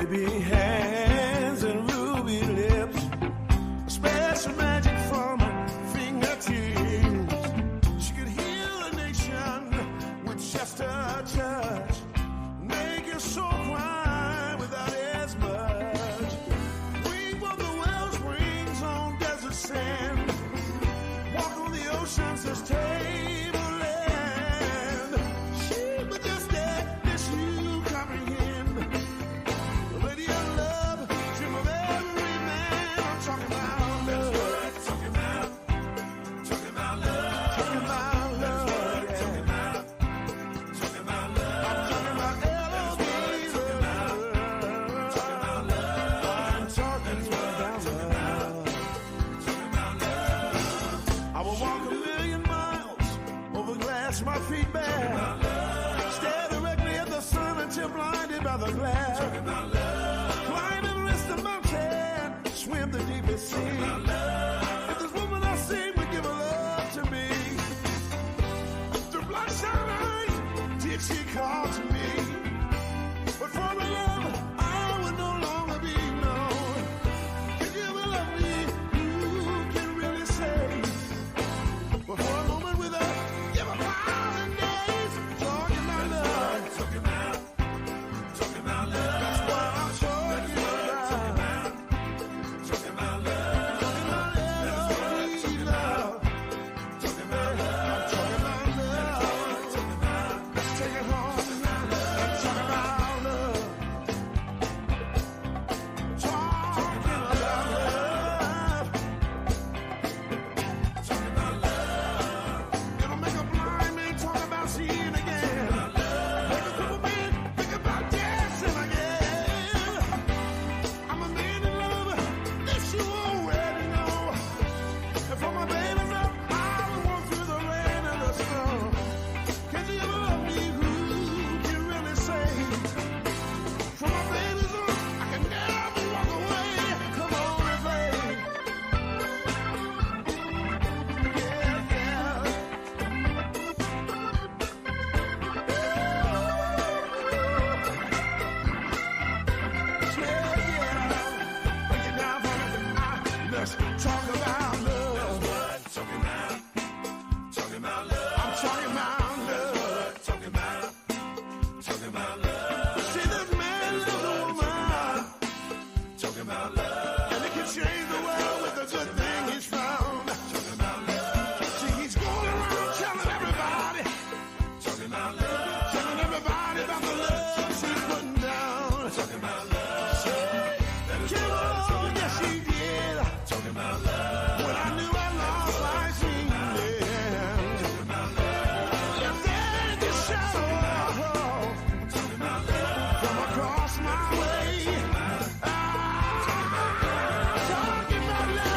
baby hands and ruby lips, special magic from her fingertips. She could heal a nation with just a touch, make your soul cry without as much. Bring from the wellsprings on desert sand, walk on the oceans as tableland. She majestic, this you comprehend. The lady of love, dream of every man. I'm talking about love. Talking about love. Talking about love. Talking about love. I'm talking about L-O-V-E. Talking about love. I'm talking about love. I will walk a million miles over glass, my feet bare. Stare directly at the sun until blinded by the glare. Climb Everest the mountain, swim the deepest sea. If this woman I see would give her love to me, through bloodshot eyes did she call to me. But for the love I would no longer be known. If you will love me, you can really say. But for a moment with her, give a 1,000 days. Talking about love. Talking about love. That's what I'm talking about. Talking about love. Talking about love. Talking about love. Talking about love. Let's take it home tonight. Let's talk about love. Talking about love. Talking about love. It'll make a blind man talk about seeing again. Make a crippled man think about dancing again. I'm a man in love, this you already know. And for my baby's love, I will walk through the rain and the snow. Can you ever love me? Who can really say? For my baby's love, I can never walk away. Come on and play. Yeah, yeah. Let's talk about love. Talking about love. I'm talking about love. Talking about love. See, this man loves a woman. Talking about love. And it can change the world with the good thing he's found. Talking about love. See, he's going around telling everybody. Talking about love. Telling everybody about the love she's putting down. Talking about love. Yes, he did. Talking about love. When I knew I lost my dream. Talking about love. And then the shadow. Talking about love. From across my way. Talking about love. Talking about love.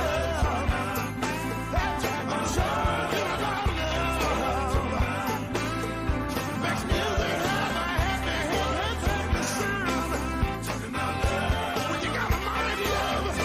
Makes music have my happy head. The sound. Talking about love. When you got a mighty love.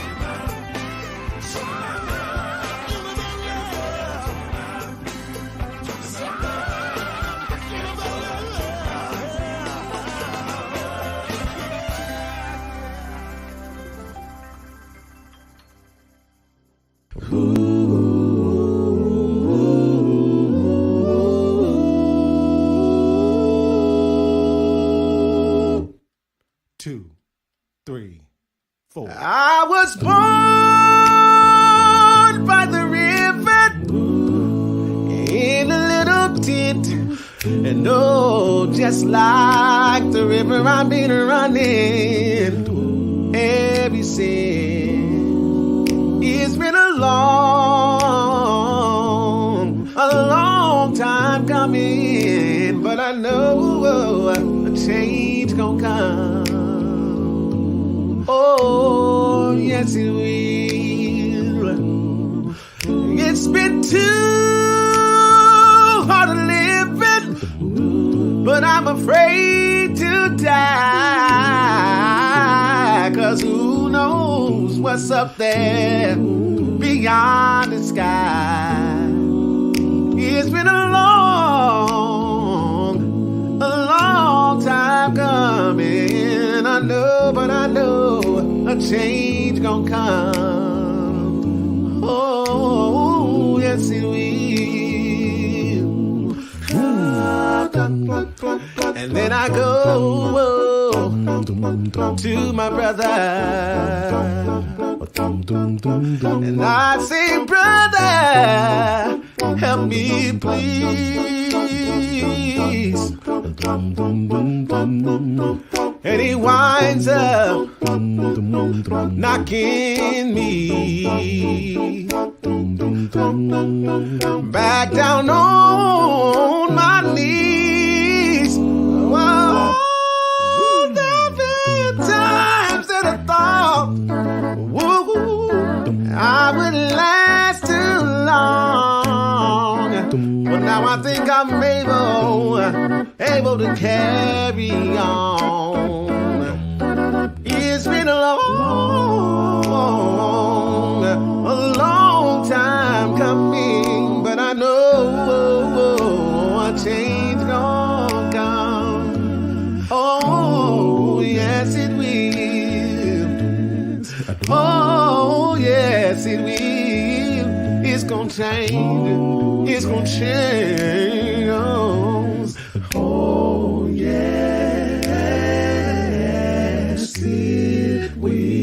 Two, three, four. I was born by the river in a little tent, and oh, just like the river I've been running ever since. It's been a long time coming, but I know a change gonna come. Oh, yes it will. It's been too hard to live it, but I'm afraid to die. 'Cause who knows what's up there beyond the sky. It's been a long time coming. I know a change gonna come. Oh, yes it will. And then I go to my brother, and I say, brother, help me please. And he winds up knocking me back down on my knees. Whoa, there've been times that I thought, woo, I would last too long, but now I think I'm able to carry on. It's been a long time coming, but I know a change gonna come. Oh, yes it will. Oh, yes it will. It's gonna change. It's gonna change. Oh, yes it will.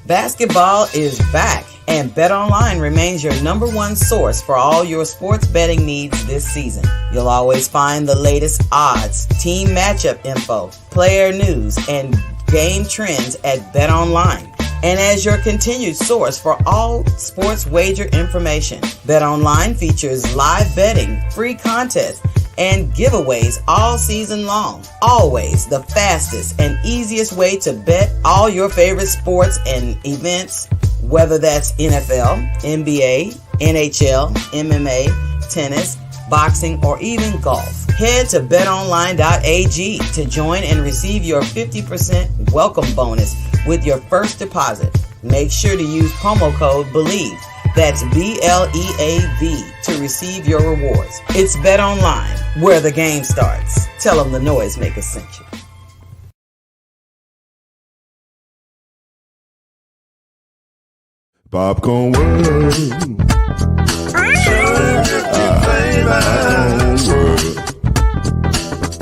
Basketball is back, and BetOnline remains your number one source for all your sports betting needs this season. You'll always find the latest odds, team matchup info, player news, and game trends at BetOnline. and as your continued source for all sports wager information. BetOnline features live betting, free contests, and giveaways all season long. Always the fastest and easiest way to bet all your favorite sports and events, whether that's NFL, NBA, NHL, MMA, tennis, boxing, or even golf. Head to betonline.ag to join and receive your 50% welcome bonus with your first deposit. Make sure to use promo code BELIEVE, that's BLEAV, to receive your rewards. It's BetOnline, where the game starts. Tell them the Noisemaker sent you. Popcorn World.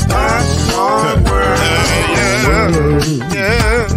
Popcorn World. Yeah.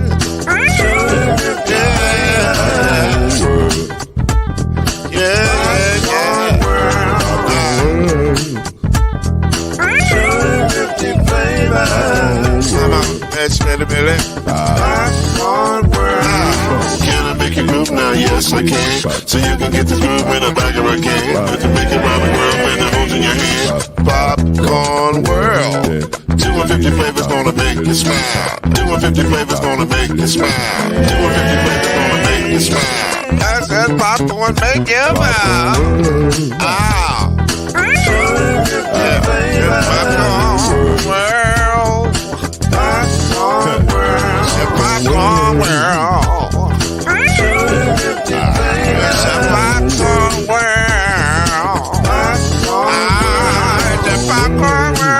Can I make you move now? Yes, I can. So you can get this move in a bag of a can. You can make it round the world when it holds in your hand. Popcorn World. 250 flavors gonna make you smile. 250 flavors gonna make you smile. 250 flavors gonna make you smile. I said popcorn make you smile. Ah. Popcorn World. Popcorn World. Popcorn World. Popcorn World. The Popcorn World.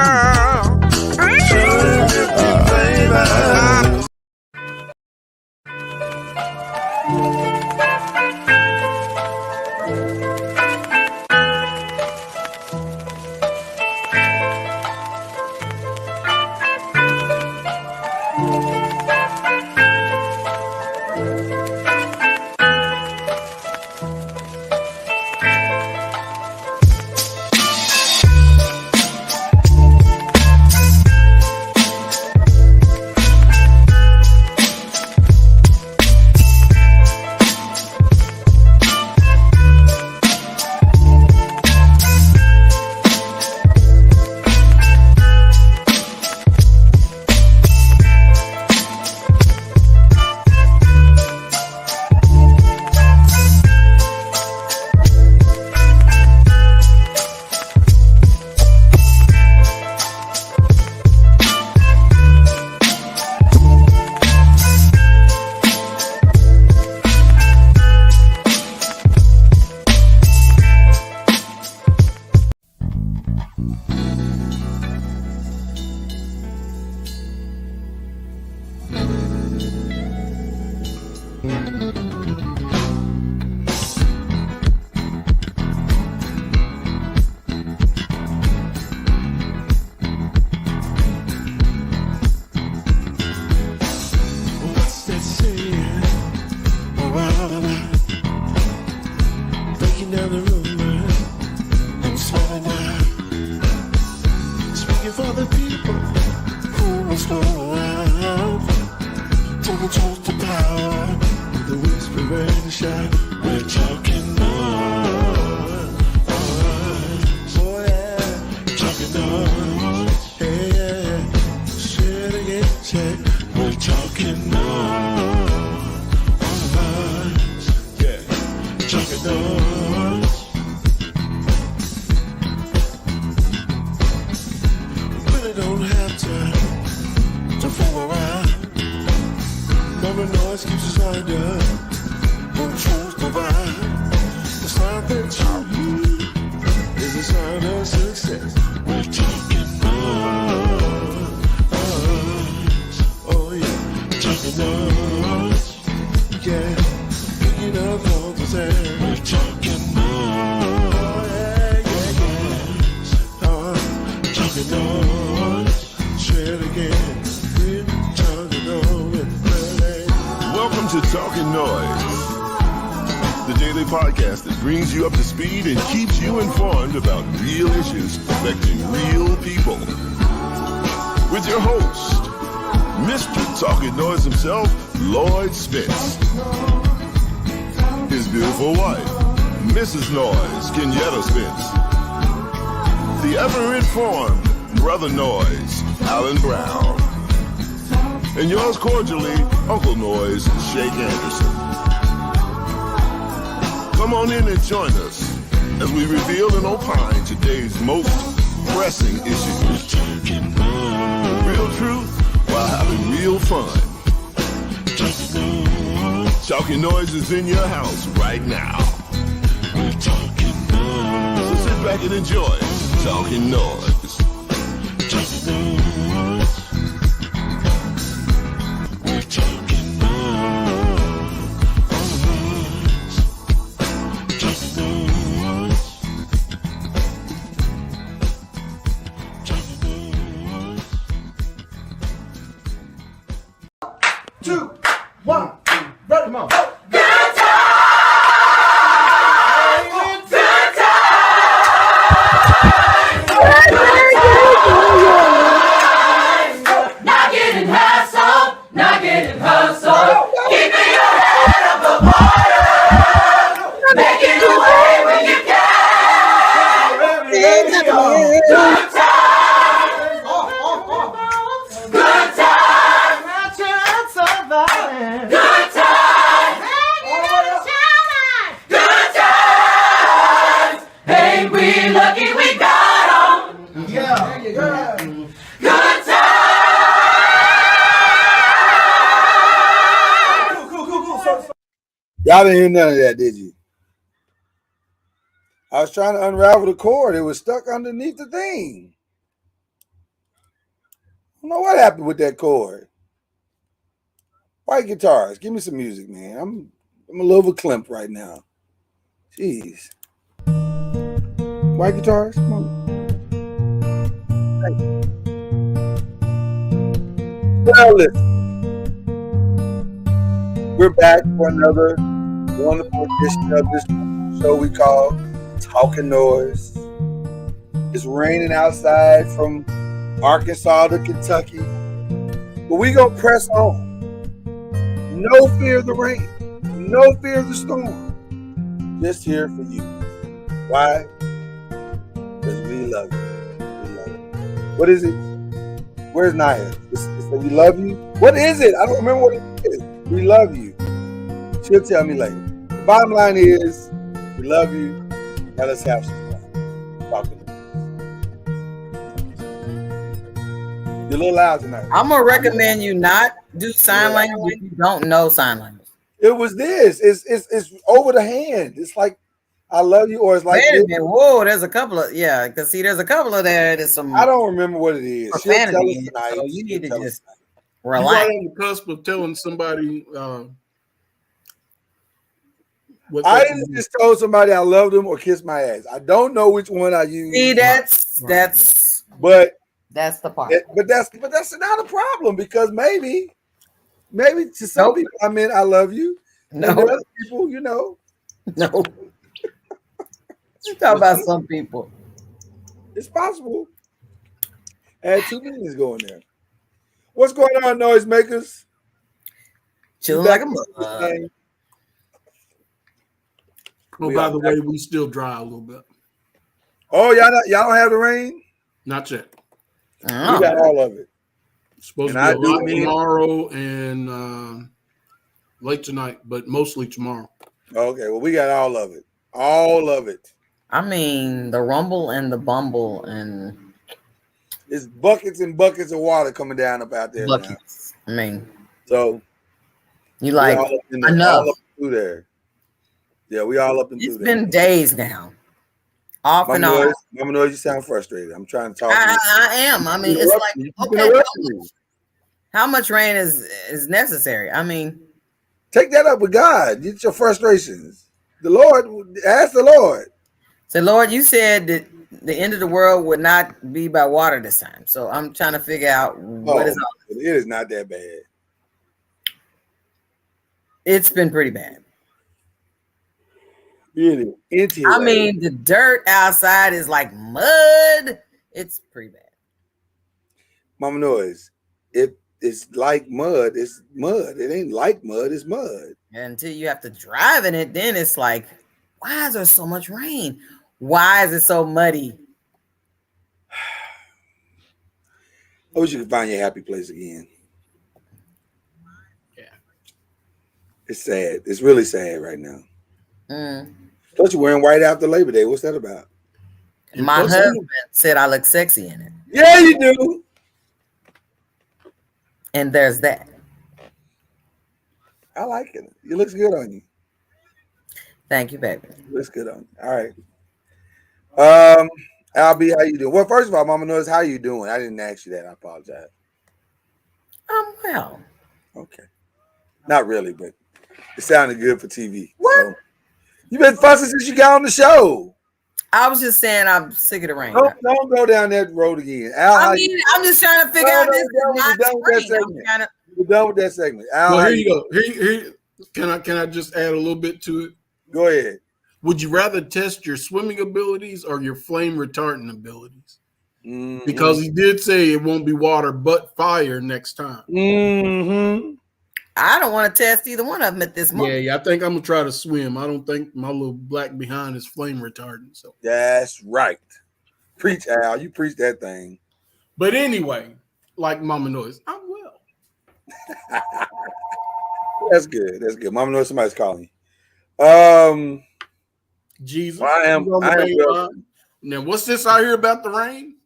Welcome to Talkin NOIZ, the daily podcast that brings you up to speed and keeps you informed about real issues affecting real people. With your host, Mr. Talkin NOIZ himself, Lloyd Spence. His beautiful wife, Mrs. NOIZ, Kenyatta Spence. The ever-informed Brother NOIZ, Alan Brown. And yours cordially, Uncle NOIZ, Shake Anderson. Come on in and join us as we reveal and opine today's most pressing issues. Real truth while having real fun. Talkin NOIZ is in your house right now. So sit back and enjoy Talkin NOIZ. Y'all didn't hear none of that, did you? I was trying to unravel the cord. It was stuck underneath the thing. I don't know what happened with that cord. White guitars. Give me some music, man. I'm a little verklempt right now. Jeez. White guitars? Come on. Well, listen. We're back for another wonderful edition of this show we call Talkin NOIZ. It's raining outside from Arkansas to Kentucky, but we gonna press on. No fear of the rain, no fear of the storm. Just here for you. Why? Because we love you. We love you. What is it? Where's Naya? It's we love you. What is it? I don't remember what it is. We love you. She'll tell me later. The bottom line is, we love you. Now let's have some fun. Talkin NOIZ. You're a little loud tonight. I'm gonna recommend you not do sign language if you don't know sign language. It was this. It's over the hand. It's like I love you, or it's like wait a minute. Whoa, there's a couple of because see, there's a couple of there's some. I don't remember what it is. Profanity, she'll tell us tonight. So you need to just relax. You're on the cusp of telling somebody. I didn't just told somebody I loved them or kiss my ass. I don't know which one I use. See, that's but that's the part. But that's not a problem because maybe to some people I mean I love you. No, and other people, you know. No. You talk about some people. It's possible. Had 2 meetings going there. What's going on, noise makers? Chilling like a mother. Oh, by the way, we still dry a little bit. Oh, y'all don't have the rain? Not yet. We got all of it. It's supposed to be a lot tomorrow and late tonight, but mostly tomorrow. Okay, well, we got all of it. All of it. I mean, the rumble and the bumble and it's buckets and buckets of water coming down up out there. Buckets. Now. I mean, so you like enough all up through there. Yeah, we all up and through there. It's been days now. Off and on. Mama NOIZ, you sound frustrated. I'm trying to talk. I am. I mean, it's like okay, how much rain is necessary? I mean, take that up with God. Get your frustrations. The Lord, ask the Lord. Say, Lord, you said that the end of the world would not be by water this time. So I'm trying to figure out what is all this. It is not that bad. It's been pretty bad. Really? I mean, the dirt outside is like mud. It's pretty bad. Mama NOIZ, if it's like mud. It's mud. It ain't like mud. It's mud. And until you have to drive in it, then it's like, why is there so much rain? Why is it so muddy? I wish you could find your happy place again. Yeah. It's sad. It's really sad right now. Mm. Plus, you're wearing white after Labor Day. What's that about? My husband said I look sexy in it. Yeah, you do. And there's that. I like it. It looks good on you. Thank you, baby. It looks good on you. All right. Albie, how you doing? Well, first of all, Mama Noise, how you doing? I didn't ask you that. I apologize. I'm well. Okay. Not really, but it sounded good for TV. What? So, you've been fussing since you got on the show. I was just saying I'm sick of the rain. Don't go down that road again. Al, I mean, I'm just trying to figure out this is not spring. We're done with that segment. Al, well, here you go. Here, can I just add a little bit to it? Go ahead. Would you rather test your swimming abilities or your flame retardant abilities? Mm-hmm. Because he did say it won't be water but fire next time. Mm-hmm. I don't want to test either one of them at this moment. Yeah, I think I'm gonna try to swim. I don't think my little black behind is flame retardant. So that's right. Preach, Al. You preach that thing. But anyway, like Mama Noise, I'm well. That's good. That's good. Mama Noise, somebody's calling you. Jesus. Well, I am well. Now, what's this I hear about the rain?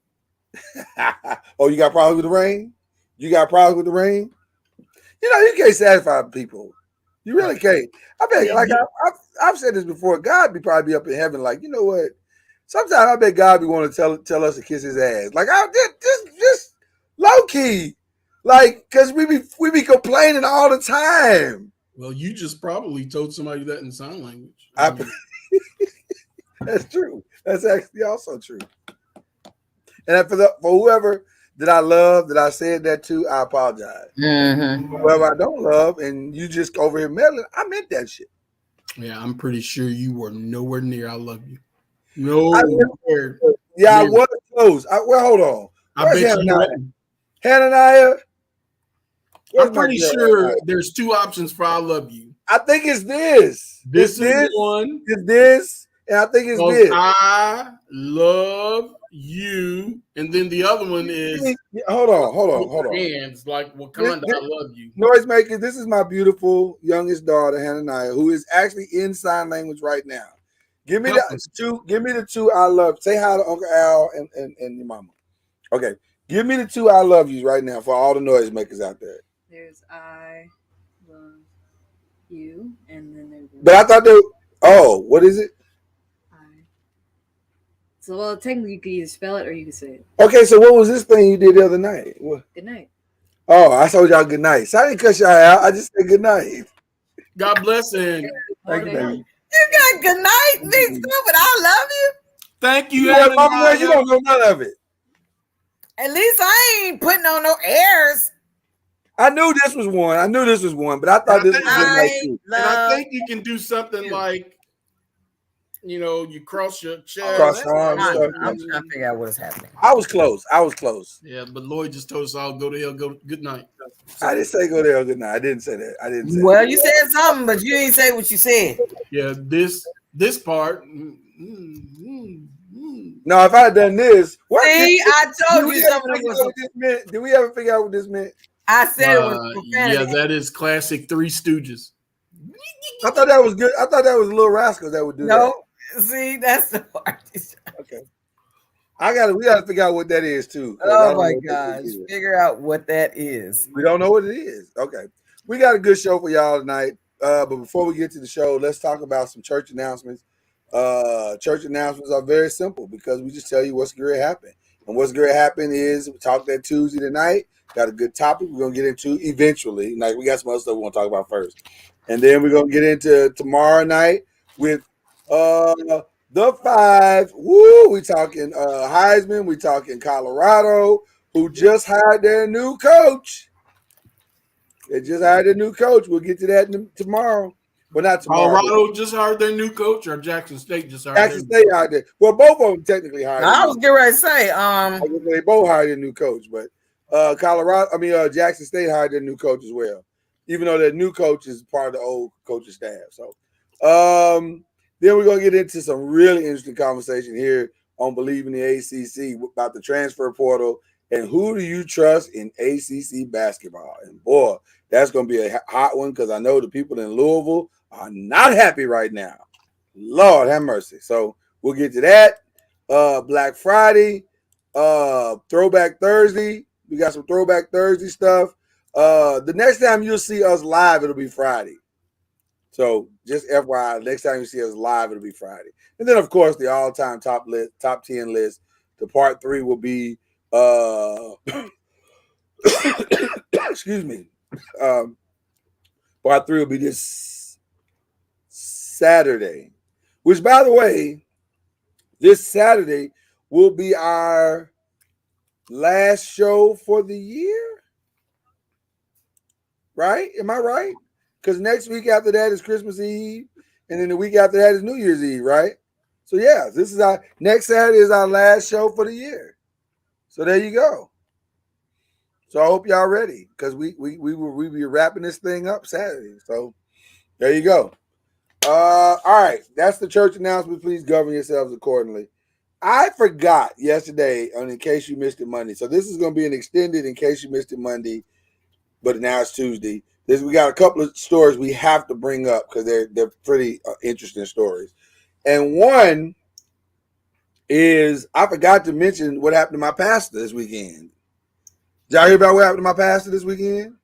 Oh, you got problems with the rain? You got problems with the rain? You know, you can't satisfy people. You really can't. I bet, like I've said this before, God be probably up in heaven, like, you know what? Sometimes I bet God be wanting to tell us to kiss his ass. Like, I just low key. Like, because we be complaining all the time. Well, you just probably told somebody that in sign language. That's true. That's actually also true. And for whoever that I love, that I said that to, I apologize. Mm-hmm. Whoever I don't love, and you just over here meddling, I meant that shit. Yeah, I'm pretty sure you were nowhere near I love you. Nowhere. Yeah, I was close. Well, hold on. Where's Hananiah? I'm pretty sure there's two options for I love you. I think it's this. This is one. It's this. And I think it's this. I love you. And then the other one is hold on. Hands like Wakanda, I love you. Noisemaker, this is my beautiful youngest daughter, Hananiah, who is actually in sign language right now. Give me the two I love. Say hi to Uncle Al and your mama. Okay. Give me the two I love yous right now for all the noisemakers out there. There's I love you, and then there's. But I thought what is it? So, well, technically, you could either spell it or you could say it. Okay, so what was this thing you did the other night? What? Good night. Oh, I told y'all good night. So I didn't cuss y'all out. I just said good night. God bless and thank you, baby. You got good night, mixed up, but I love you. Thank you. You don't know none of it. At least I ain't putting on no airs. I knew this was one, but I thought this was good night too. And I think you can do something like, you cross your chest. Cross your arms. I'm trying to figure out what is happening. I was close. Yeah, but Lloyd just told us all go to hell, good night. I didn't say go to hell, good night. I didn't say that. Well, you said something, but you didn't say what you said. Yeah, this part. No, if I had done this, I told you something was. Did we ever figure out what this meant? I said it was profanity. Yeah, that is classic Three Stooges. I thought that was good. I thought that was Little Rascals that would do that. No, see, that's the part. Okay. We gotta figure out what that is too. Oh my gosh. Figure out what that is. We don't know what it is. Okay. We got a good show for y'all tonight. But before we get to the show, let's talk about some church announcements. Church announcements are very simple because we just tell you what's going to happen. And what's going to happen is we talk that Tuesday tonight. Got a good topic we're going to get into eventually. Like, we got some other stuff we want to talk about first. And then we're going to get into tomorrow night with the five. Woo! We talking Heisman. We talking Colorado, who just hired their new coach. They just hired their new coach. We'll get to that tomorrow. Well, not tomorrow. Colorado just hired their new coach, or Jackson State just hired Jackson State hired there. Well, both of them technically hired. I was getting ready to say, they both hired a new coach, but Jackson State hired their new coach as well, even though their new coach is part of the old coaching staff. So, then we're gonna get into some really interesting conversation here on Believe in the ACC about the transfer portal and who do you trust in ACC basketball. And boy, that's gonna be a hot one because I know the people in Louisville are not happy right now. Lord have mercy. So we'll get to that. Black Friday, Throwback Thursday. We got some Throwback Thursday stuff. The next time you'll see us live, it'll be Friday. So just FYI, next time you see us live, it'll be Friday. And then, of course, the all-time top 10 list. The part 3 will be, excuse me. Part 3 will be this Saturday, which, by the way, this Saturday will be our last show for the year, right? Am I right? Because next week after that is Christmas Eve, and then the week after that is New Year's Eve, right? So yeah, this is our next Saturday is our last show for the year. So there you go. So I hope y'all ready because we be wrapping this thing up Saturday. So there you go. All right, that's the church announcement. Please govern yourselves accordingly. I forgot yesterday on In Case You Missed It Monday. So this is going to be an extended In Case You Missed It Monday, but now it's Tuesday. We got a couple of stories we have to bring up because they're pretty interesting stories. And one is I forgot to mention what happened to my pastor this weekend. Did y'all hear about what happened to my pastor this weekend?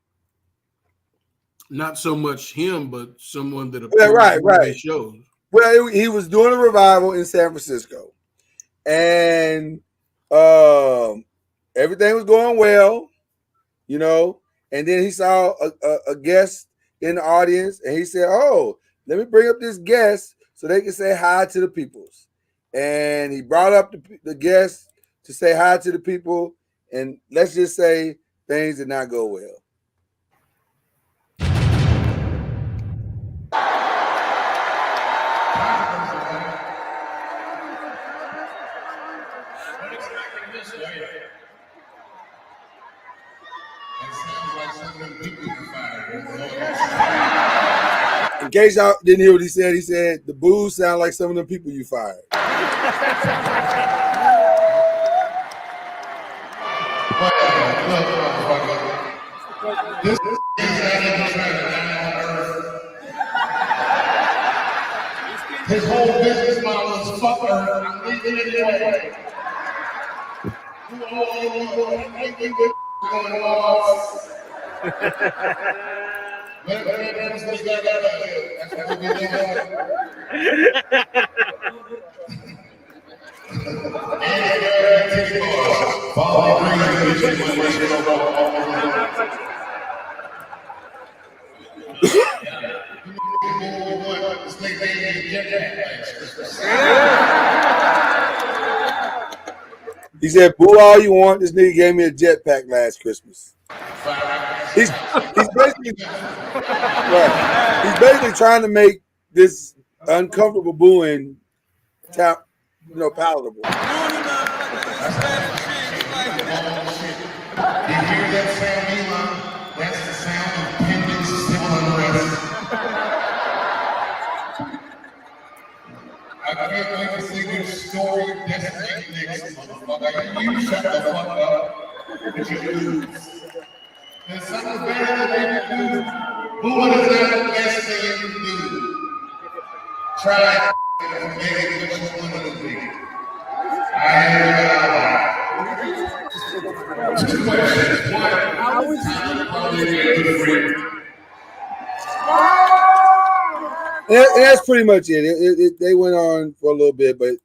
Not so much him, but someone that appeared right. Shows. Well, he was doing a revival in San Francisco. And everything was going well, you know. And then he saw a guest in the audience, and he said, "Oh, let me bring up this guest so they can say hi to the peoples." And he brought up the guest to say hi to the people, and let's just say things did not go well. In case y'all didn't hear what he said the boos sound like some of the people you fired. His whole business model is fuck Earth. I'm leaving it anyway. You all anything good going on. That's what we He said, "Boo all you want." This nigga gave me a jetpack last Christmas. He's basically trying to make this uncomfortable booing, palatable. You hear that sound, Elon? That's the sound of pending civil unrest. I can't wait to see which story destiny next, motherfucker. You shut the fuck up. But you lose. There's something better than you can do. Booing is not the best thing you can do. Try it and make it what you want it to be. I hear it out loud. Two questions. One, how are they different? That's pretty much it. They went on for a little bit, but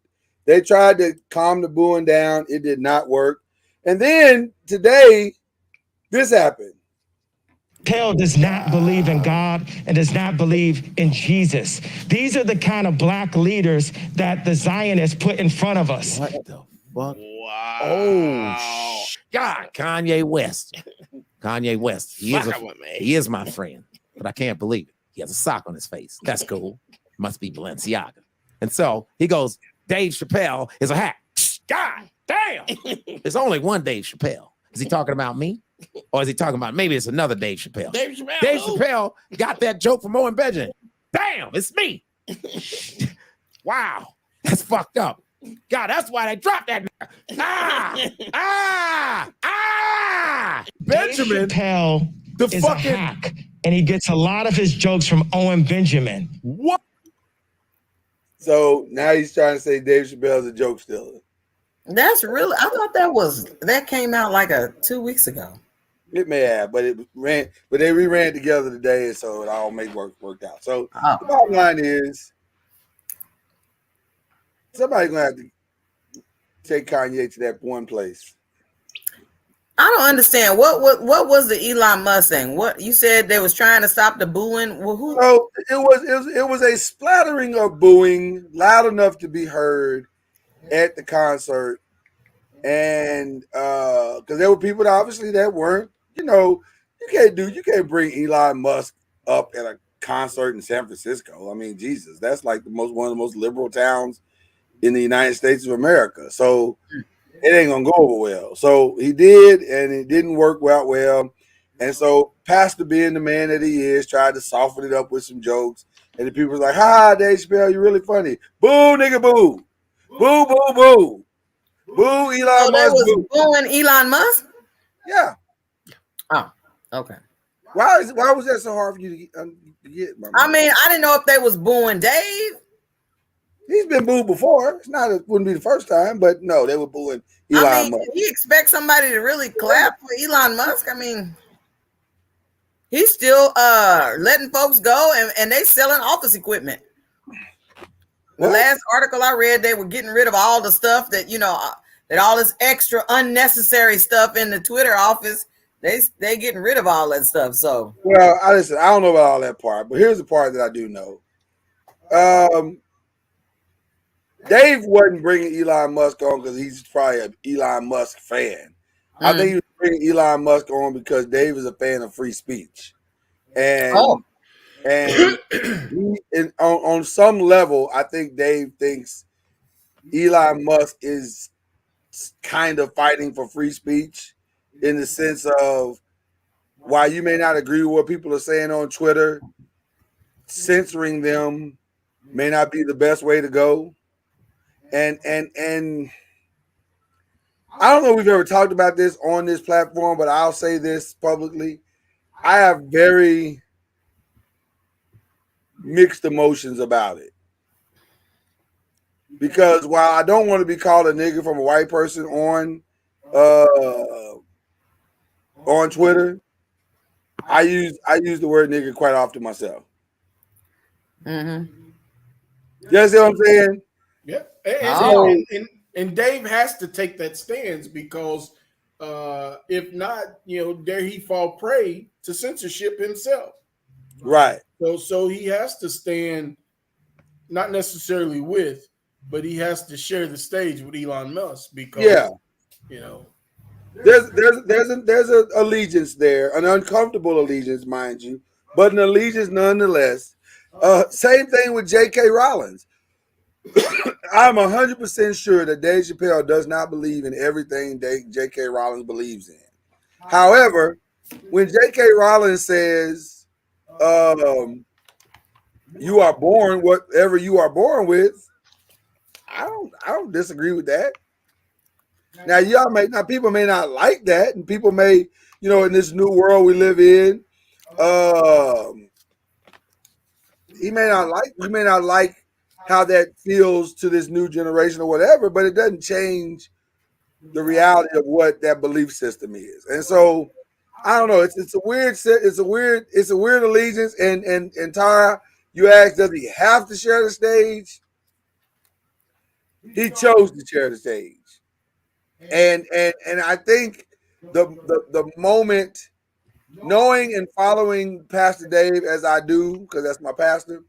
they tried to calm the booing down. It did not work. And then today, this happened. Chappelle does not believe in God and does not believe in Jesus. These are the kind of black leaders that the Zionists put in front of us. What the fuck? Wow. Oh, God, Kanye West. Kanye West. He is my friend, but I can't believe it. He has a sock on his face. That's cool. Must be Balenciaga. And so he goes, Dave Chappelle is a hack. God damn. There's only one Dave Chappelle. Is he talking about me? Or is he talking about maybe it's another Dave Chappelle? Dave Chappelle. Dave Chappelle got that joke from Owen Benjamin. Damn, it's me. Wow, that's fucked up. God, that's why they dropped that. Benjamin Dave Chappelle is a hack, and he gets a lot of his jokes from Owen Benjamin. What? So now he's trying to say Dave Chappelle's a joke stealer. That's really, I thought that came out like 2 weeks ago. It may have, but they reran together today, so it all worked out. So the bottom line is somebody's gonna have to take Kanye to that one place. I don't understand what was the Elon Musk thing? What you said they was trying to stop the booing? Well, who? So it was a splattering of booing loud enough to be heard at the concert, and because there were people that weren't, you can't bring Elon Musk up at a concert in San Francisco. I mean, Jesus, that's like one of the most liberal towns in the United States of America. So it ain't gonna go over well. So he did, and it didn't work well. And so Pastor, being the man that he is, tried to soften it up with some jokes. And the people was like, "Hi, Dave Chappelle, you're really funny. Boo, nigga, boo. Boo, boo, boo. Boo, Elon Musk, boo." Booing Elon Musk? Yeah. Oh, okay. Why was that so hard for you to get? I mean, I didn't know if they was booing Dave. He's been booed before. It wouldn't be the first time, but no, they were booing Elon Musk. He expect somebody to really clap for Elon Musk? I mean, he's still letting folks go, and they selling office equipment. The last article I read, they were getting rid of all the stuff that that all this extra unnecessary stuff in the Twitter office. They getting rid of all that stuff. So I don't know about all that part, but here's the part that I do know. Dave wasn't bringing Elon Musk on because he's probably an Elon Musk fan. I think he was bringing Elon Musk on because Dave is a fan of free speech, and on some level, I think Dave thinks Elon Musk is kind of fighting for free speech in the sense of, while you may not agree with what people are saying on Twitter, censoring them may not be the best way to go. And I don't know if we've ever talked about this on this platform, but I'll say this publicly. I have very mixed emotions about it. Because while I don't want to be called a nigger from a white person on Twitter, I use the word nigger quite often myself. Mm-hmm. You see what I'm saying? Yeah. And Dave has to take that stance because if not, there he fall prey to censorship himself. Right. So he has to stand, not necessarily with, but he has to share the stage with Elon Musk because there's an allegiance there, an uncomfortable allegiance, mind you, but an allegiance nonetheless. Same thing with J.K. Rowling. I'm 100% sure that Dave Chappelle does not believe in everything J.K. Rowling believes in. However, when J.K. Rowling says, "You are born whatever you are born with," I don't disagree with that. Now, people may not like that, and people may, in this new world we live in, you may not like how that feels to this new generation or whatever, but it doesn't change the reality of what that belief system is. And so I don't know. It's a weird allegiance. And Tara, you asked, does he have to share the stage? He chose to share the stage. And I think the moment, knowing and following Pastor Dave as I do, because that's my pastor,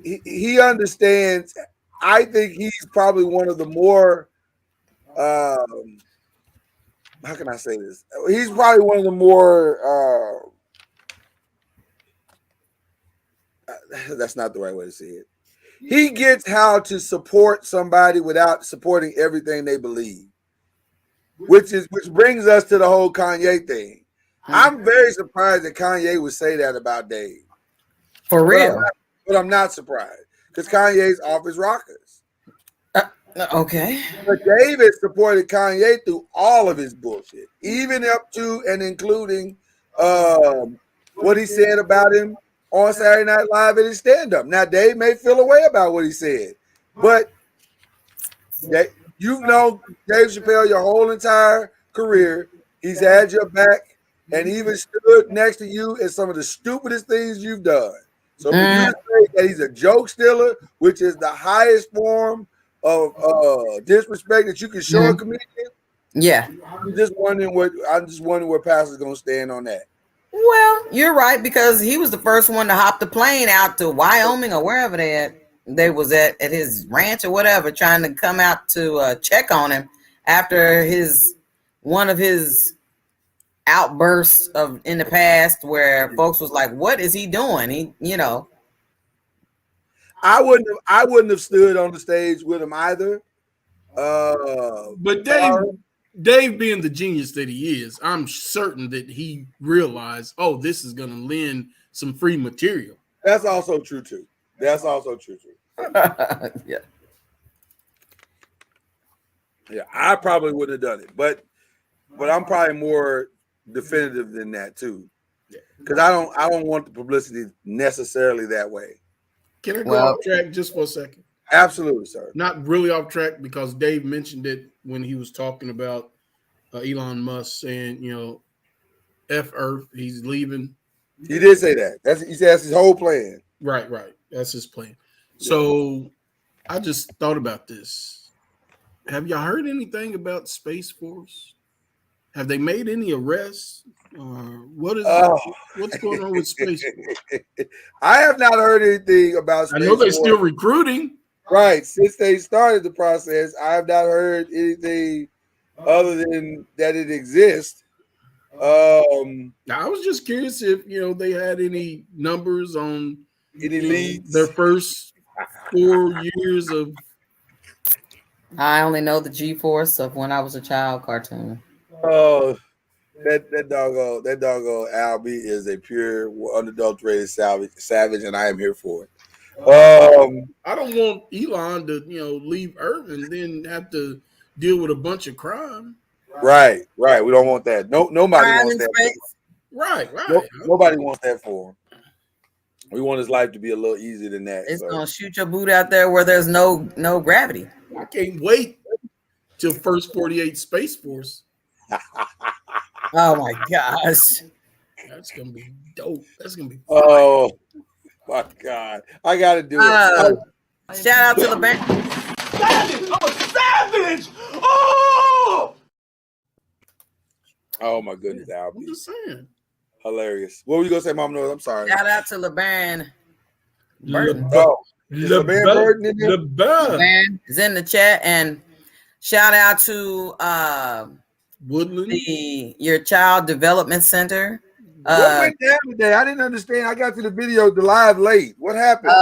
he understands. I think he's probably one of the more, how can I say this? He's probably one of the more, that's not the right way to say it. He gets how to support somebody without supporting everything they believe. which brings us to the whole Kanye thing. I'm very surprised that Kanye would say that about Dave. For real. But I'm not surprised because Kanye's off his rockers. Okay. But David supported Kanye through all of his bullshit, even up to and including what he said about him on Saturday Night Live at his stand-up. Now, Dave may feel a way about what he said, but you've known Dave Chappelle your whole entire career. He's had your back and even stood next to you in some of the stupidest things you've done. So for you to say that he's a joke stealer, which is the highest form of disrespect that you can show a comedian, yeah, I'm just wondering where Pastor's gonna stand on that. Well, you're right, because he was the first one to hop the plane out to Wyoming or wherever they was at his ranch or whatever, trying to come out to check on him after one of his outbursts in the past where folks was like, what is he doing? I wouldn't have stood on the stage with him either. But Dave being the genius that he is, I'm certain that he realized, oh, this is going to lend some free material. That's also true too. Yeah. Yeah, I probably wouldn't have done it, but I'm probably more definitive than that too, because I don't want the publicity necessarily that way. Can I go off track just for a second? Absolutely, sir. Not really off track, because Dave mentioned it when he was talking about Elon Musk saying, F Earth, he's leaving. He did say that. That's his whole plan. Right. That's his plan. So I just thought about this. Have y'all heard anything about Space Force? Have they made any arrests? What's going on with Space Force? I have not heard anything about Space Force. I know they're still recruiting. Right. Since they started the process, I have not heard anything other than that it exists. I was just curious if they had any numbers on any leads their first 4 years of. I only know the G-Force of when I was a child cartoon. Oh, that doggone Albie is a pure, unadulterated savage, and I am here for it. I don't want Elon to leave Earth and then have to deal with a bunch of crime. Right. We don't want that. Nobody wants that. Right. Nobody wants that for him. We want his life to be a little easier than that. It's gonna shoot your boot out there where there's no gravity. I can't wait till first 48 Space Force. Oh my gosh, that's gonna be dope. That's gonna be fun. Oh my God, I gotta do it. Shout out to the band. Savage! I'm a savage! Oh my goodness, Albie. I'm just saying. Hilarious. What were you gonna say, Mom Noise? I'm sorry. Shout out to LeBaron Burton. LeBaron Burton in there? LeBaron is in the chat, and shout out to Woodland, your Child Development Center. What went down today? I didn't understand. I got to the video live late. What happened?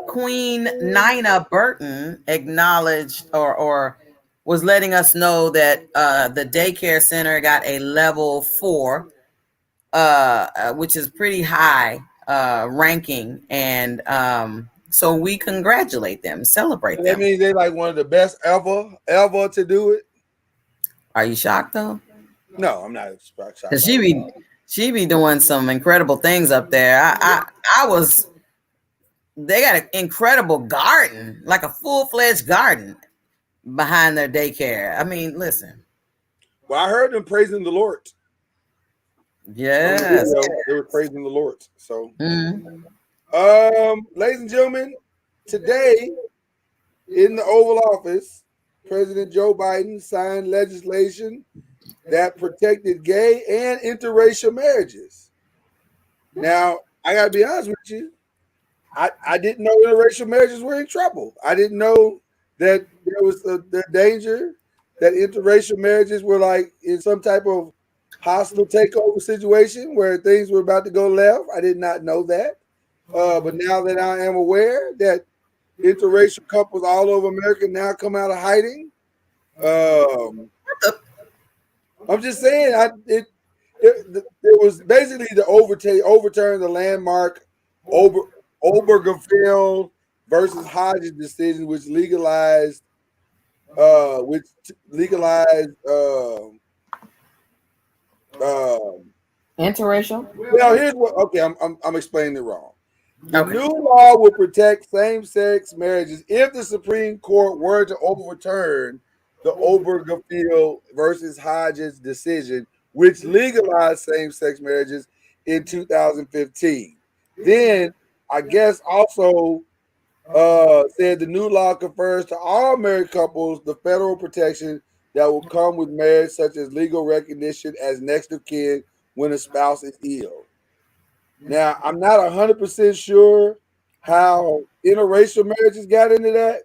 Queen Nina Burton acknowledged or was letting us know that the daycare center got a level 4, which is pretty high ranking, and so we congratulate them, celebrate them. That means they're like one of the best ever to do it. Are you shocked though? No, I'm not shocked. Because she be doing some incredible things up there. They got an incredible garden, like a full-fledged garden behind their daycare. I mean, listen. Well, I heard them praising the Lord. Yes. They were praising the Lord. So, ladies and gentlemen, today in the Oval Office, President Joe Biden signed legislation that protected gay and interracial marriages. Now, I gotta be honest with you. I didn't know interracial marriages were in trouble. I didn't know that there was the danger that interracial marriages were like in some type of hostile takeover situation where things were about to go left. I did not know that. But now that I am aware that interracial couples all over America now come out of hiding. I'm just saying, it was basically to overturn the landmark Obergefell versus Hodges decision, which legalized Interracial. Well, here's what. Okay, I'm explaining it wrong. The Okay. new law will protect same-sex marriages if the Supreme Court were to overturn the Obergefell versus Hodges decision, which legalized same-sex marriages in 2015. Then, I guess, also said the new law confers to all married couples the federal protection that will come with marriage, such as legal recognition as next of kin when a spouse is ill. Now, I'm not 100% sure how interracial marriages got into that,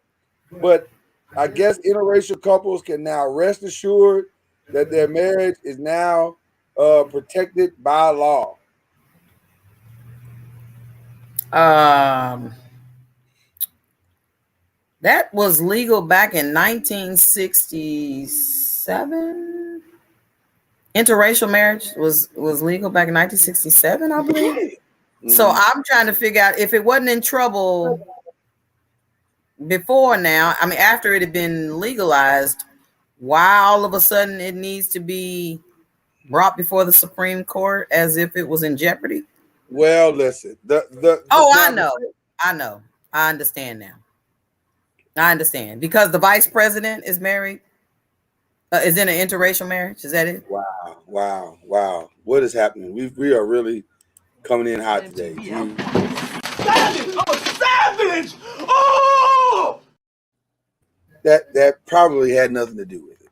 but I guess interracial couples can now rest assured that their marriage is now protected by law. That was legal back in 1967. Interracial marriage was legal back in 1967, I believe. Mm-hmm. So I'm trying to figure out if it wasn't in trouble before now. I mean, after it had been legalized, why all of a sudden it needs to be brought before the Supreme Court as if it was in jeopardy? Well, listen. I know. I understand now. I understand because the vice president is married. Is in an interracial marriage. Is that it? Wow. What is happening? We are really coming in hot today. Savage! I'm a savage! Oh! That probably had nothing to do with it.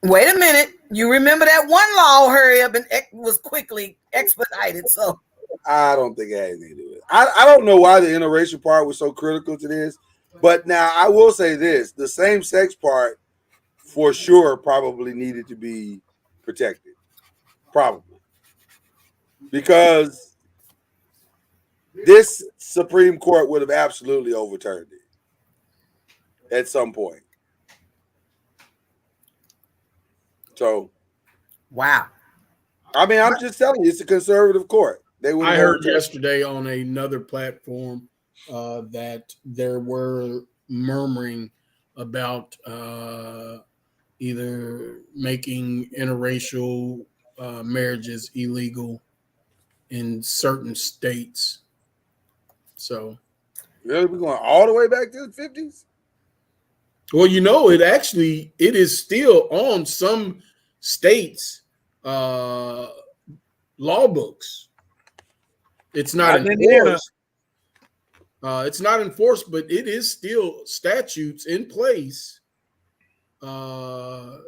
Wait a minute. You remember that one law hurry up and was quickly expedited. So I don't think it had anything to do with it. I don't know why the interracial part was so critical to this. But now I will say this: the same-sex part, for sure, probably needed to be protected. Probably. Because this Supreme Court would have absolutely overturned it at some point. So, wow. I mean, I'm just telling you, it's a conservative court. I heard yesterday on another platform that there were murmuring about either making interracial marriages illegal in certain states. So, really, we're going all the way back to the 50s? Well, it is still on some states' law books. It's not enforced. It's not enforced, but it is still statutes in place that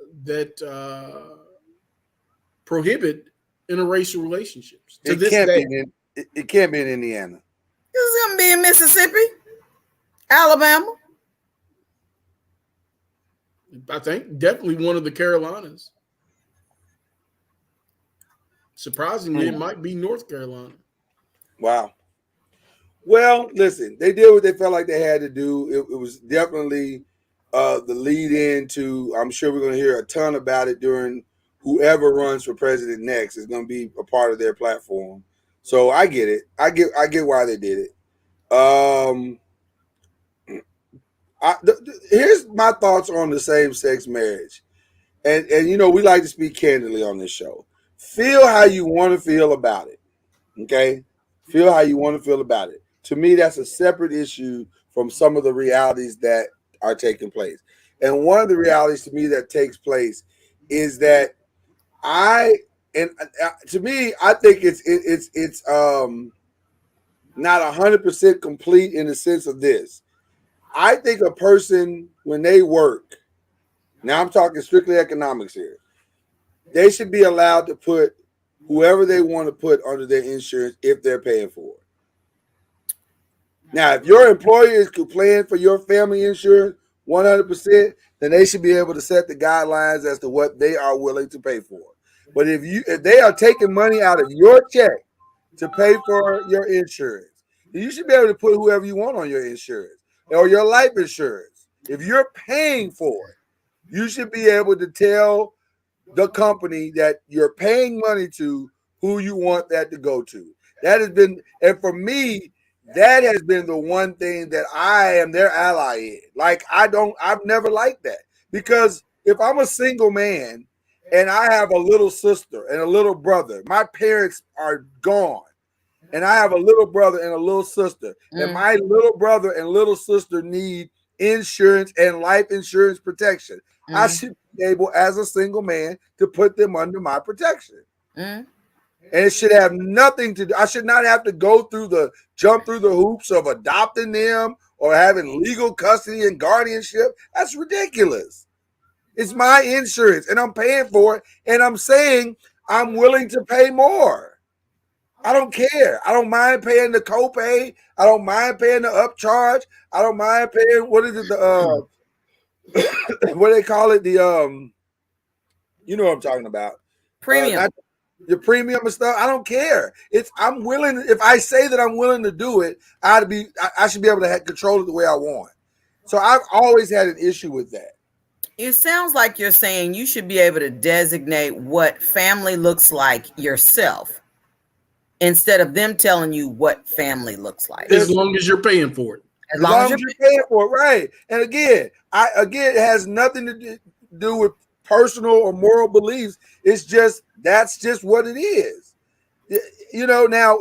prohibit interracial relationships. To this day, it can't be in Indiana. It's going to be in Mississippi, Alabama. I think definitely one of the Carolinas. Surprisingly, it might be North Carolina. Wow. Well, listen, they did what they felt like they had to do. It was definitely the lead in to, I'm sure we're going to hear a ton about it during whoever runs for president next is going to be a part of their platform. So I get it. I get why they did it. Here's my thoughts on the same-sex marriage. And we like to speak candidly on this show. Feel how you want to feel about it. Okay? Feel how you want to feel about it. To me, that's a separate issue from some of the realities that are taking place. And one of the realities to me that takes place is that to me, I think it's not 100% complete in the sense of this. I think a person, when they work, now I'm talking strictly economics here, they should be allowed to put whoever they want to put under their insurance if they're paying for it. Now, if your employer is paying for your family insurance 100%, then they should be able to set the guidelines as to what they are willing to pay for. But if they are taking money out of your check to pay for your insurance, then you should be able to put whoever you want on your insurance or your life insurance. If you're paying for it, you should be able to tell the company that you're paying money to who you want that to go to. That has been, and for me, that has been the one thing that I am their ally in. Like, I've never liked that, because if I'm a single man and I have a little sister and a little brother, my parents are gone, and I have a little brother and a little sister, and my little brother and little sister need insurance and life insurance protection. I should be able, as a single man, to put them under my protection. And it should have nothing to do. I should not have to jump through the hoops of adopting them or having legal custody and guardianship. That's ridiculous. It's my insurance and I'm paying for it. And I'm saying I'm willing to pay more. I don't care. I don't mind paying the copay. I don't mind paying the upcharge. I don't mind paying, what is it? What do they call it? You know what I'm talking about. Premium. The premium and stuff. I don't care. I'm willing. If I say that I'm willing to do it, I should be able to control it the way I want. So I've always had an issue with that. It sounds like you're saying you should be able to designate what family looks like yourself, instead of them telling you what family looks like. As long as you're paying for it. As long as you're paying for it, right? And again, it has nothing to do with personal or moral beliefs. It's just, that's just what it is. You know, now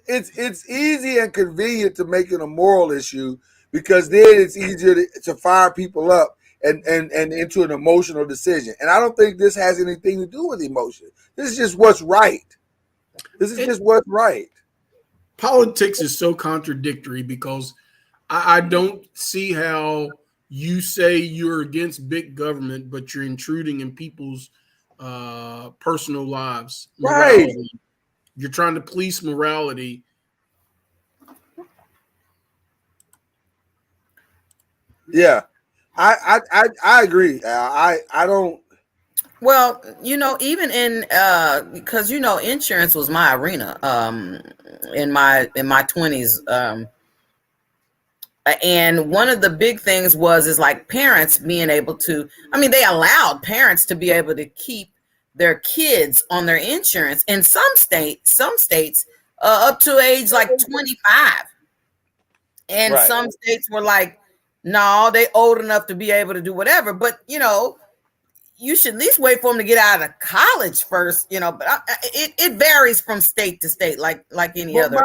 it's easy and convenient to make it a moral issue, because then it's easier to fire people up and into an emotional decision. And I don't think this has anything to do with emotion. This is just what's right. This is just what's right. Politics is so contradictory, because I don't see how you say you're against big government, but you're intruding in people's personal lives. Morality. Right. You're trying to police morality. Yeah, I agree. I don't. Well, you know, even in because you know, insurance was my arena in my 20s. And one of the big things is like parents being able to, I mean, they allowed parents to be able to keep their kids on their insurance in some states up to age like 25. And right. Some states were like, no, they old enough to be able to do whatever. But, you know, you should at least wait for them to get out of college first, you know, but it varies from state to state, like any other.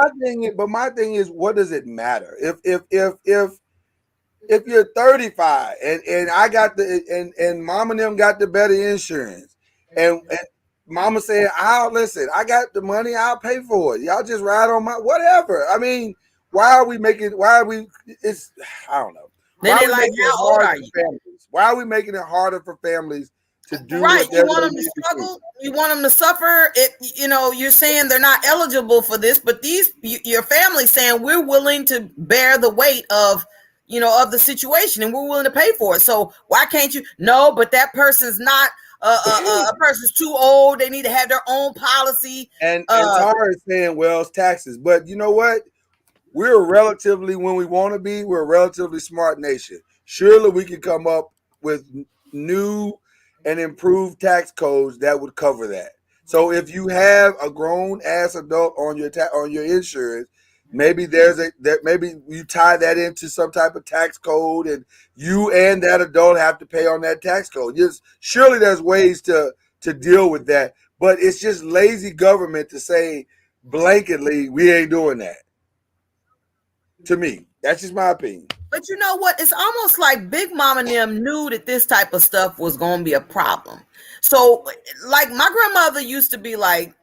My thing is, what does it matter? If you're 35 and I got and mom and them got the better insurance, and mama saying, listen, I got the money, I'll pay for it. Y'all just ride on my whatever. I mean, I don't know. Then they like, how old are you? Why are we making it harder for families to do right? You want them to struggle. You want them to suffer. You know, you're saying they're not eligible for this, but your family's saying we're willing to bear the weight of, you know, of the situation, and we're willing to pay for it. So why can't you? No, but that person's not. A person's too old. They need to have their own policy. And Tara is saying, well, it's taxes, but you know what? We're relatively, when we want to be, we're a relatively smart nation. Surely we can come up with new and improved tax codes that would cover that. So if you have a grown ass adult on your insurance, maybe maybe you tie that into some type of tax code, and you and that adult have to pay on that tax code. Surely there's ways to deal with that, but it's just lazy government to say blanketly we ain't doing that. To me, that's just my opinion. But you know what? It's almost like Big Mama and them knew that this type of stuff was going to be a problem. So, like, my grandmother used to be like,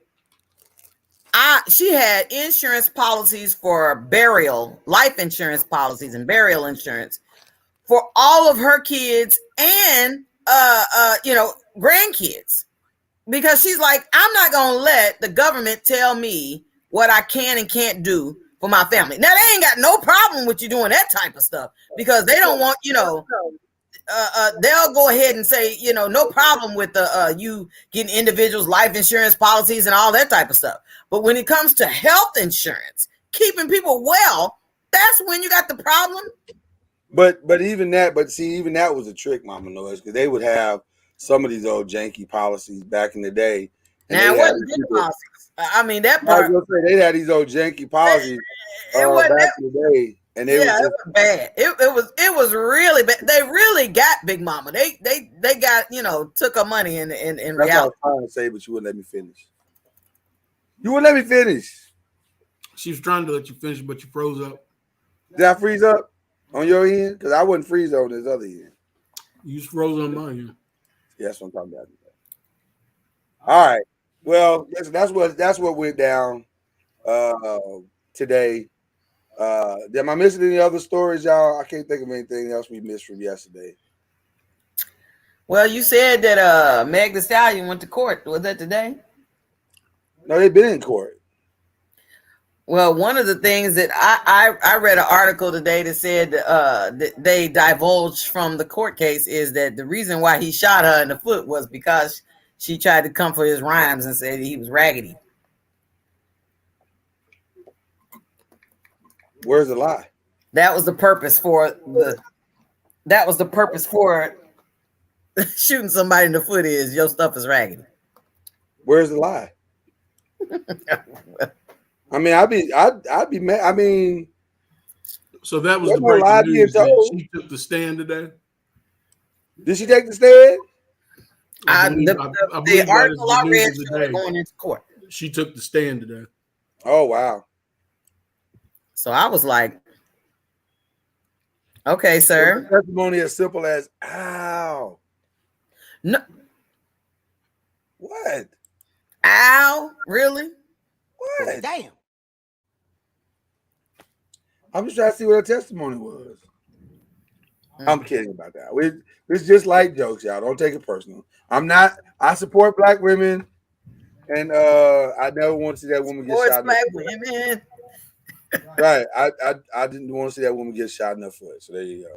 she had insurance policies for burial, life insurance policies and burial insurance for all of her kids and, you know, grandkids. Because she's like, I'm not going to let the government tell me what I can and can't do for my family. Now, they ain't got no problem with you doing that type of stuff, because they don't want, you know, they'll go ahead and say, you know, no problem with you getting individuals' life insurance policies and all that type of stuff. But when it comes to health insurance, keeping people well, that's when you got the problem. But even that was a trick, Mama Noise, because they would have some of these old janky policies back in the day. And Now, they it had wasn't good people- policies. I mean, that I part, was gonna say they had these old janky policies it wasn't back that, in the day, and they yeah, was it just was bad. It was really bad. They really got Big Mama. They got, you know, took her money in that's what I reality. was trying to say, but you wouldn't let me finish. You wouldn't let me finish. She was trying to let you finish, but you froze up. Did I freeze up on your end? Because I wouldn't freeze on this other end. You just froze on mine. Yeah. Yeah, that's what I'm talking about. All right. Well, that's what went down today. Am I missing any other stories, y'all? I can't think of anything else we missed from yesterday. Well, you said that Meg Thee Stallion went to court. Was that today? No, they've been in court. Well, one of the things that I read an article today that said that they divulged from the court case is that the reason why he shot her in the foot was because she tried to come for his rhymes and said he was raggedy. Where's the lie? That was the purpose for shooting somebody in the foot is your stuff is raggedy. Where's the lie? I mean, I'd be mad. I mean, So that was There's the no lie breaking being news. That told. she took the stand today. did she take the stand? I believe The that is article the I news read of the showed her day. going into court. She took the stand today. Oh wow. So I was like, okay, sir. Testimony as simple as ow. No, What? ow, really? What? Damn. I'm just trying to see what her testimony was. I'm kidding about that. It's just light jokes, y'all. Don't take it personal. I support black women, and I never want to see that woman get Sports shot in black the foot. women. Right. I didn't want to see that woman get shot in the foot. So there you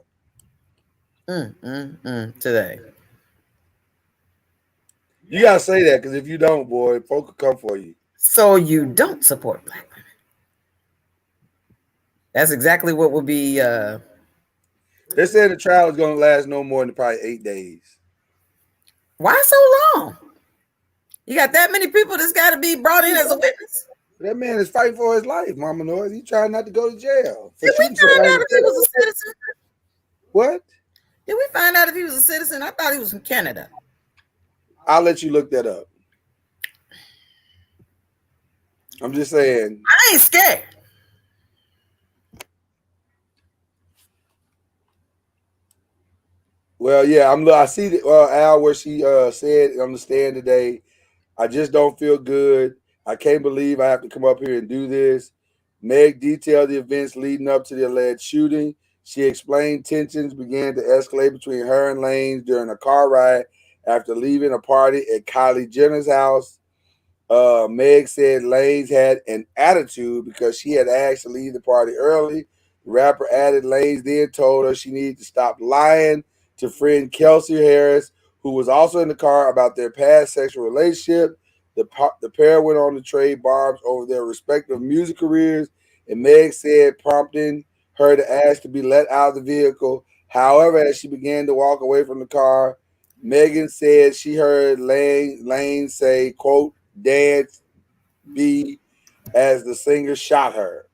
go. Today. You gotta say that because if you don't, boy, folk will come for you. So you don't support black women. That's exactly what would be They're saying the trial is gonna last no more than probably 8 days. why so long? You got that many people that's got to be brought in as a witness? That man is fighting for his life, Mama Noise. He's trying not to go to jail. Did we find out if he was a citizen? What? Did we find out if he was a citizen? I thought he was from Canada. I'll let you look that up. I'm just saying. I ain't scared. Well, yeah, I see that Al where she said on the stand today, I just don't feel good. I can't believe I have to come up here and do this. Meg detailed the events leading up to the alleged shooting. She explained tensions began to escalate between her and Lanez during a car ride after leaving a party at Kylie Jenner's house. Meg said Lanez had an attitude because she had asked to leave the party early. The rapper added Lanez then told her she needed to stop lying to friend Kelsey Harris, who was also in the car, about their past sexual relationship. The pair went on to trade barbs over their respective music careers, and Meg said, prompting her to ask to be let out of the vehicle. However, as she began to walk away from the car, Megan said she heard Lane say, quote, "Dance B," as the singer shot her.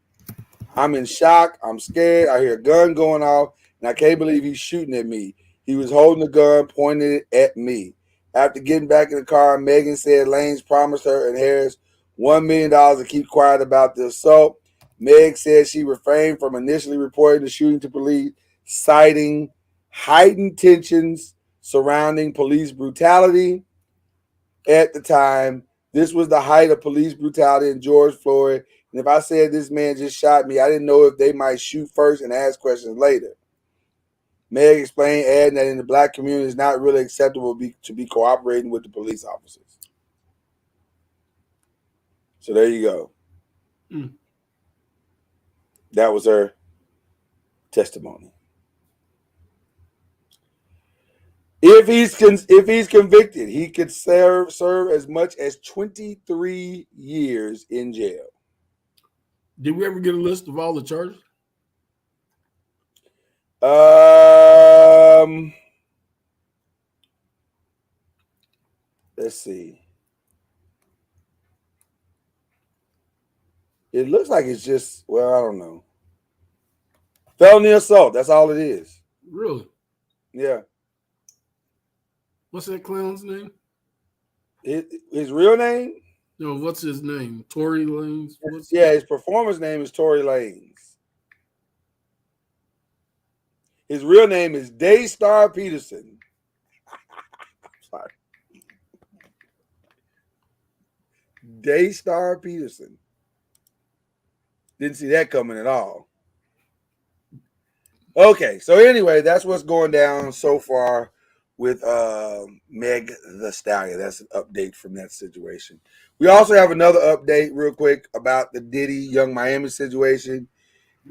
I'm in shock. I'm scared. I hear a gun going off, and I can't believe he's shooting at me. He was holding the gun, pointing it at me. After getting back in the car, Megan said Lanez promised her and Harris $1 million to keep quiet about the assault. Meg said she refrained from initially reporting the shooting to police, citing heightened tensions surrounding police brutality. At the time, this was the height of police brutality in George Floyd. And if I said this man just shot me, I didn't know if they might shoot first and ask questions later. Meg explained, adding that in the black community, it's not really acceptable to be cooperating with the police officers. So there you go. That was her testimony. If he's convicted, he could serve as much as 23 years in jail. Did we ever get a list of all the charges? Let's see. It looks like it's just, well, I don't know. Felony assault. That's all it is. Really? Yeah. What's that clown's name? His real name? No, what's his name? Tory Lanez? His performer's name is Tory Lanez. His real name is Daystar Peterson. Sorry. Daystar Peterson. Didn't see that coming at all. Okay, so anyway, that's what's going down so far with Meg the Stallion. That's an update from that situation. We also have another update real quick about the Diddy Young Miami situation.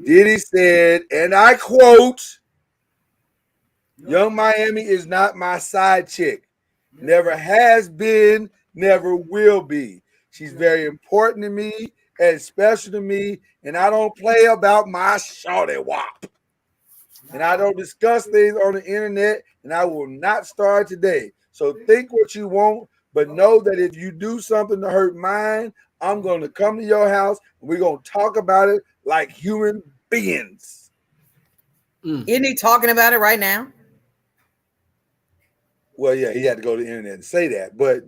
Diddy said, and I quote, "Young Miami is not my side chick. Never has been, never will be. She's very important to me and special to me, and I don't play about my shawty wop. And I don't discuss things on the internet, and I will not start today. So think what you want, but know that if you do something to hurt mine, I'm going to come to your house, and we're going to talk about it like human beings." Isn't he talking about it right now? Well, yeah, he had to go to the internet and say that, but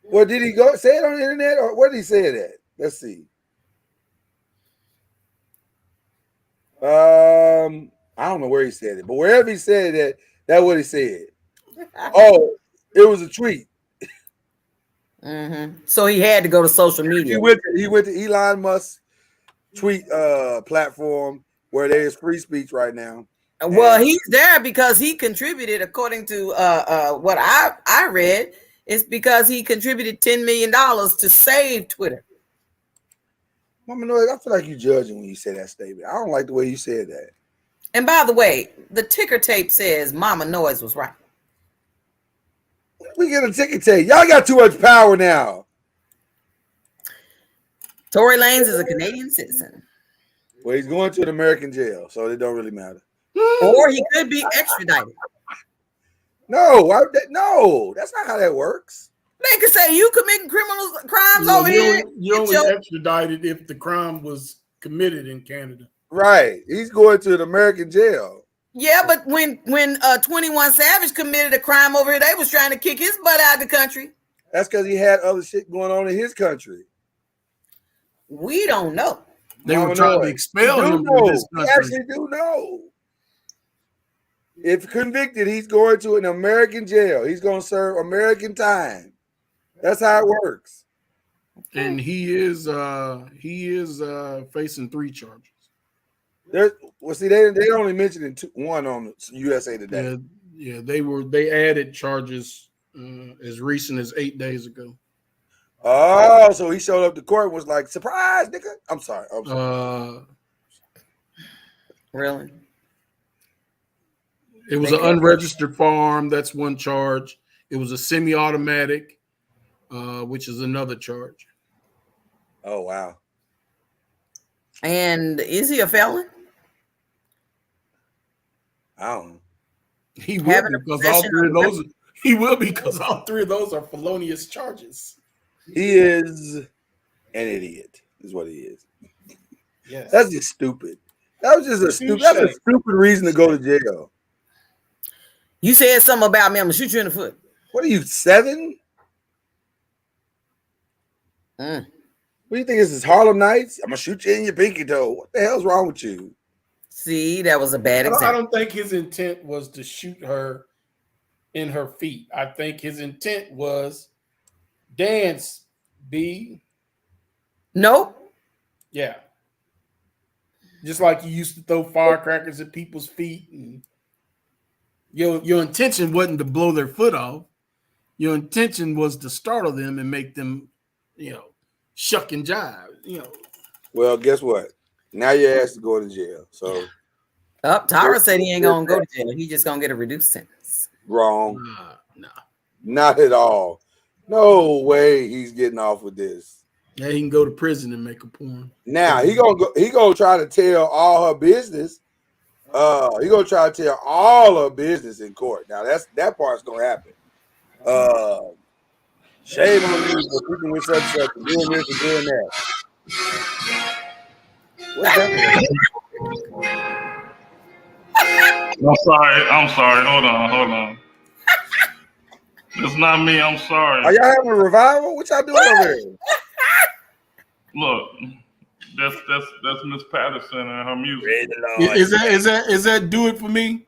well, did he go say it on the internet, or where did he say it at? Let's see. I don't know where he said it, but wherever he said it, that's what he said. Oh, it was a tweet. So he had to go to social media. He went to Elon Musk's tweet platform where there is free speech right now. Well, he's there because he contributed, according to what I read, it's because he contributed $10 million to save Twitter. Mama Noise, I feel like you're judging when you say that statement. I don't like the way you said that. And by the way, the ticker tape says Mama Noise was right. We get a ticker tape. Y'all got too much power now. Tory Lanez is a Canadian citizen. Well, he's going to an American jail, so it don't really matter. Or he could be extradited. No, no, that's not how that works. They could say you committing crimes over here. You only extradited if the crime was committed in Canada. Right. He's going to an American jail. Yeah, but when 21 Savage committed a crime over here, they was trying to kick his butt out of the country. That's because he had other shit going on in his country. We don't know. They were trying to expel him from this country. We actually do know. If convicted, he's going to an American jail. He's going to serve American time. That's how it works. And he is facing 3 charges. Well, see, they only mentioned one on USA Today. Yeah, they added charges as recent as 8 days ago. Oh, so he showed up to court and was like, "Surprise, nigga." I'm sorry. Really? It was an unregistered firearm. That's one charge. It was a semi-automatic, which is another charge. Oh, wow. And is he a felon? I don't know. He will because all 3 of those. He will because all 3 of those are felonious charges. He is an idiot, is what he is. Yeah, that's just stupid. That was just a stupid reason to go to jail. You said something about me. I'm gonna shoot you in the foot. What are you, 7? What do you think this is, Harlem Nights? I'm gonna shoot you in your pinky toe. What the hell's wrong with you? See, that was a bad example. I don't think his intent was to shoot her in her feet. I think his intent was dance, B. Nope. Yeah. Just like you used to throw firecrackers at people's feet. And your intention wasn't to blow their foot off. Your intention was to startle them and make them, shuck and jive, Well, guess what? Now your ass is going to jail. So Tyra said he ain't gonna go to jail. He just gonna get a reduced sentence. Wrong. No. Not at all. No way he's getting off with this. Yeah, he can go to prison and make a porn. Now he gonna try to tell all her business He gonna try to tell all her business in court. Now that part's gonna happen. Shame on you for sleeping with such and such and doing this and doing that. What's that? I'm sorry. Hold on. It's not me. I'm sorry. Are y'all having a revival? What y'all doing over there? Look, that's Miss Patterson and her music. Is that Do It For Me?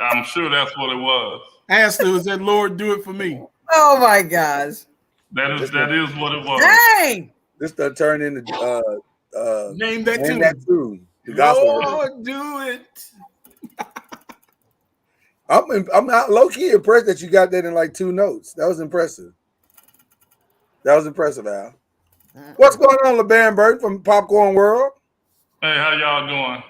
I'm sure that's what it was. Asked her, is that Lord Do It For Me? Oh my gosh. That is what it was. Dang. This done turned into Name that tune. The gospel. Lord Do It. I'm not low key impressed that you got that in like 2 notes. That was impressive. Al. What's going on, LeBaron Burton from Popcorn World? Hey, how y'all doing?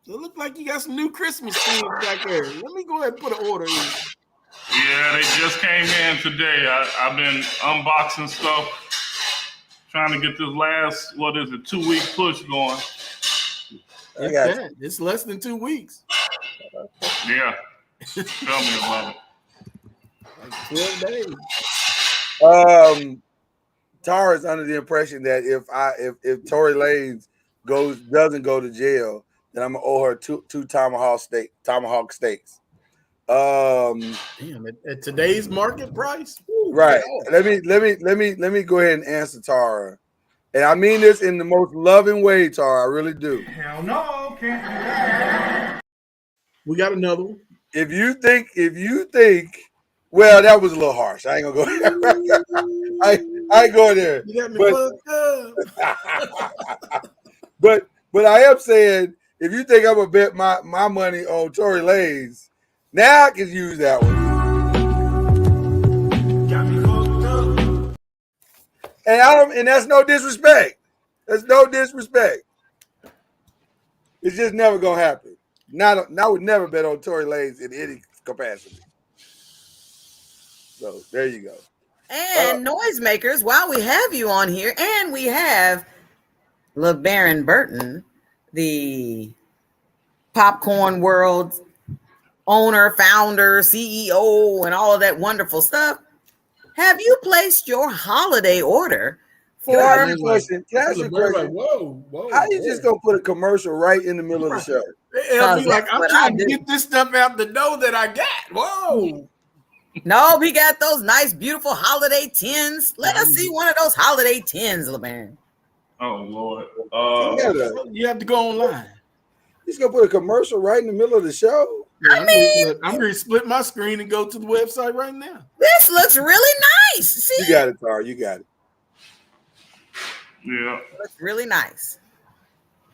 It look like you got some new Christmas trees back there. Let me go ahead and put an order in. Yeah, they just came in today. I've been unboxing stuff, trying to get this last 2-week push going. It's less than 2 weeks. Yeah. Tell me about it. Like 12 days. Tara's under the impression that if Tory Lanez doesn't go to jail, then I'm gonna owe her two tomahawk steaks. Damn, at today's market price. Right. Let me go ahead and answer Tara. And I mean this in the most loving way, Tara. I really do. Hell no, can't do that. We got another one. If you think, well, that was a little harsh. I ain't gonna go there. I ain't going there. You got me fucked up. But I am saying, if you think I'm gonna bet my money on Tory Lanez, now I can use that one. Got me fucked up. And that's no disrespect. That's no disrespect. It's just never gonna happen. I would never bet on Tory Lanez in any capacity. So there you go. And noisemakers, while we have you on here, and we have LeBaron Burton, the Popcorn World owner, founder, CEO, and all of that wonderful stuff. Have you placed your holiday order for? Can I ask you a question? Whoa! How you just gonna put a commercial right in the middle of the show? It'll be like, I'm trying to get this stuff out the dough that I got. Whoa! No, we got those nice, beautiful holiday tins. Let us see one of those holiday tins, LeBaron. Oh Lord! You have to go online. He's gonna put a commercial right in the middle of the show. I'm going to split my screen and go to the website right now. This looks really nice. See? You got it, Tara. You got it. Yeah. Looks really nice.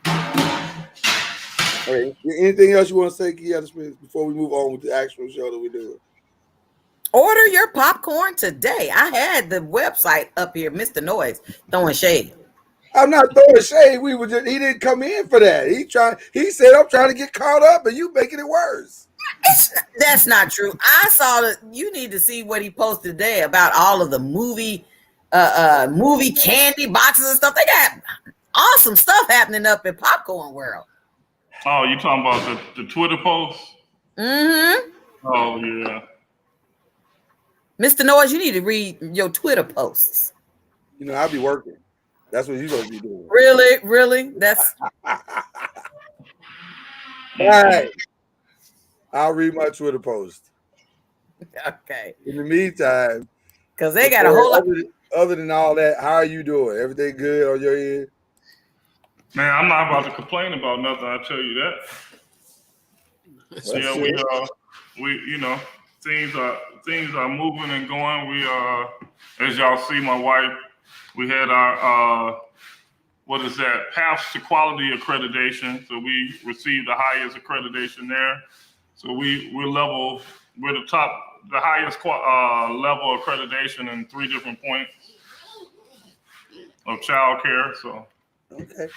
Okay. Anything else you want to say, Kia, before we move on with the actual show that we're doing? Order your popcorn today. I had the website up here, Mr. Noise, throwing shade. I'm not throwing shade. He didn't come in for that. He said, I'm trying to get caught up, and you making it worse. That's not true. I saw that. You need to see what he posted today about all of the movie candy boxes and stuff. They got awesome stuff happening up in Popcorn World. Oh, you talking about the Twitter post? Mm-hmm. Oh yeah. Mr. Noise, you need to read your Twitter posts. You know, I'll be working. That's what you're supposed to be doing. Really? That's all right. I'll read my Twitter post. Okay. In the meantime, because they got a whole lot. Other than all that, how are you doing? Everything good on your end? Man, I'm not about to complain about nothing. I tell you that. Yeah, we you know, things are moving and going. We as y'all see, my wife, we had our Paths to Quality accreditation. So we received the highest accreditation there. So we're the highest level accreditation in 3 different points of child care. So okay.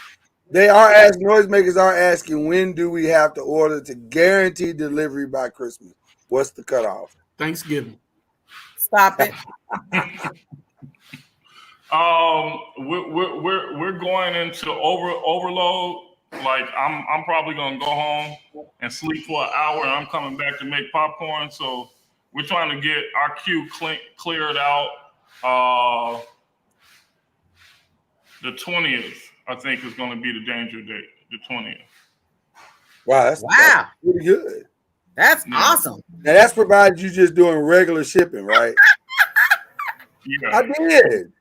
Noisemakers are asking, when do we have to order to guarantee delivery by Christmas? What's the cutoff? Thanksgiving. Stop it. We're going into overload Like I'm probably gonna go home and sleep for an hour, and I'm coming back to make popcorn. So we're trying to get our queue cleared out. The 20th, I think, is going to be the danger date. The 20th. Wow, that's pretty good. That's awesome. Now that's provided you just doing regular shipping, right? Yeah, I did.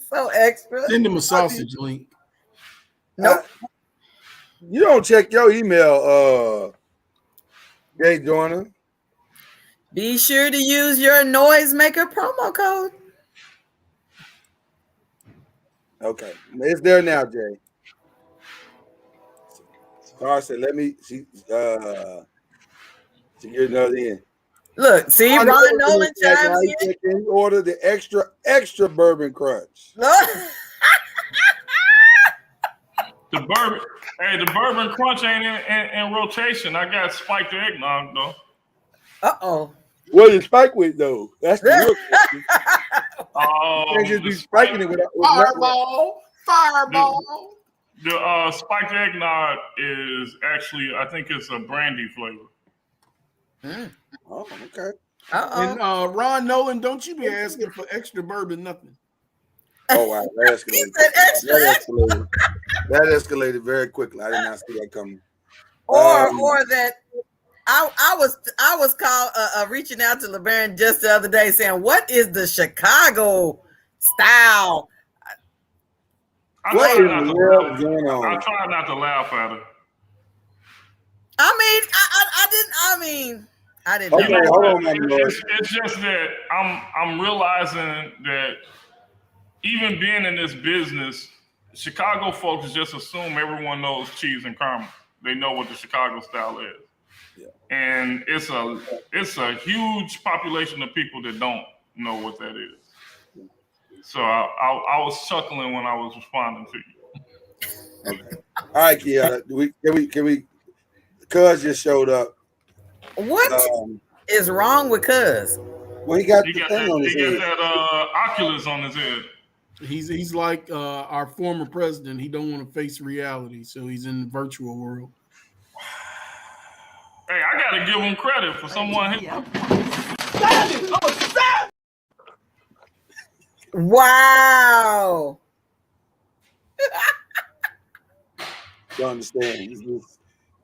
So extra. Send him a sausage link. Nope. You don't check your email, Jay Joyner. Be sure to use your noisemaker promo code. Okay, it's there now, Jay. Star said, "Let me see." To get another in. Look, see, Ron Nolan chimes in. Order the extra bourbon crunch. The bourbon crunch ain't in rotation. I got spiked eggnog though. Uh-oh. What is spike with though? That's the real question. You can't just be spiking it with Fireball. The spiked eggnog is actually, I think it's a brandy flavor. Oh, okay. And Ron Nolan, don't you be asking for extra bourbon, nothing. Oh wow, that escalated. That escalated very quickly. I did not see that coming. Or that I was called reaching out to LeBaron just the other day saying, what is the Chicago style? I try not to laugh at it. I didn't. Okay, hold on, it's just that I'm realizing that even being in this business, Chicago folks just assume everyone knows cheese and caramel. They know what the Chicago style is. Yeah. And it's a huge population of people that don't know what that is. So I was chuckling when I was responding to you. Okay. All right, Kiana. Can we Cuz just showed up. What is wrong with Cuz? Well, he got that Oculus on his head. He's like our former president. He don't want to face reality, so he's in the virtual world. Hey, I gotta give him credit for someone. Wow. Don't understand. I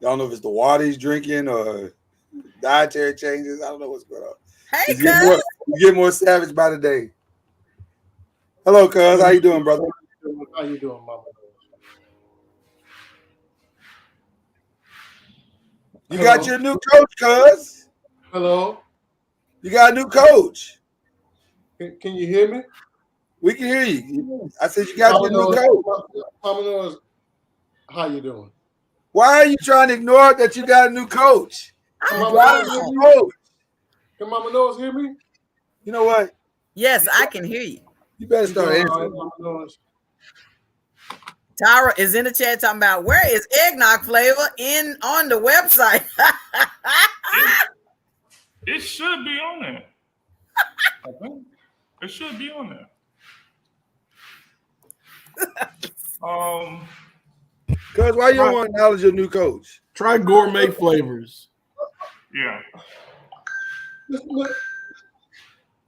don't know if it's the water he's drinking or dietary changes. I don't know what's going on. Hey, you get more savage by the day. Hello, Cuz. How you doing, brother? How you doing, Mama? You got your new coach, Cuz. Hello. You got a new coach. Can you hear me? We can hear you. I said you got your new coach. Mama knows. How you doing? Why are you trying to ignore that you got a new coach? Can Mama Knows hear me? You know what? Yes, I can hear you. You better start answering. Tyra is in the chat talking about where is eggnog flavor on the website. It should be on there. It should be on there. Cuz why you don't want to acknowledge your new coach? Try gourmet flavors. Yeah.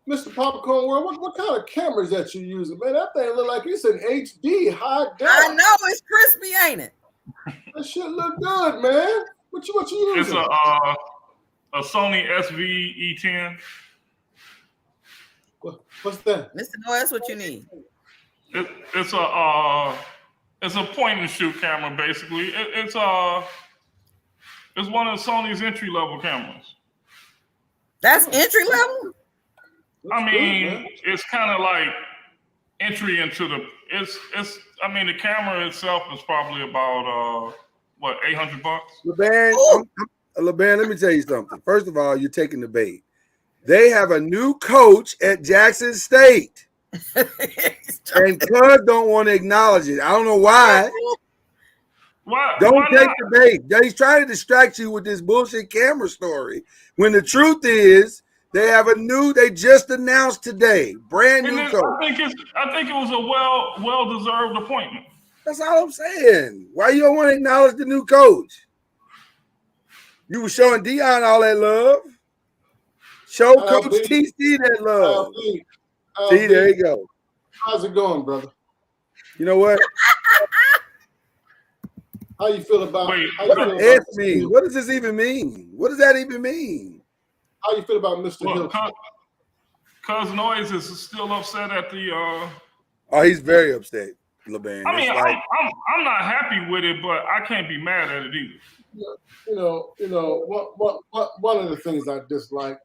Mr. Popcorn World, what kind of cameras that you using, man? That thing look like it's in HD high def. I know it's crispy, ain't it? That shit look good, man. What you using? It's a Sony SV-E10. What's that? Mr. Noah, that's what you need. It's a point and shoot camera, basically. It's one of Sony's entry level cameras. That's entry level? I mean, it's kind of like entry into the. I mean, the camera itself is probably about $800. LeBaron, let me tell you something. First of all, you're taking the bait. They have a new coach at Jackson State, and Cuz don't want to acknowledge it. I don't know why. Don't take the bait. He's trying to distract you with this bullshit camera story. When the truth is, they just announced today, brand new coach. I think it was a well-deserved appointment. That's all I'm saying. Why you don't want to acknowledge the new coach? You were showing Dion all that love. Show Coach TC that love. See, there you go. How's it going, brother? You know what? How you feel about? What does S mean? What does this even mean? What does that even mean? How you feel about Mr. Hilton? Cuz Noise is still upset at the. Oh, he's very upset, LeBan. I mean, I'm not happy with it, but I can't be mad at it either. You know what? One of the things I dislike.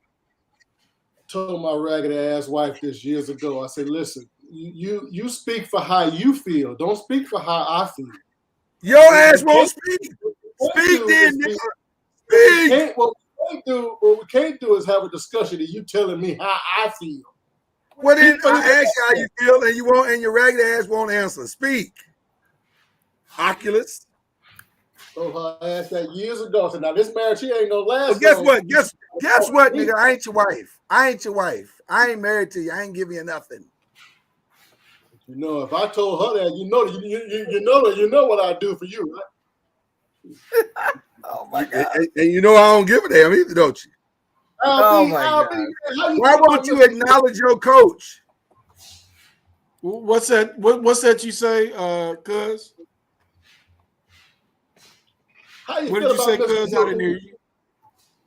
Told my ragged ass wife this years ago. I said, listen, you speak for how you feel. Don't speak for how I feel. Your ass won't speak. Speak then, nigga. Speak. What we can't do is have a discussion of you telling me how I feel. Well, then I ask you how you feel, and you won't, and your ragged ass won't answer. Speak. Oculus. So I asked that years ago. I said, now this marriage here ain't gonna last. Well, guess what? Guess what, nigga? I ain't your wife. I ain't your wife. I ain't married to you. I ain't giving you nothing. You know, if I told her that, you know what I do for you, right? Oh my God! And you know I don't give a damn either, don't you? My God! Why won't you acknowledge your coach? What's that? What's that you say, Cuz? What did you say, Cuz? I didn't hear you.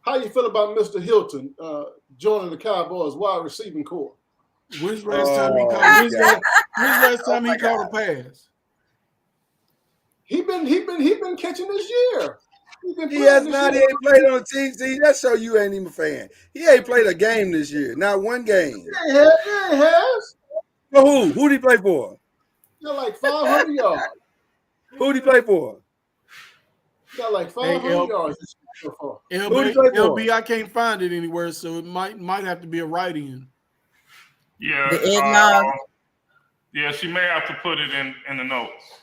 How you feel about Mr. Hilton joining the Cowboys wide receiving corps? When's last time he caught? When's last time he caught a pass? He been catching this year. He has not even played on the team. See, that show you ain't even a fan. He ain't played a game this year. Not one game. Yeah, he has. For who? Who did he play for? Got like 500 yards. Who did he play for? Got like 500 yards so far. LB, I can't find it anywhere, so it might have to be a write-in. Yeah. Yeah, she may have to put it in the notes.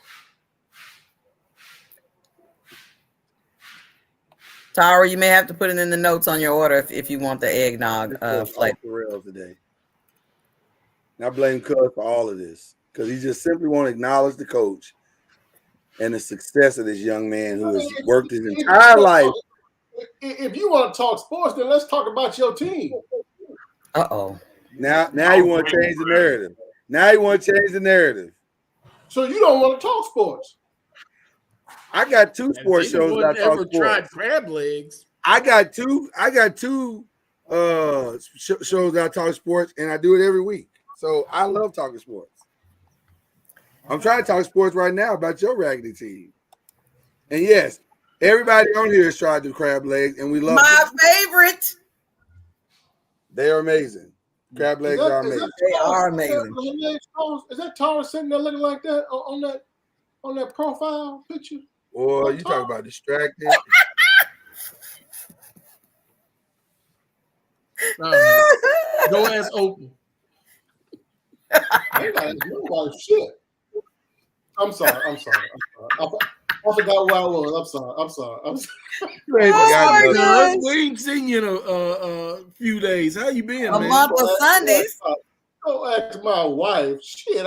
Tara, you may have to put it in the notes on your order if you want the eggnog flavor. Today. And I blame Cuz for all of this because he just simply won't acknowledge the coach and the success of this young man who has worked his entire life. If you want to talk sports, then let's talk about your team. Uh-oh. Now you want to change the narrative. Now you want to change the narrative. So you don't want to talk sports. I got two sports shows that I talk sports. Tried crab legs. I got two shows that I talk sports, and I do it every week. So I love talking sports. I'm trying to talk sports right now about your raggedy team. And yes, everybody on here has tried the crab legs, and we love them. Favorite. They are amazing. Crab legs are amazing. They are amazing. Is that Tara sitting there looking like that on that profile picture? Boy, you talk about distracted. Go ass open. Shit. I'm sorry. I forgot where I was. I'm sorry. We ain't seen you in a few days. How you been, man? A month of Sundays. Don't ask my wife. Shit,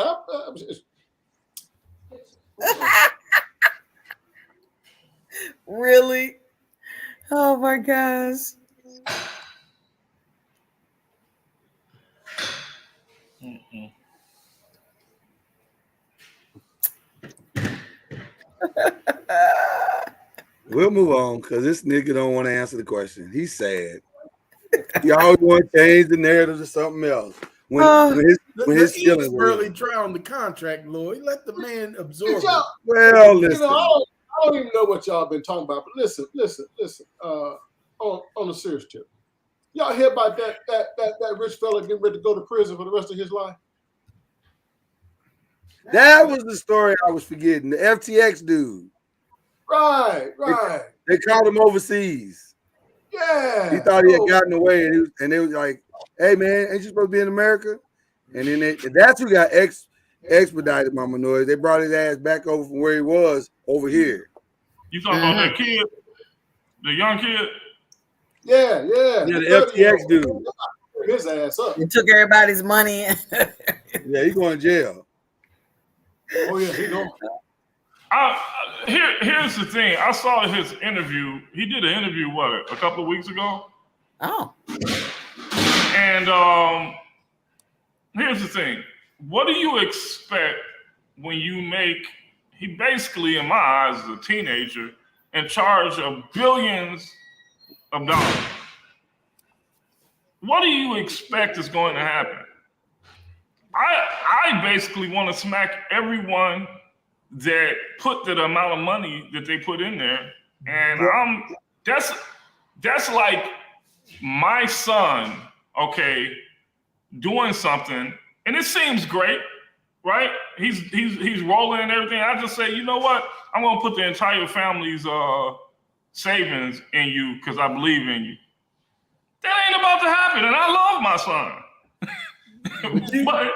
Really? Oh my gosh. We'll move on because this nigga don't want to answer the question. He's sad. He always want to change the narrative to something else. When his feelings really try on the contract, Lloyd. Let the man absorb it. Well, listen. I don't even know what y'all been talking about, but listen. On a serious tip, y'all hear about that rich fella getting ready to go to prison for the rest of his life? That was the story I was forgetting. The FTX dude. Right. They called him overseas. Yeah. He thought he had gotten away, and they was like, "Hey man, ain't you supposed to be in America?" And then that's who got expedited, Mama Noise. They brought his ass back over from where he was over here. You talking about that kid, the young kid? Yeah. The FTX dude. His ass up. He took everybody's money. Yeah, he's going to jail. Oh yeah, he going. Here's the thing. I saw his interview. He did an interview, a couple of weeks ago? Oh. And here's the thing. What do you expect when you make, he basically, in my eyes, is a teenager in charge of billions of dollars? What do you expect is going to happen? I basically want to smack everyone that put the amount of money that they put in there, and that's like my son, okay, doing something, and it seems great, right? He's rolling and everything. I just say, you know what? I'm gonna put the entire family's savings in you because I believe in you. That ain't about to happen, and I love my son. But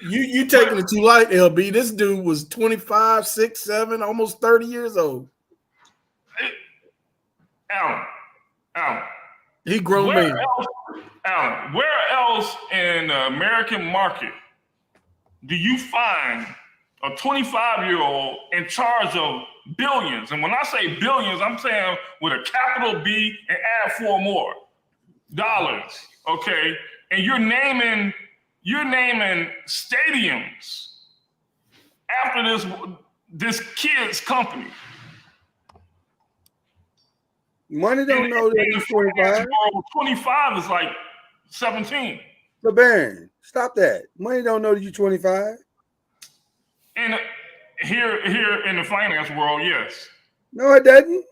you taking it too light, LB. This dude was 25, 6, 7, almost 30 years old. Alan. He grown man. Alan, where else in the American market do you find a 25-year-old in charge of billions? And when I say billions, I'm saying with a capital B and add 4 more dollars, okay? And you're naming stadiums after this kid's company. Money don't know that you're 25. 25 is like 17. LeBaron, stop that. Money don't know that you're 25. And here in the finance world, yes. No, it doesn't.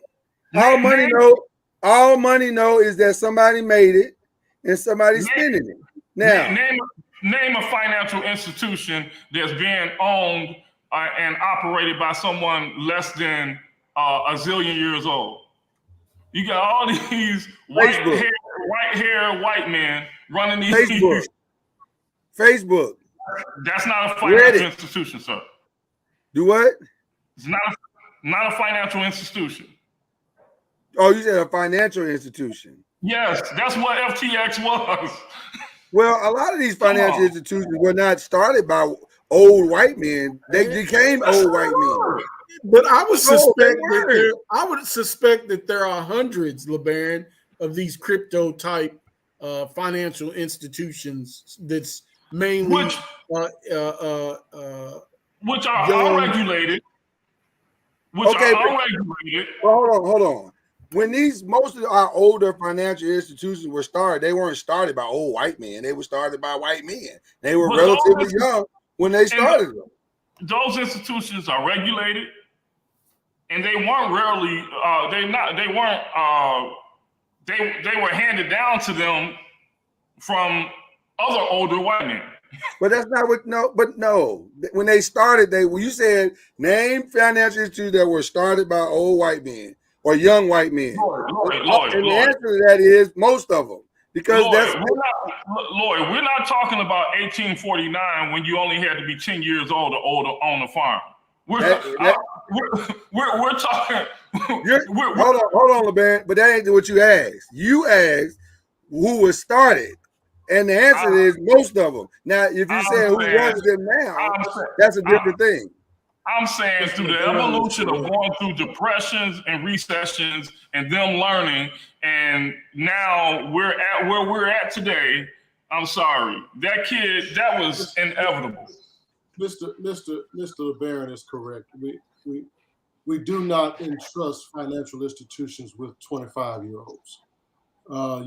All money know is that somebody made it and somebody's spending it. Now, name a financial institution that's being owned and operated by someone less than a zillion years old. You got all these white white men running these. Facebook. That's not a financial institution, sir. Do what? It's not a financial institution. Oh, you said a financial institution. Yes, that's what FTX was. Well, a lot of these financial institutions were not started by old white men. They became old white men. But I would suspect that there are hundreds, LeBaron, of these crypto type financial institutions that's mainly which are unregulated. Unregulated. Well, hold on. When most of our older financial institutions were started, they weren't started by old white men. They were started by white men. They were relatively young when they started them. Those institutions are regulated, and they weren't really. They were handed down to them from other older white men. But that's not what. No. When they started, you said name financial institutions that were started by old white men or young white men. Lloyd, the answer to that is most of them, because we're not talking about 1849 when you only had to be 10 years old to own a farm. We're talking. Hold on, LeBaron. But that ain't what you asked. You asked who was started, and the answer is most of them. Now, if you say who runs them now, that's a different thing. I'm saying through the evolution of going through depressions and recessions and them learning, and now we're at where we're at today. I'm sorry, that was inevitable. Mr. LeBaron is correct. We do not entrust financial institutions with 25-year-olds.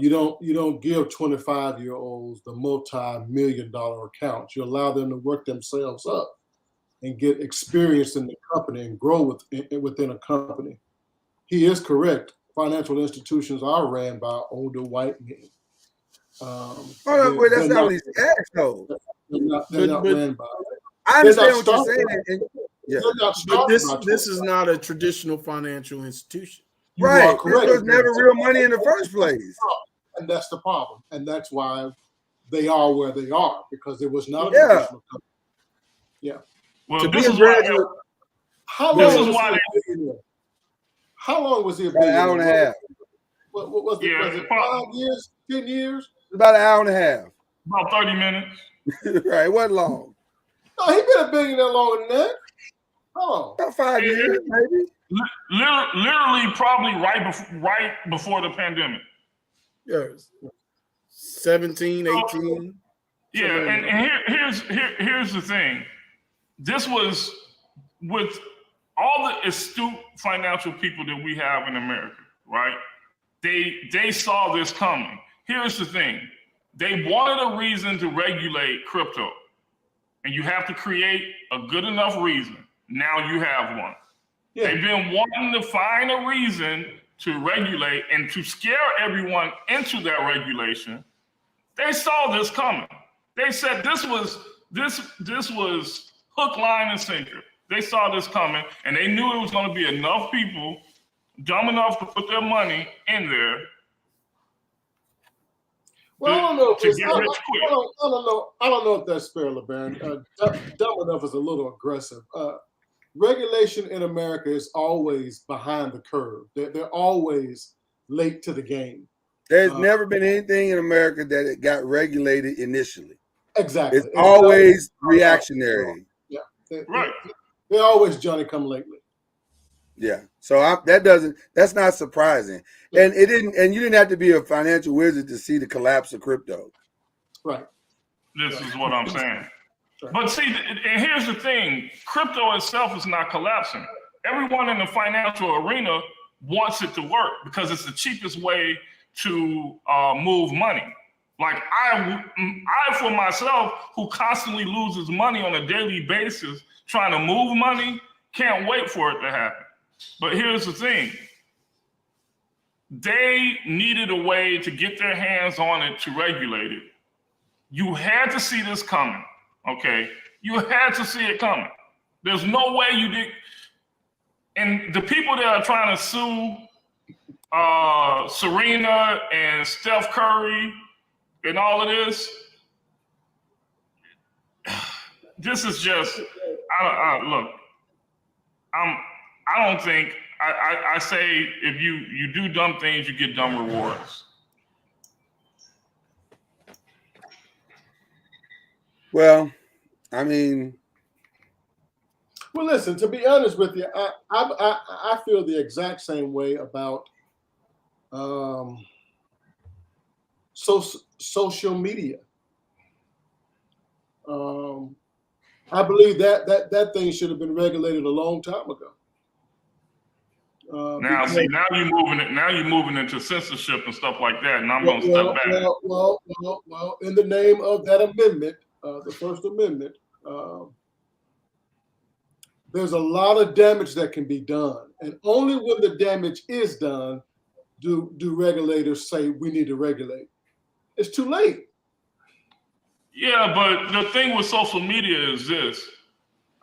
You don't give 25-year-olds the multi-million-dollar accounts. You allow them to work themselves up and get experience in the company and grow within a company. He is correct. Financial institutions are ran by older white men. That's not what he's asked, though. They're not ran by. I understand what you're saying. But this is not a traditional financial institution. Right. There was never real money in the first place. And that's the problem. And that's why they are where they are, because it was not a traditional company. Yeah. Well, to be a graduate, how long was he a billionaire? An hour and a half. What was it 5 years, 10 years? About an hour and a half. About 30 minutes. Right, it wasn't long. No, he's been a billionaire longer than that. Oh, about 5 years, maybe. Literally, probably right before the pandemic. Yeah, 17, 18. Yeah, and here's the thing. This was with all the astute financial people that we have in America, right? They saw this coming. Here's the thing. They wanted a reason to regulate crypto. And you have to create a good enough reason. Now you have one. Yeah. They've been wanting to find a reason to regulate and to scare everyone into that regulation. They saw this coming. They said this was hook, line, and sinker. They saw this coming, and they knew it was going to be enough people dumb enough to put their money in there. Well, I don't know. I don't know if that's fair, LeBaron. Dumb enough is a little aggressive. Regulation in America is always behind the curve. They're always late to the game. There's never been anything in America that it got regulated initially. Exactly. It's always reactionary. Yeah. They're always Johnny come lately. Yeah. So that's not surprising. And you didn't have to be a financial wizard to see the collapse of crypto. Right. This is what I'm saying. Right. But see, and here's the thing, crypto itself is not collapsing. Everyone in the financial arena wants it to work because it's the cheapest way to move money. Like I for myself, who constantly loses money on a daily basis trying to move money, can't wait for it to happen. But here's the thing. They needed a way to get their hands on it to regulate it. You had to see this coming, okay? You had to see it coming. There's no way you did. And the people that are trying to sue Serena and Steph Curry and all of this, this is just, look, I don't think, I say if you do dumb things, you get dumb rewards. Well, I mean. Well, listen, to be honest with you, I feel the exact same way about social media. I believe that thing should have been regulated a long time ago. Now you're moving into censorship and stuff like that, and I'm going to step back. Well, in the name of that amendment, the First Amendment, there's a lot of damage that can be done, and only when the damage is done do regulators say we need to regulate. It's too late. Yeah, but the thing with social media is this.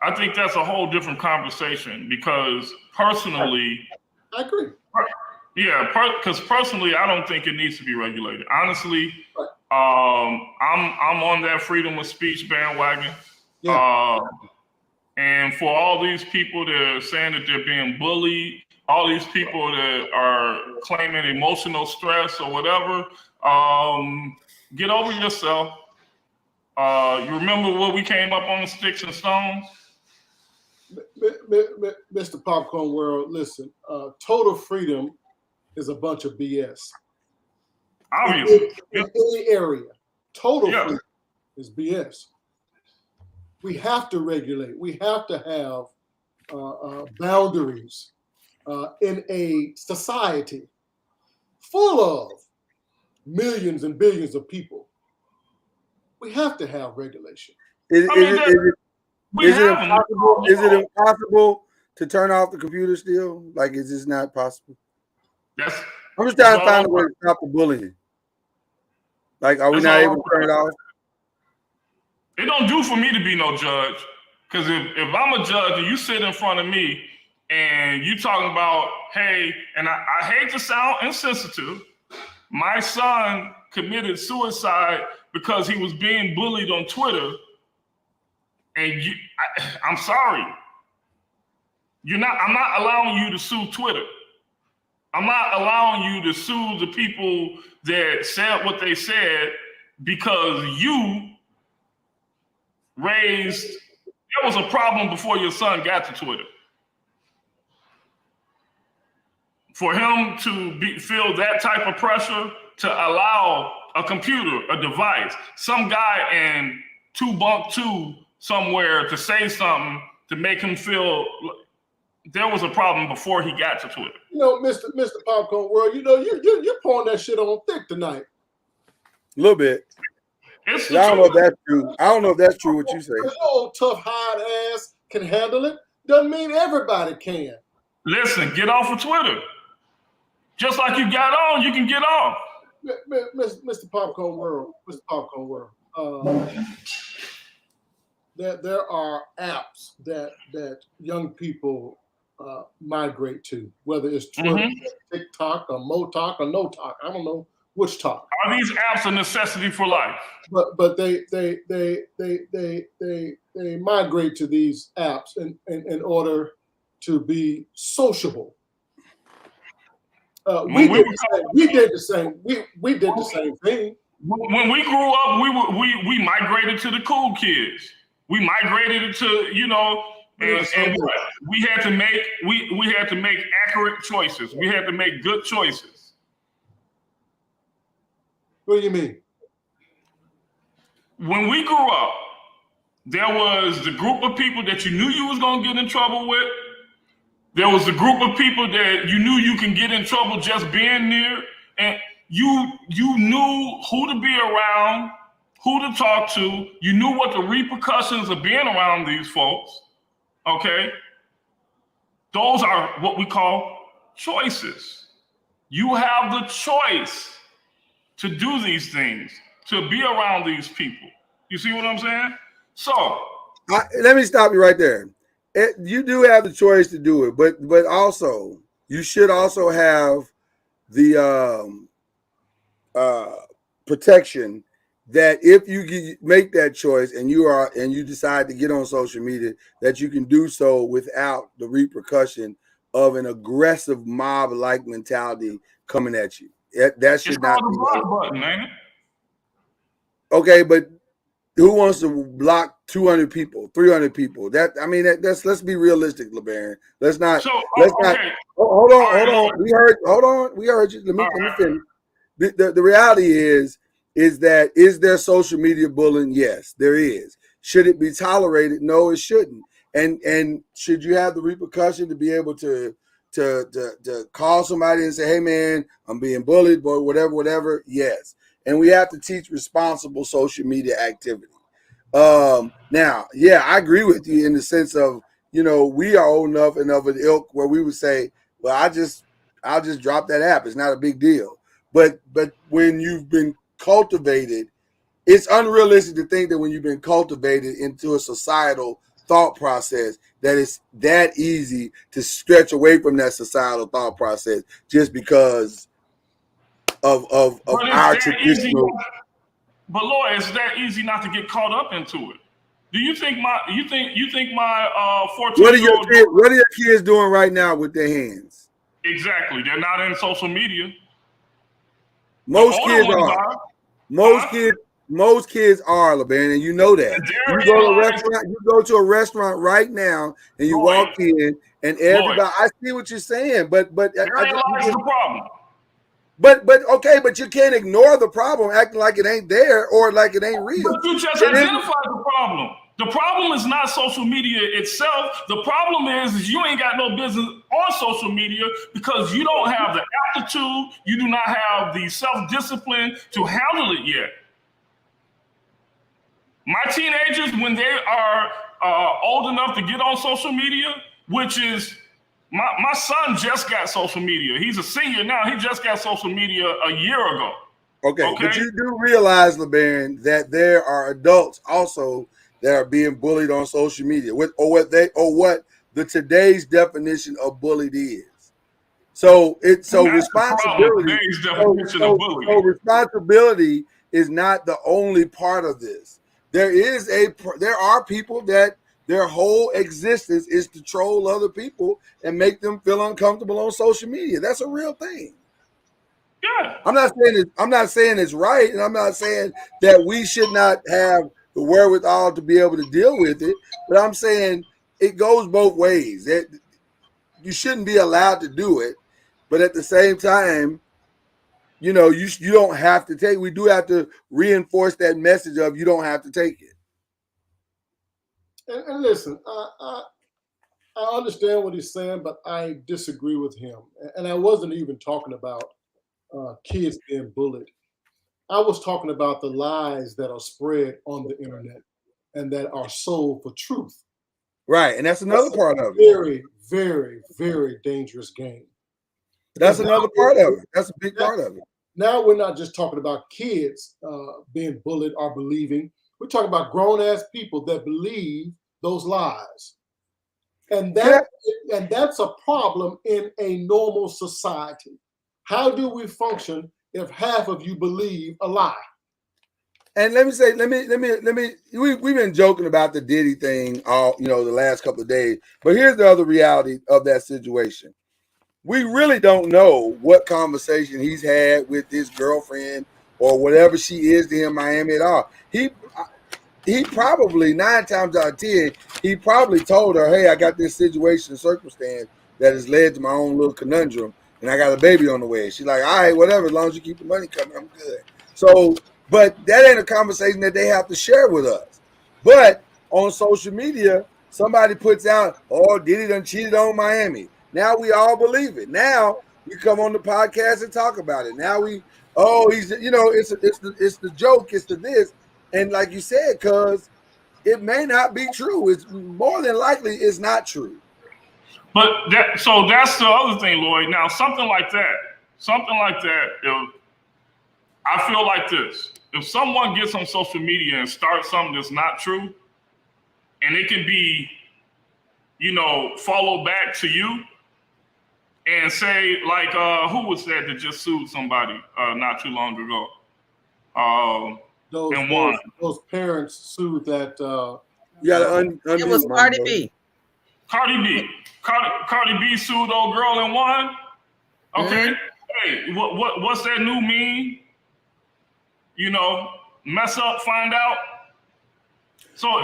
I think that's a whole different conversation because personally, I agree. Yeah, because personally, I don't think it needs to be regulated. Honestly, I'm on that freedom of speech bandwagon. Yeah. And for all these people that are saying that they're being bullied, all these people that are claiming emotional stress or whatever, get over yourself. You remember what we came up on the Sticks and Stones? Mr. Popcorn World, listen, total freedom is a bunch of BS. Obviously. In any area, total freedom is BS. We have to regulate. We have to have boundaries in a society full of millions and billions of people. We have to have regulation. Is it impossible to turn off the computer still? Like, is this not possible? I'm just trying to find a way to stop the bullying. Like, are we not able to turn it off? It don't do for me to be no judge. Because if I'm a judge and you sit in front of me and you talking about, hey, and I hate to sound insensitive, my son committed suicide because he was being bullied on Twitter. And I'm sorry. I'm not allowing you to sue Twitter. I'm not allowing you to sue the people that said what they said because you raised was a problem before your son got to Twitter. For him to feel that type of pressure to allow a computer, a device, some guy in 2 somewhere to say something to make him feel there was a problem before he got to Twitter. You know, Mr. Popcorn World, you know, you're pouring that shit on thick tonight. A little bit. I don't know if that's true. I don't know if that's true what you say. Your old tough hide ass can handle it. Doesn't mean everybody can. Listen, get off of Twitter. Just like you got on, you can get off. Mr. Popcorn World, there are apps that young people migrate to, whether it's Twitter, TikTok, or Motalk, or No Talk. I don't know which talk. Are these apps a necessity for life? But they migrate to these apps in order to be sociable. We did the same thing. When we grew up, we migrated to the cool kids. We migrated to, you know, and what? We had to make accurate choices. We had to make good choices. What do you mean? When we grew up, there was the group of people that you knew you was gonna get in trouble with. There was a group of people that you knew you can get in trouble just being near, and you knew who to be around, who to talk to. You knew what the repercussions of being around these folks. Okay, those are what we call choices. You have the choice to do these things, to be around these people. You see what I'm saying? So let me stop you right there. You do have the choice to do it, but also you should also have the protection that if you make that choice and you decide to get on social media, that you can do so without the repercussion of an aggressive mob-like mentality coming at you. That should not be. Block button, ain't it? Okay, but who wants to block 200 people, 300 people? Let's be realistic, LeBaron. Let's not. Hold on. We heard you. Let me finish. The reality is that there social media bullying? Yes, there is. Should it be tolerated? No, it shouldn't. And should you have the repercussion to be able to call somebody and say, hey man, I'm being bullied, or whatever? Yes. And we have to teach responsible social media activity. Now, yeah, I agree with you in the sense of, you know, we are old enough and of an ilk where we would say, well, I'll just drop that app. It's not a big deal. But when you've been cultivated, it's unrealistic to think that when you've been cultivated into a societal thought process, that it's that easy to stretch away from that societal thought process just because of our traditional. But Lord, it's that easy not to get caught up into it. Do you think my 14-year-old? What are your kids doing right now with their hands? Exactly, they're not in social media. Most kids are. Most kids are, LeBaron, and you know that. You go to a restaurant right now, and you walk in, and everybody. I see what you're saying, but lies the problem. But okay, you can't ignore the problem, acting like it ain't there or like it ain't real. But you just identified the problem. The problem is not social media itself. The problem is you ain't got no business on social media because you don't have the aptitude, you do not have the self-discipline to handle it yet. My teenagers, when they are old enough to get on social media, which is my son just got social media. He's a senior now. He just got social media a year ago. Okay? But you do realize, LeBaron, that there are adults also that are being bullied on social media, what the today's definition of bullied is. So responsibility. Responsibility is not the only part of this. There are people that their whole existence is to troll other people and make them feel uncomfortable on social media. That's a real thing. Yeah. I'm not saying it's right, and I'm not saying that we should not have the wherewithal to be able to deal with it. But I'm saying it goes both ways. You shouldn't be allowed to do it, but at the same time, you know, you don't have to take. We do have to reinforce that message of you don't have to take it. And listen, I understand what he's saying, but I disagree with him. And I wasn't even talking about kids being bullied. I was talking about the lies that are spread on the internet and that are sold for truth. Right, and that's another part of it. Very, very, very dangerous game. That's another part of it. That's a big part of it. Now we're not just talking about kids being bullied or believing. We're talking about grown-ass people that believe those lies. And that's a problem in a normal society. How do we function if half of you believe a lie? And let me. We've been joking about the Diddy thing all, you know, the last couple of days. But here's the other reality of that situation. We really don't know what conversation he's had with his girlfriend or whatever she is to him in Miami at all. He probably 9 times out of 10, he probably told her, hey, I got this situation and circumstance that has led to my own little conundrum, and I got a baby on the way. She's like, all right, whatever, as long as you keep the money coming, I'm good. So, but that ain't a conversation that they have to share with us. But on social media, somebody puts out, oh, Diddy done cheated on Miami. Now we all believe it. Now we come on the podcast and talk about it. Now he's, you know, it's the joke, it's the this. And like you said, because it may not be true. It's more than likely it's not true. But that's the other thing, Lloyd. Now, something like that, if I feel like this, if someone gets on social media and starts something that's not true, and it can be, you know, followed back to you and say, like, who was that just sued somebody not too long ago? Those parents sued that. You got to it was Cardi B. Cardi B sued old girl and won. Okay, hey, what's that new meme? You know, mess up, find out. So,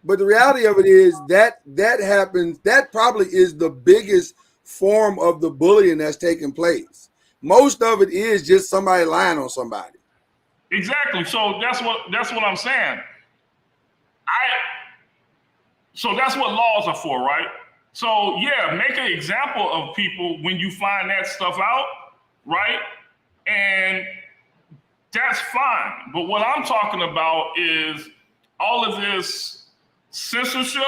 but the reality of it is that happens. That probably is the biggest form of the bullying that's taking place. Most of it is just somebody lying on somebody. Exactly. So that's what I'm saying. So that's what laws are for, right? So yeah, make an example of people when you find that stuff out, right? And that's fine. But what I'm talking about is all of this censorship.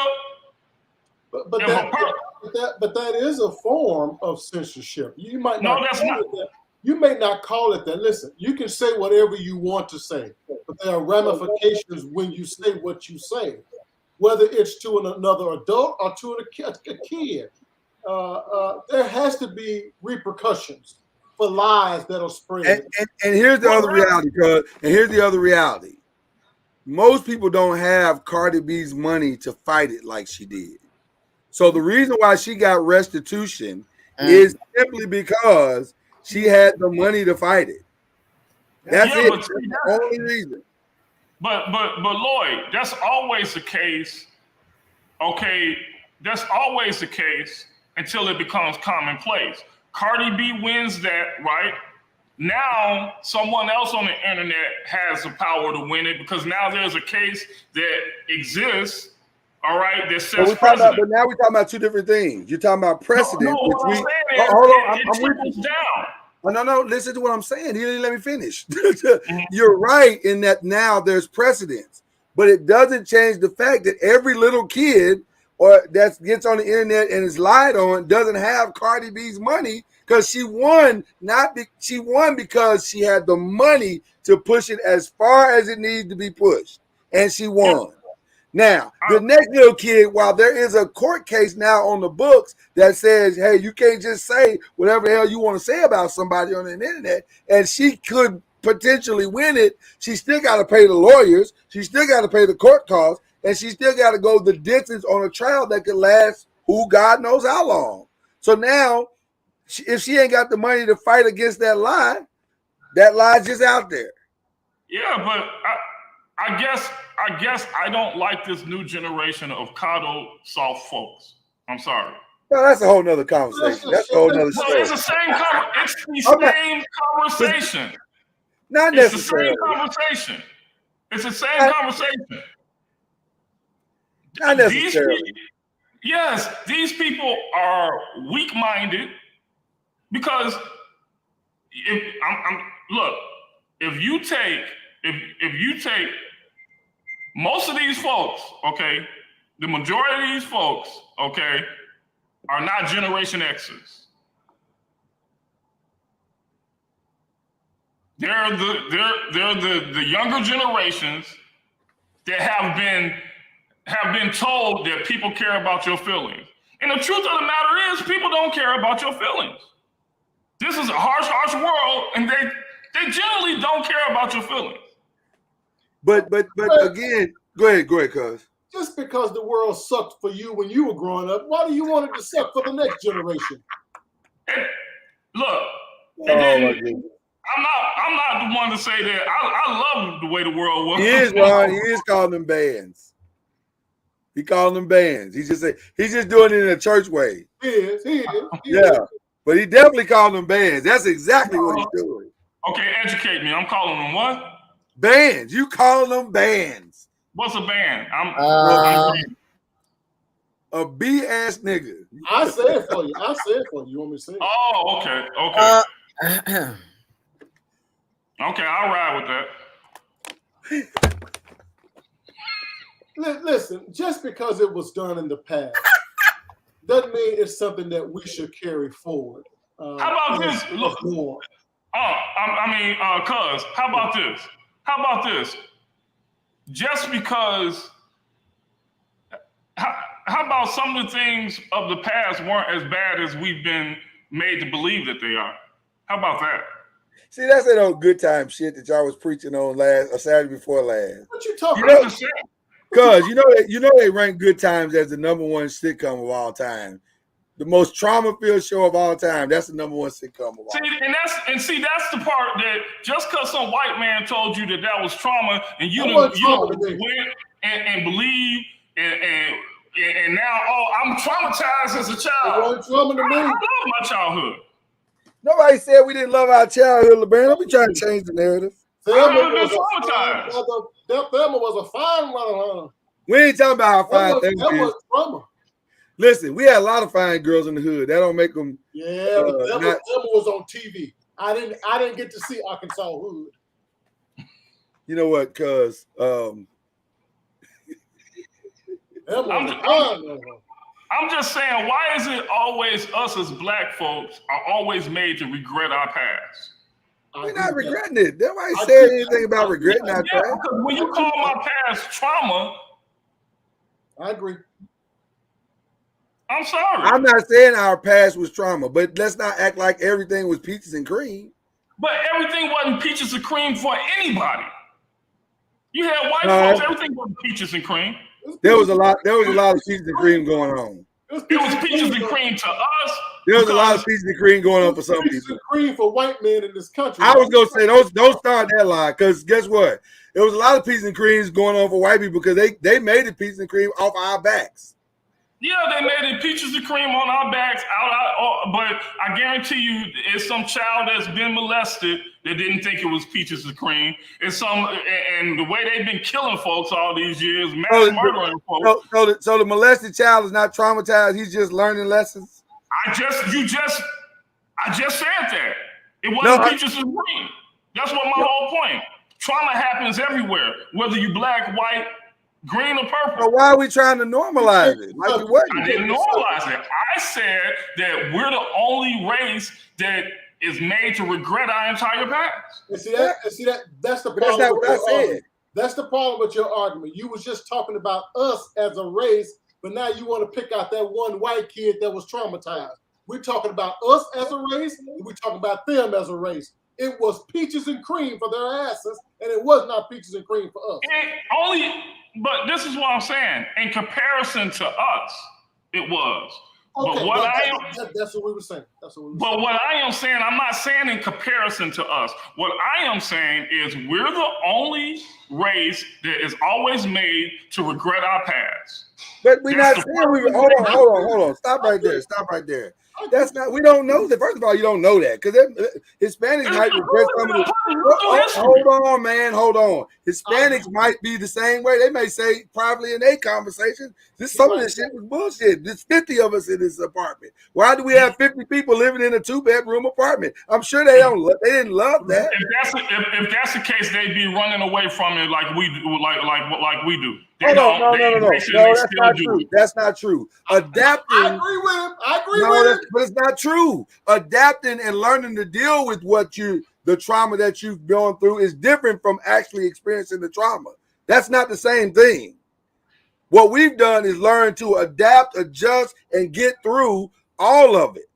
But that is a form of censorship. You might not. No, that's not. You may not call it that. Listen, you can say whatever you want to say, but there are ramifications when you say what you say, whether it's to another adult or to a kid. There has to be repercussions for lies that are spread. And here's the other reality, cuz. And here's the other reality. Most people don't have Cardi B's money to fight it like she did. So the reason why she got restitution is simply because she had the money to fight it. That's it. That's the only reason. But Lloyd, that's always the case. Okay, that's always the case until it becomes commonplace. Cardi B wins that, right? Now someone else on the internet has the power to win it because now there's a case that exists. All right, that says precedent. But now we're talking about two different things. You're talking about precedent. No, what I'm saying is it trickles down. No, listen to what I'm saying. He didn't let me finish. You're right in that now there's precedence, but it doesn't change the fact that every little kid or that gets on the internet and is lied on doesn't have Cardi B's money because she won. She won because she had the money to push it as far as it needed to be pushed, and she won. Yeah. Now, the next little kid, while there is a court case now on the books that says, hey, you can't just say whatever the hell you want to say about somebody on the internet, and she could potentially win it, she still got to pay the lawyers, she still got to pay the court costs, and she still got to go the distance on a trial that could last who God knows how long. So now, if she ain't got the money to fight against that lie's just out there. Yeah, but I guess I don't like this new generation of coddle soft folks. I'm sorry. No, that's a whole nother conversation. That's a whole nother story. It's the same conversation. Not It's necessarily. the same conversation. It's the same conversation. Not necessarily. These people are weak-minded because if you take most of these folks, okay, the majority of these folks, okay, are not Generation X's. They're the younger generations that have been told that people care about your feelings. And the truth of the matter is, people don't care about your feelings. This is a harsh world, and they generally don't care about your feelings. But again, go ahead, cuz. Just because the world sucked for you when you were growing up, why do you want it to suck for the next generation? I'm not the one to say that. I love the way the world was. He is, Ron. He is calling them bands. He calling them bands. He's just doing it in a church way. He is. Yeah, but he definitely calling them bands. That's exactly what he's doing. Okay, educate me. I'm calling them what? Bands. You calling them bands? What's a band? A B-ass nigga. I say it for you. You want me to say it? Oh, okay. Okay, I'll ride with that. Listen, just because it was done in the past doesn't mean it's something that we should carry forward. How about this? Look, cuz, how about this? How about this? Just because, how about some of the things of the past weren't as bad as we've been made to believe that they are? How about that? See, that's that old good time shit that y'all was preaching on Saturday before last. What you talking about? Cause you know they rank Good Times as the #1 sitcom of all time. The most trauma-filled show of all time. That's the #1 sitcom of all time. That's the part that just because some white man told you that was trauma and you went and believe and now I'm traumatized as a child. It wasn't trauma to me. I love my childhood. Nobody said we didn't love our childhood, LeBron. Don't be trying to change the narrative. Thelma was a fine runner. We ain't talking about how fine Thelma is. Was trauma. Listen, we had a lot of fine girls in the hood. That don't make them. Yeah, but Thelma was on TV. I didn't get to see Arkansas hood. You know what? Cause I'm just saying, why is it always us as black folks are always made to regret our past? We're not regretting it. Nobody said anything about regretting our past. Because when you call my past trauma, I agree. I'm sorry. I'm not saying our past was trauma, but let's not act like everything was peaches and cream. But everything wasn't peaches and cream for anybody. You had white folks, everything wasn't peaches and cream. There was a lot of peaches and cream going on. It was peaches and cream to us. There was a lot of peaches and cream going on for some peaches people. And cream for white men in this country. I was gonna say don't start that lie, because guess what? There was a lot of peaches and creams going on for white people because they made the peaches and cream off our backs. Yeah, they made it peaches and cream on our backs, but I guarantee you, it's some child that's been molested that didn't think it was peaches and cream. And the way they've been killing folks all these years, murdering folks. So the molested child is not traumatized. He's just learning lessons. I just said that it wasn't peaches and cream. That's what my whole point. Trauma happens everywhere, whether you black, white, green or purple. So why are we trying to normalize it? Like I didn't normalize it. I said that we're the only race that is made to regret our entire past. And see that? That's the problem. That's not what I said. That's the problem with your argument. You was just talking about us as a race, but now you want to pick out that one white kid that was traumatized. We're talking about us as a race, and we're talking about them as a race. It was peaches and cream for their asses, and it was not peaches and cream for us. But this is what I'm saying. In comparison to us, it was. Okay, But what I am, that's what we were saying. That's what we were but saying. what I am saying, I'm not saying in comparison to us. What I am saying is we're the only race that is always made to regret our past. But we're not That's saying we. Hold on. Stop right there. That's not. We don't know that. First of all, you don't know that because Hispanics might regret some of the. Hold on, man. Hold on. Hispanics might be the same way. They may say probably in their conversation, some of this shit was bullshit. There's 50 of us in this apartment. Why do we have 50 people living in a 2-bedroom apartment? I'm sure they don't. They didn't love that. If that's the case, they'd be running away from it like we do. Like we do. No, that's not true. That's not true. Adapting. I agree with him. But it's not true. Adapting and learning to deal with the trauma that you've gone through is different from actually experiencing the trauma. That's not the same thing. What we've done is learn to adapt, adjust, and get through all of it.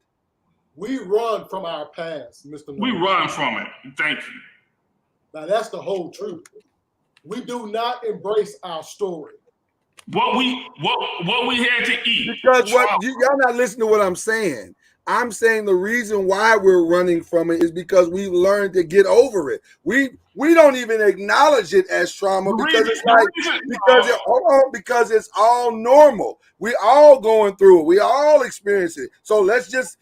We run from our past, Mr. Noise. We run from it. Thank you. Now that's the whole truth. We do not embrace our story. What we had to eat. Because y'all not listening to what I'm saying. I'm saying the reason why we're running from it is because we've learned to get over it. We don't even acknowledge it as trauma because because it's all normal. We all going through it. We all experience it. So let's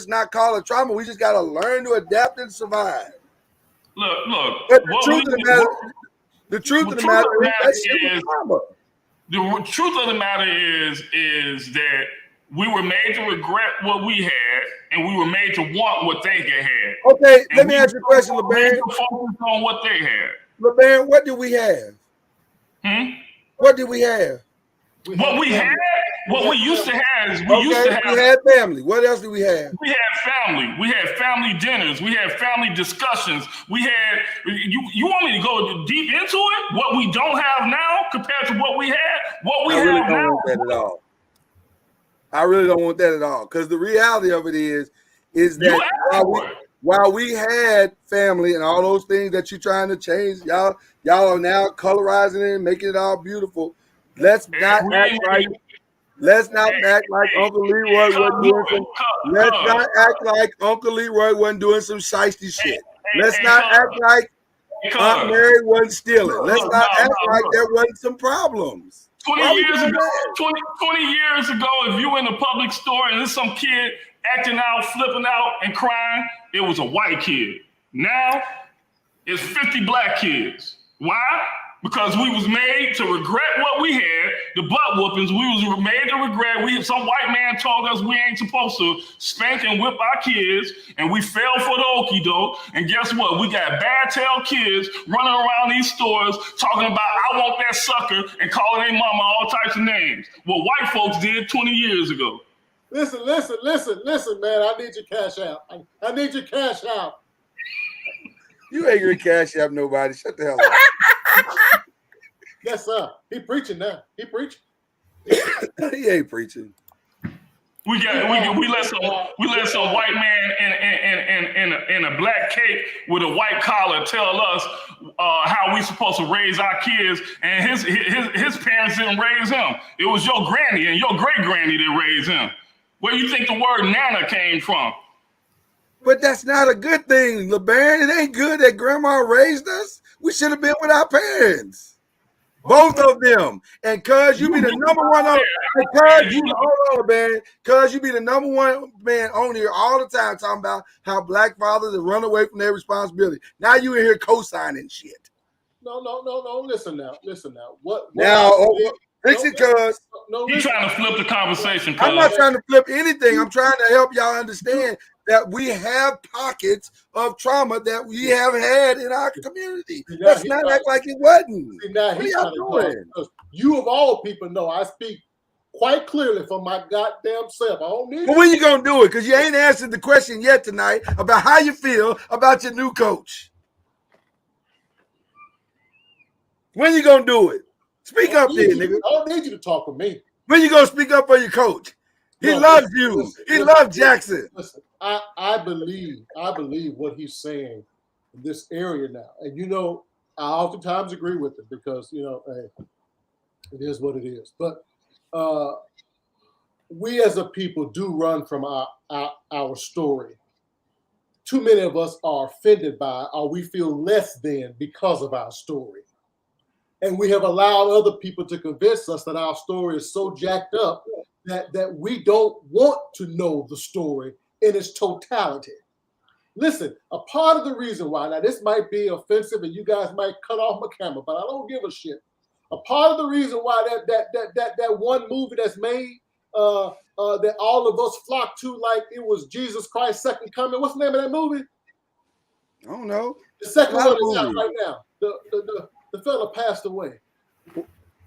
not call it trauma. We just gotta learn to adapt and survive. Look. But the truth of the matter is that we were made to regret what we had, and we were made to want what they had. Okay, let me ask you a question, LeBaron. Focus on what they had. LeBaron, what do we have? What did we have? What we used to have is we had family. What else do we have? We had family. We had family dinners. We had family discussions. We had you want me to go deep into it? What we don't have now compared to what we had? What we have now? I really don't want that at all. Because the reality of it is that while we had family and all those things that you're trying to change, y'all are now colorizing it and making it all beautiful. Let's not act like Uncle Leroy wasn't doing some. Let's not act like Uncle Leroy wasn't doing some shiesty shit. Let's not act like Aunt Mary wasn't stealing. Let's not act like there wasn't some problems. 20 years ago, if you were in a public store and there's some kid acting out, flipping out, and crying, it was a white kid. Now, it's 50 black kids. Why? Because we was made to regret what we had, the butt whoopings. We was made to regret. Some white man told us we ain't supposed to spank and whip our kids, and we fell for the okie doke. And guess what? We got bad-tailed kids running around these stores talking about I want that sucker and calling their mama all types of names. What white folks did 20 years ago. Listen, man. I need your cash out. I need your cash out. You ain't gonna cash out nobody. Shut the hell up. Yes, sir. He preaching now. He preaching. He ain't preaching. We let some white man in a black cape with a white collar tell us how we supposed to raise our kids, and his parents didn't raise him. It was your granny and your great granny that raised him. Where you think the word Nana came from? But that's not a good thing, LeBaron. It ain't good that grandma raised us. We should have been with our parents. Both of them. And cuz you be the number one on cuz you be the number one man on here all the time talking about how black fathers have run away from their responsibility. Now you in here co-signing shit. No. Listen now. What now fix it, cuz. He's trying to flip the conversation, cuz. I'm not trying to flip anything. I'm trying to help y'all understand that we have pockets of trauma that we have had in our community. Let's not act like it wasn't. What are y'all doing? You of all people know I speak quite clearly for my goddamn self. I don't need But when you gonna do it? Because you ain't answered the question yet tonight about how you feel about your new coach. When you gonna do it? Speak up there, nigga. I don't need you to talk with me. When you gonna speak up for your coach? He loves you. He loves Jackson. Listen, I believe what he's saying in this area now. And I oftentimes agree with it because, hey, it is what it is. But we as a people do run from our story. Too many of us are offended by it, or we feel less than because of our story. And we have allowed other people to convince us that our story is so jacked up that we don't want to know the story in its totality. Listen, a part of the reason why, now this might be offensive and you guys might cut off my camera, but I don't give a shit. A part of the reason why that one movie that's made that all of us flocked to like it was Jesus Christ's second coming. What's the name of that movie? I don't know. The second one is out right now. The fella passed away.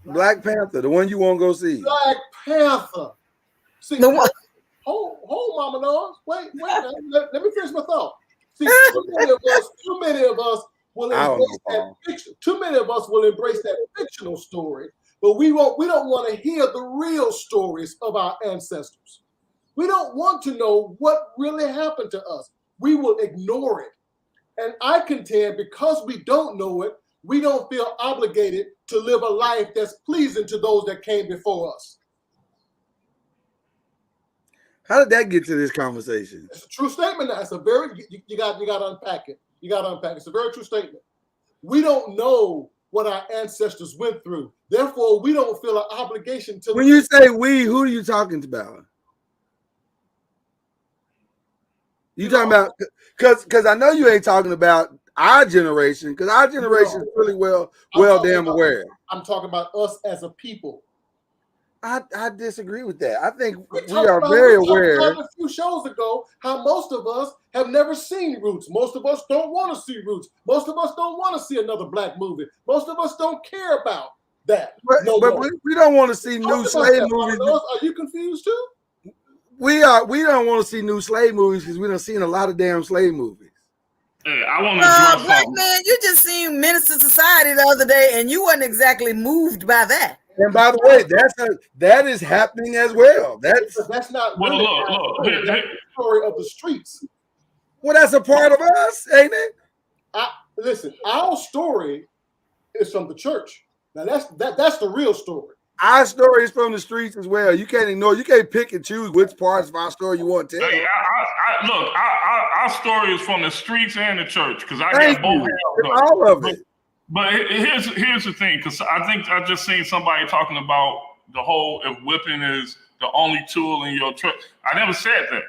Black Panther, the one you won't go see. Black Panther. See, the one. Hold, Mama Noise. Wait. Let me finish my thought. See, too many of us will embrace that fiction. Too many of us will embrace that fictional story, but we don't want to hear the real stories of our ancestors. We don't want to know what really happened to us. We will ignore it. And I contend because we don't know it, we don't feel obligated to live a life that's pleasing to those that came before us. How did that get to this conversation? It's a true statement. That's a very you got to unpack it. You got to unpack it. It's a very true statement. We don't know what our ancestors went through. Therefore, we don't feel an obligation to. When you say we, who are you talking about? You talking about because I know you ain't talking about our generation, because our generation is really well damn aware. I'm talking about us as a people. I disagree with that. I think we are very aware. We talked a few shows ago how most of us have never seen Roots. Most of us don't want to see Roots. Most of us don't want to see another black movie. Most of us don't care about that. But we don't want to see new slave movies. Are you confused too? We don't want to see new slave movies because we done seen a lot of damn slave movies. Hey, I want to address Black man, you just seen Minister Society the other day, and you wasn't exactly moved by that. And by the way, that is happening as well. That's not well, really look, story of the streets. Well, that's a part of us, ain't it? Listen, our story is from the church. Now that's the real story. Our story is from the streets as well. You can't ignore. You can't pick and choose which parts of our story you want to tell. Hey, our story is from the streets and the church because I got both. All of it. But here's the thing, because I think I just seen somebody talking about the whole if whipping is the only tool in your truck. I never said that.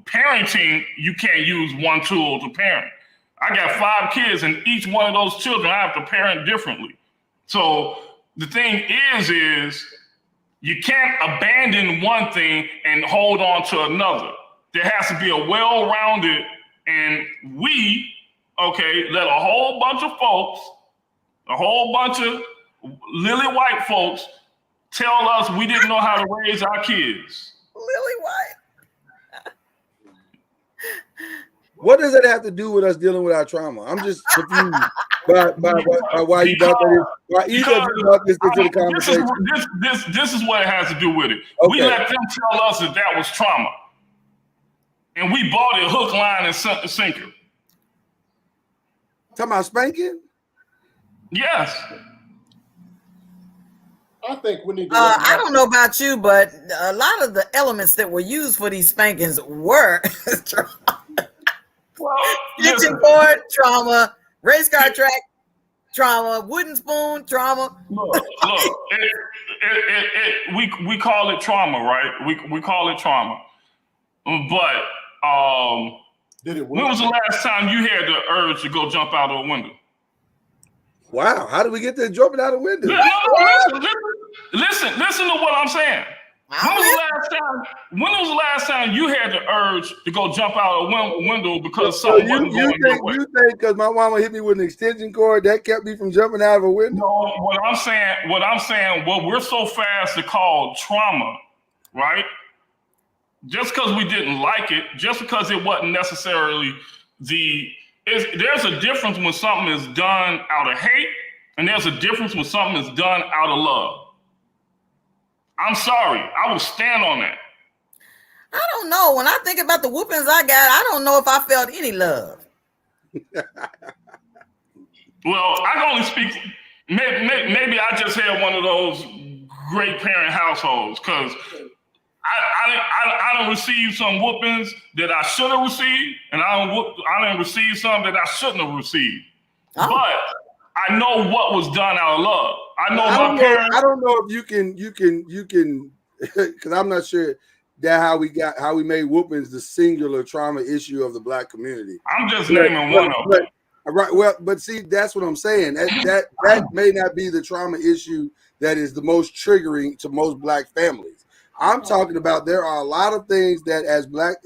Parenting, you can't use one tool to parent. I got 5 kids, and each one of those children I have to parent differently. So the thing is you can't abandon one thing and hold on to another. There has to be a well-rounded, and let a whole bunch of folks, a whole bunch of lily white folks tell us we didn't know how to raise our kids. Lily white. What does that have to do with us dealing with our trauma? I'm just confused by why you brought that in. Why either of you brought this into the conversation? This is what it has to do with it. Okay. We let them tell us that was trauma. And we bought it hook, line, and sinker. Talking about spanking? Yes. I think we need to. I don't know about you, but a lot of the elements that were used for these spankings were kitchen board, trauma, race car track, trauma, wooden spoon, trauma. Look, we call it trauma, right? We call it trauma. But when was the last time you had the urge to go jump out of a window? Wow, how did we get to jumping out of a window? Listen to what I'm saying. When was the last time you had the urge to go jump out of a window because something wasn't going your way? You think because my mama hit me with an extension cord that kept me from jumping out of a window? No, what I'm saying, what we're so fast to call trauma, right? Just because we didn't like it, just because it wasn't necessarily there's a difference when something is done out of hate, and there's a difference when something is done out of love. I'm sorry, I will stand on that. I don't know. When I think about the whoopings I got, I don't know if I felt any love. Well, I can only speak. Maybe I just had one of those great parent households because I don't receive some whoopings that I should have received, and I don't receive some that I shouldn't have received. Oh. But I know what was done out of love. I know my parents. I don't know if you can, because I'm not sure that how we made whoopings the singular trauma issue of the Black community. I'm just naming one of them. Right. Well, but see, that's what I'm saying. That may not be the trauma issue that is the most triggering to most Black families. I'm talking about there are a lot of things that as Black,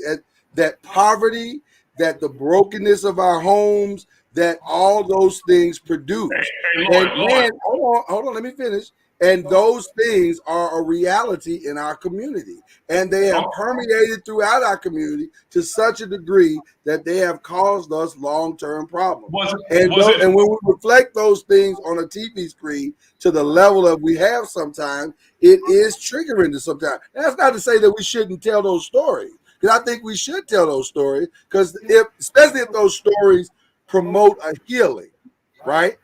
that poverty, that the brokenness of our homes, that all those things produce. Hey, Lord. Hold on, let me finish. And those things are a reality in our community. And they have permeated throughout our community to such a degree that they have caused us long-term problems. And when we reflect those things on a TV screen to the level that we have sometimes, it is triggering to sometimes. That's not to say that we shouldn't tell those stories, because I think we should tell those stories, because especially if those stories promote a healing, right?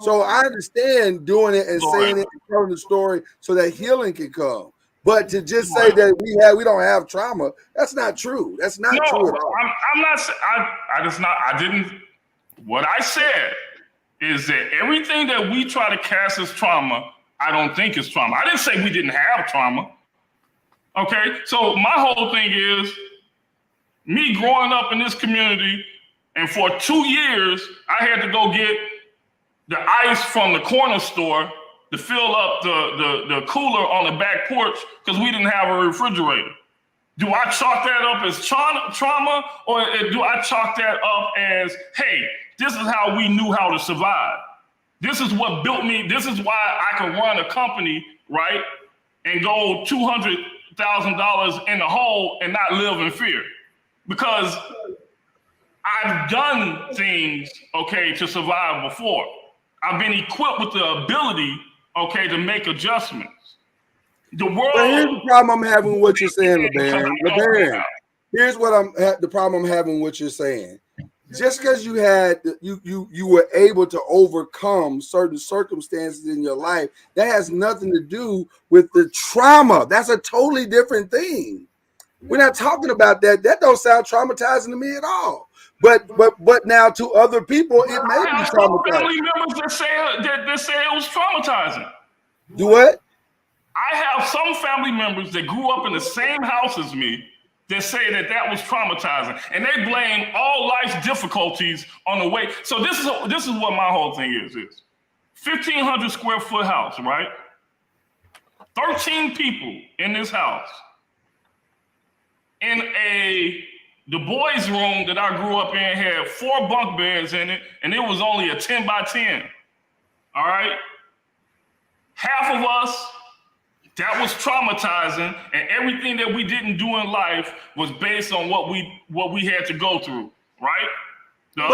So I understand doing it and saying it and telling the story so that healing can come. But to just say that we don't have trauma, that's not true. That's not true at all. I'm not. I didn't. What I said is that everything that we try to cast as trauma, I don't think is trauma. I didn't say we didn't have trauma. Okay, so my whole thing is me growing up in this community, and for 2 years I had to go get the ice from the corner store to fill up the cooler on the back porch because we didn't have a refrigerator. Do I chalk that up as trauma, or do I chalk that up as, hey, this is how we knew how to survive? This is what built me. This is why I can run a company, right, and go $200,000 in the hole and not live in fear. Because I've done things, okay, to survive before. I've been equipped with the ability, okay, to make adjustments. The world. But here's the problem I'm having with what you're saying, LeBaron. Here's what the problem I'm having with what you're saying. Just because you were able to overcome certain circumstances in your life, that has nothing to do with the trauma. That's a totally different thing. We're not talking about that. That don't sound traumatizing to me at all. But now to other people, it may be traumatizing. Family members that say it was traumatizing. Do what? I have some family members that grew up in the same house as me that say that was traumatizing, and they blame all life's difficulties on the way. So this is what my whole thing is 1,500 square foot house, right? 13 people in this house. In the boys' room that I grew up in had 4 bunk beds in it, and it was only a 10 by 10. All right? Half of us, that was traumatizing, and everything that we didn't do in life was based on what we had to go through, right? But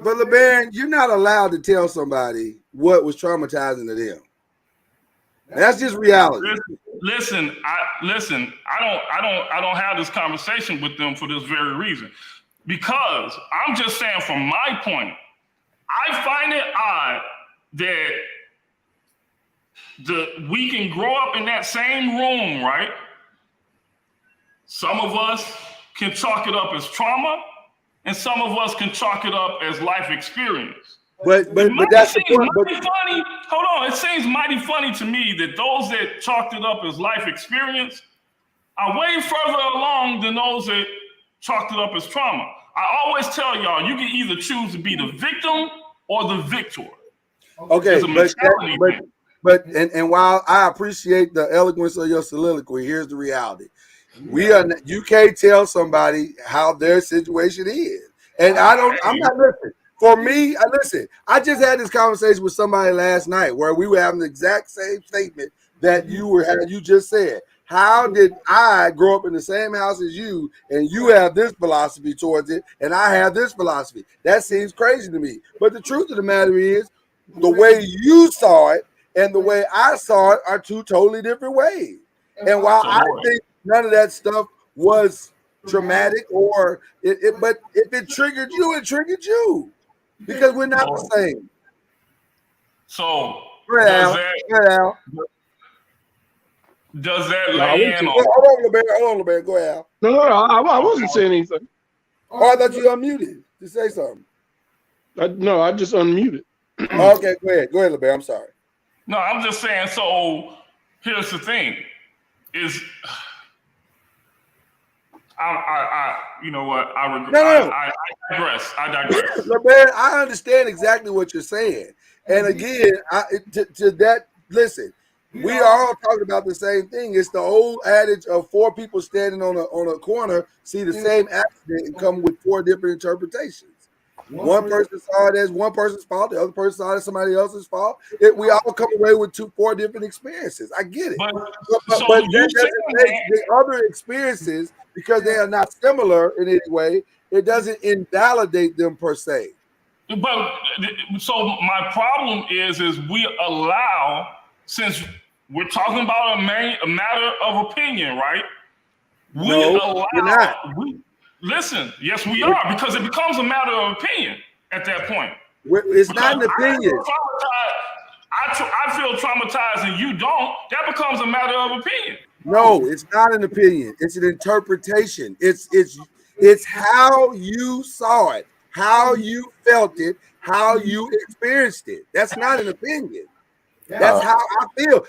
LeBaron, you're not allowed to tell somebody what was traumatizing to them. That's just reality. Listen. I don't have this conversation with them for this very reason, because I'm just saying from my point, I find it odd that we can grow up in that same room, right? Some of us can chalk it up as trauma, and some of us can chalk it up as life experience. But that's the point. Funny. Hold on. It seems mighty funny to me that those that chalked it up as life experience are way further along than those that chalked it up as trauma. I always tell y'all, you can either choose to be the victim or the victor. Okay, but while I appreciate the eloquence of your soliloquy, here's the reality: you can't tell somebody how their situation is, and I'm not listening. For me, I just had this conversation with somebody last night where we were having the exact same statement that you just said. How did I grow up in the same house as you, and you have this philosophy towards it, and I have this philosophy? That seems crazy to me. But the truth of the matter is, the way you saw it and the way I saw it are two totally different ways. And while I think none of that stuff was traumatic, but if it triggered you, it triggered you. Because we're not the same. So, Does that No, I lay wouldn't in say- on? Hold on, LeBear. Hold on, LeBear. Go ahead. No, I wasn't saying anything. Oh, I thought you unmuted to say something. No, I just unmuted. Okay, go ahead. Go ahead, LeBear. I'm sorry. No, I'm just saying. So here's the thing: is you know what? I digress. I digress. LeBear, I understand exactly what you're saying, and again, to that. Listen, we are all talking about the same thing. It's the old adage of 4 people standing on a corner see the same accident and come with 4 different interpretations. One person saw it as one person's fault. The other person saw it as somebody else's fault. We all come away with 4 different experiences. I get it. But that doesn't make the other experiences, because they are not similar in any way, it doesn't invalidate them per se. But so my problem is we allow, since we're talking about a matter of opinion, right? We're not. Listen, yes, we are, because it becomes a matter of opinion at that point. It's not an opinion. I feel traumatized and you don't. That becomes a matter of opinion. No, it's not an opinion. It's an interpretation. It's how you saw it, how you felt it, how you experienced it. That's not an opinion. That's how I feel.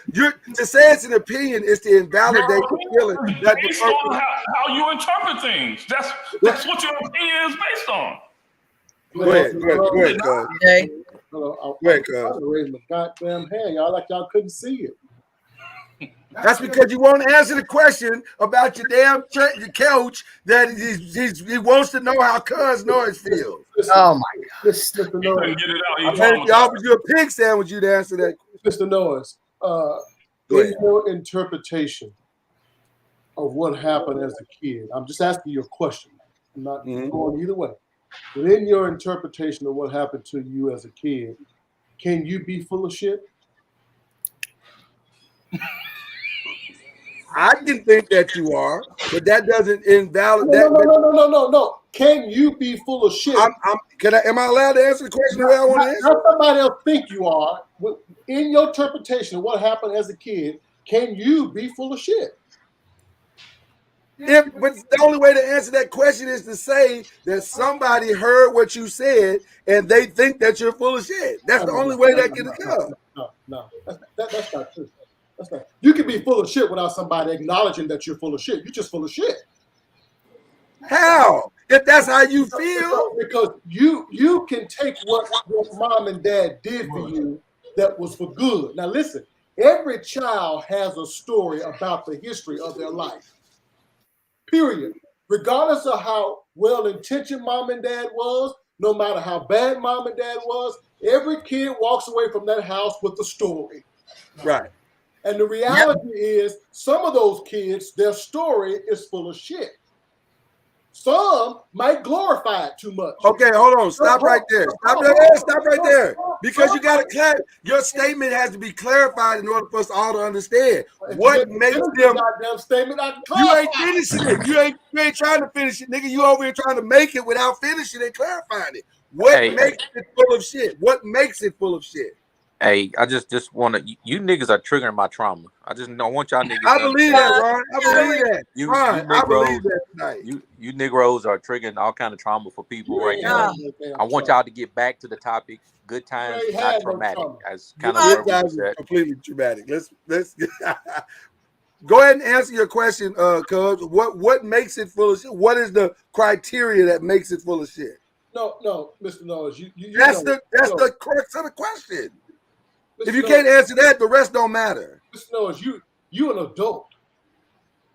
To say it's an opinion is to invalidate the feeling. Based on how you interpret things. That's what your opinion is based on. Go ahead, cuz. Go ahead, cuz. I raised my goddamn hand, y'all, like y'all couldn't see it. That's because you won't answer the question about your damn coach that he wants to know how Cuz Noise feels. Oh my God. Mr. Noise. If you offered you a pig sandwich, you'd answer that. Mr. Noise, in your interpretation of what happened as a kid, I'm just asking you a question. I'm not going either way. But in your interpretation of what happened to you as a kid, can you be full of shit? I can think that you are, but that doesn't invalidate. No. Can you be full of shit? Am I allowed to answer the question the way I want to answer? Not somebody else think you are. In your interpretation of what happened as a kid, can you be full of shit? But the only way to answer that question is to say that somebody heard what you said and they think that you're full of shit. That's the only way that can occur. No. That's not true. That's not. You can be full of shit without somebody acknowledging that you're full of shit. You're just full of shit. How? If that's how you feel? Because you can take what mom and dad did for you that was for good. Now listen, every child has a story about the history of their life. Period. Regardless of how well-intentioned mom and dad was, no matter how bad mom and dad was, every kid walks away from that house with a story. Right. And the reality is some of those kids, their story is full of shit. Some might glorify it too much. Okay, hold on. Stop right there. Stop right there. Because you got to your statement has to be clarified in order for us all to understand what makes them. You ain't finishing it. You ain't trying to finish it, nigga. You over here trying to make it without finishing and clarifying it. What makes it full of shit? What makes it full of shit? Hey, I just want to. You niggas are triggering my trauma. I just don't want y'all niggas. I believe that, Ron. I believe that. I believe that tonight. You Negroes are triggering all kind of trauma for people right now. I want y'all to get back to the topic. Good times, not traumatic. As kind of good times is completely traumatic. Let's go ahead and answer your question, Cuz. What makes it full of shit? What is the criteria that makes it full of shit? No, Mr. Noise. That's the crux of the question. If you can't answer that, the rest don't matter. Mr. Noise, you an adult.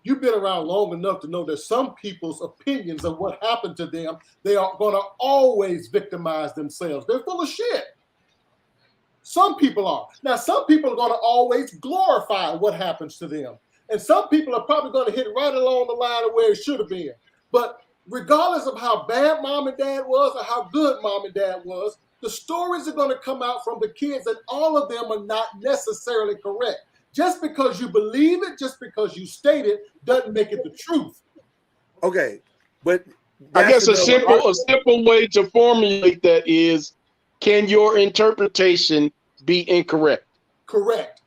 You've been around long enough to know that some people's opinions of what happened to them, they are going to always victimize themselves. They're full of shit. Some people are. Now, some people are going to always glorify what happens to them. And some people are probably going to hit right along the line of where it should have been. But regardless of how bad mom and dad was or how good mom and dad was, the stories are going to come out from the kids, and all of them are not necessarily correct. Just because you believe it, just because you state it, doesn't make it the truth. Okay, but I guess a simple way to formulate that is, can your interpretation be incorrect? Correct.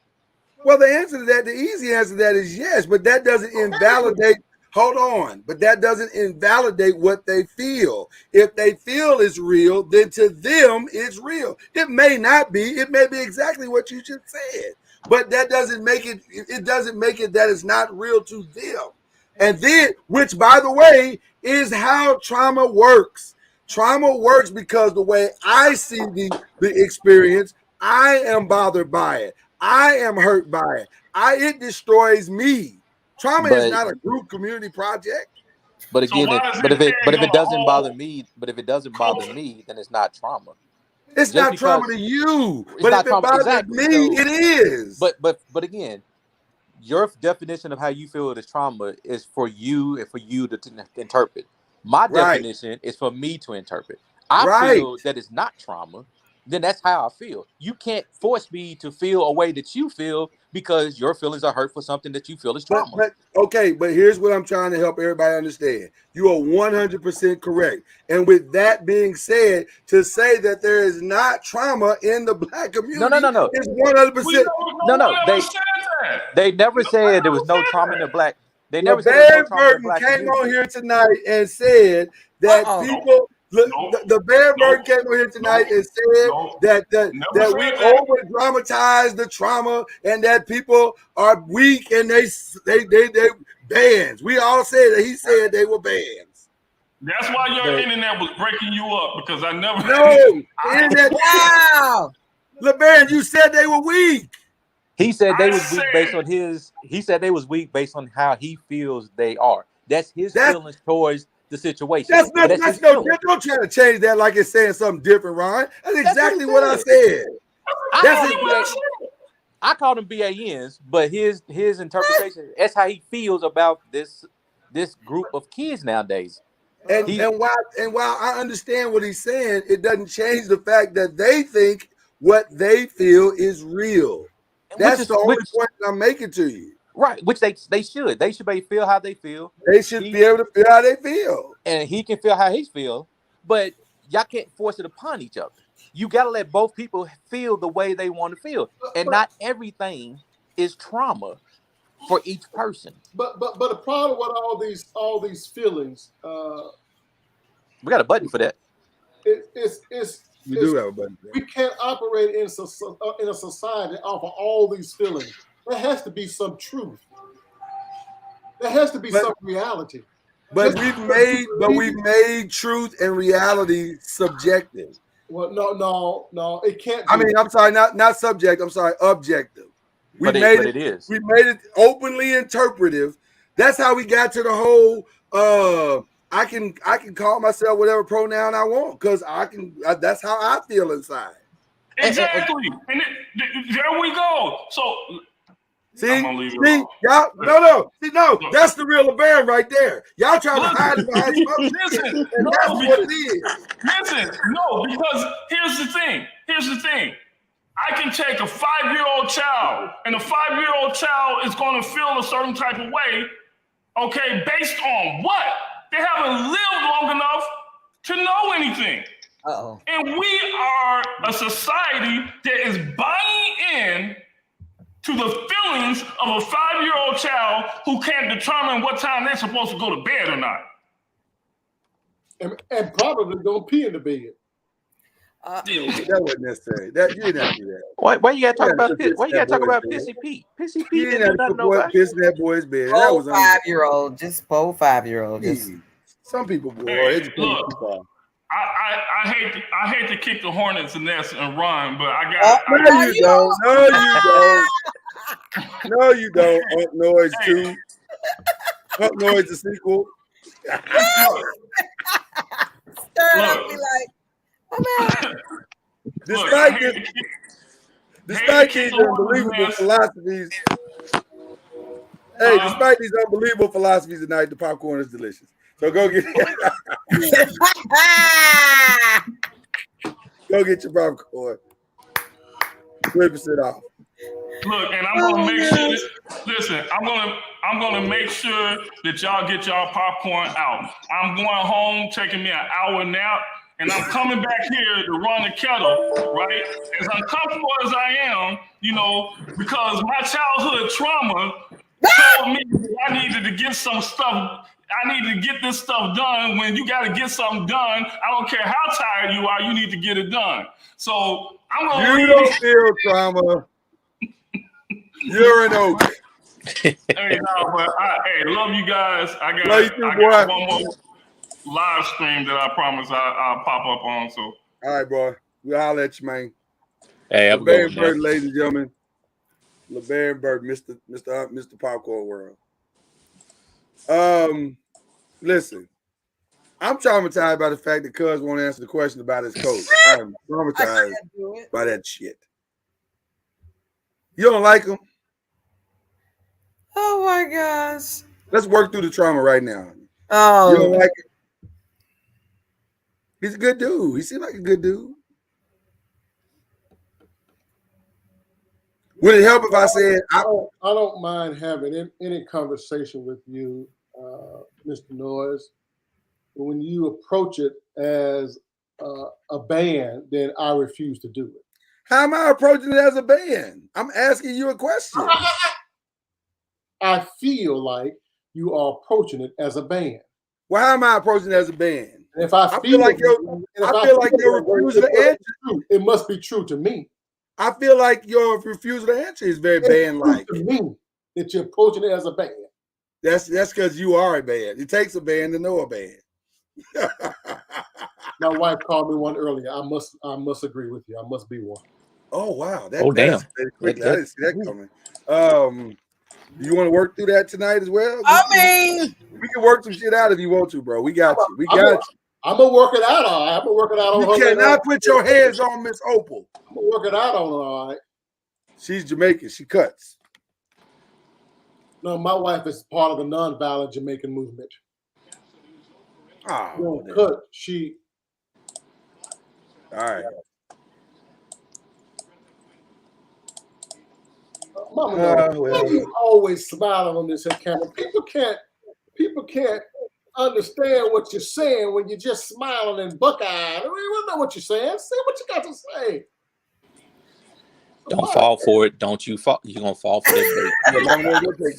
Well, the answer to that, the easy answer to that is yes, but that doesn't invalidate. Hold on, but that doesn't invalidate what they feel. If they feel it's real, then to them it's real. It may not be. It may be exactly what you just said, but that doesn't make it. It doesn't make it that it's not real to them. And then, which by the way, is how trauma works. Trauma works because the way I see the experience, I am bothered by it. I am hurt by it. It destroys me. Trauma is not a group community project. But again, but if it doesn't bother me, then it's not trauma. It's not trauma to you. But if it bothers me, it is. But again, your definition of how you feel it is trauma is for you and for you to interpret. My definition is for me to interpret. I feel that it's not trauma. Then that's how I feel. You can't force me to feel a way that you feel because your feelings are hurt for something that you feel is trauma. But here's what I'm trying to help everybody understand. You are 100% correct. And with that being said, to say that there is not trauma in the Black community is 100%. They never said there was no trauma in the Black. They never said there was no trauma in the Black community. Came on here tonight and said that people. The Bear Burton came on here tonight and said that we over dramatize the trauma and that people are weak and they bands. We all said that he said they were bands. That's why your internet was breaking you up because I never. Internet. Wow, LeBaron, you said they were weak. He said they was weak based on his. He said they was weak based on how he feels they are. That's his feelings towards the situation. That's no. Don't try to change that like it's saying something different, Ron. That's exactly what I said. I called them BANs, but his interpretation. That's how he feels about this group of kids nowadays. And while I understand what he's saying, it doesn't change the fact that they think what they feel is real. That's the only point I'm making to you. Right, which they should. They should feel how they feel. They should be able to feel how they feel. And he can feel how he feels, but y'all can't force it upon each other. You got to let both people feel the way they want to feel. And not everything is trauma for each person. But the problem with all these feelings, we got a button for that. We do have a button. We can't operate in a society off of all these feelings. There has to be some truth. There has to be some reality. But we've made truth and reality subjective. Well, no, it can't. I mean, I'm sorry, not subject. I'm sorry, objective. We made it openly interpretive. That's how we got to the whole. I can call myself whatever pronoun I want because that's how I feel inside. Exactly, and there we go. So. See, y'all, no. That's the real LeBaron right there. Y'all trying to hide it behind listen, that's what it is. Listen, no, because here's the thing. I can take a 5-year-old child, and a 5-year-old child is going to feel a certain type of way, okay, based on what? They haven't lived long enough to know anything. And we are a society that is buying in to the feelings of a 5-year-old child who can't determine what time they're supposed to go to bed or not. And probably don't pee in the bed. That wasn't necessary. You didn't have to do that. Why you gotta talk about this? Why you gotta talk about Pissy Pete? Pissy Pete didn't do nothing nobody. Pissing that boy's bed. That was 5-year-old. Just poor 5-year-old. Some people, look, I hate to kick the hornet's nest and run, but I got. No, you don't. No, you don't. Talk NOIZ 2. Talk NOIZ the sequel. Despite these unbelievable philosophies. Hey, despite these unbelievable philosophies tonight, the popcorn is delicious. So go get it. Go get your popcorn. 20% off. Look, and I'm gonna make sure. Listen, I'm gonna make sure that y'all get y'all popcorn out. I'm going home, taking me an hour nap, and I'm coming back here to run the kettle, right? As uncomfortable as I am, you know, because my childhood trauma told me I needed to get some stuff. I need to get this stuff done. When you got to get something done, I don't care how tired you are, you need to get it done. So I'm gonna. You don't feel trauma. You're an oak. Hey, no, but hey, love you guys. I got one more live stream that I promise I'll pop up on. So, all right, bro. We'll holler at you, man. Hey, I'm LeBaron going, Bird, ladies and gentlemen. LeBaron Bird, Mr. Popcorn World. Listen, I'm traumatized by the fact that Cuz won't answer the question about his coach. I'm traumatized by that shit. You don't like him? Oh my gosh. Let's work through the trauma right now. Oh. You don't like him? He's a good dude. He seems like a good dude. Would it help if I said I don't mind having any conversation with you, Mr. Noise. But when you approach it as a band, then I refuse to do it. How am I approaching it as a band? I'm asking you a question. I feel like you are approaching it as a band. Well, how am I approaching it as a band? And if I feel like your refusal to answer, it must be true to me. I feel like your refusal to answer is very band-like. To me, that you're approaching it as a band. That's because you are a band. It takes a band to know a band. My wife called me one earlier. I must agree with you. I must be one. Oh wow! Damn! I didn't see that coming. You want to work through that tonight as well? I mean, we can work some shit out if you want to, bro. We got you. We got you. I'm gonna work it out. All right. I'm gonna work it out on her. You cannot put your hands on Miss Opal. I'm gonna work it out on her. All right. She's Jamaican. She cuts. No, my wife is part of the nonviolent Jamaican movement. Oh, cut. She. All right. Mama, you always smiling on this camera. People can't understand what you're saying when you're just smiling and buck-eyed. We don't know what you're saying. Say what you got to say. Don't fall for it. Don't you fall. You're gonna fall for that bait.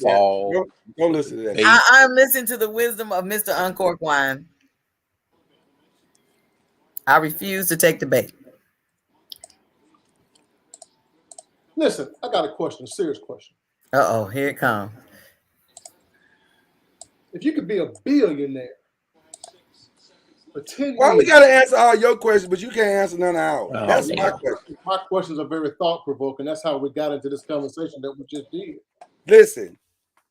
Don't listen to that. I'm listening to the wisdom of Mr. Uncork Wine. I refuse to take the bait. Listen, I got a question, a serious question. Uh-oh, here it comes. If you could be a billionaire for 10 years. Why we got to answer all your questions, but you can't answer none of ours? That's my question. My questions are very thought-provoking. That's how we got into this conversation that we just did. Listen,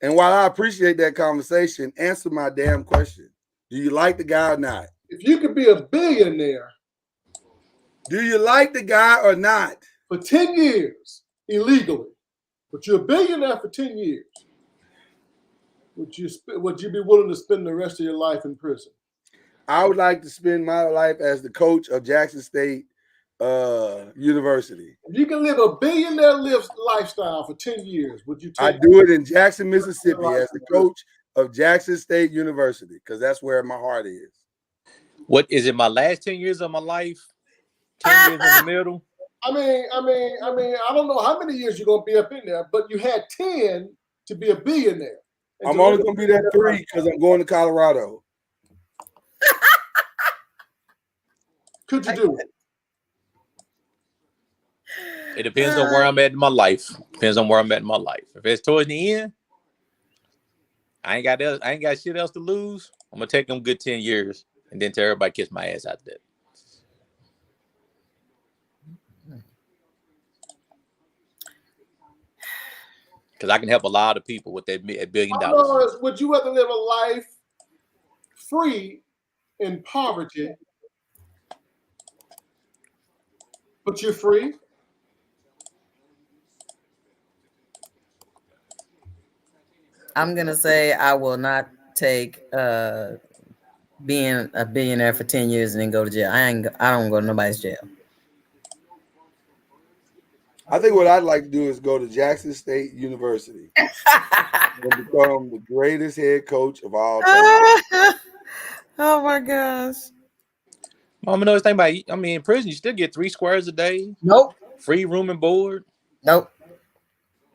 and while I appreciate that conversation, answer my damn question. Do you like the guy or not? If you could be a billionaire. Do you like the guy or not? For 10 years, illegally. But you're a billionaire for 10 years. Would you be willing to spend the rest of your life in prison? I would like to spend my life as the coach of Jackson State University. If you can live a billionaire lifestyle for 10 years, would you take I do it in Jackson, Mississippi as the coach of Jackson State University because that's where my heart is. What is it? My last 10 years of my life? 10 years in the middle? I mean, I don't know how many years you're gonna be up in there, but you had 10 to be a billionaire. I'm only gonna be there 3 because I'm going to Colorado. Could you do it? It depends on where I'm at in my life. Depends on where I'm at in my life. If it's towards the end, I ain't got shit else to lose. I'm gonna take them good 10 years and then tell everybody kiss my ass after that. Because I can help a lot of people with that $1 billion. Would you rather live a life free in poverty, but you're free? I'm gonna say I will not take being a billionaire for 10 years and then go to jail. I don't go to nobody's jail. I think what I'd like to do is go to Jackson State University and become the greatest head coach of all time. Oh my gosh. Mama knows thing about. I mean, in prison you still get 3 squares a day. Nope. Free room and board. Nope.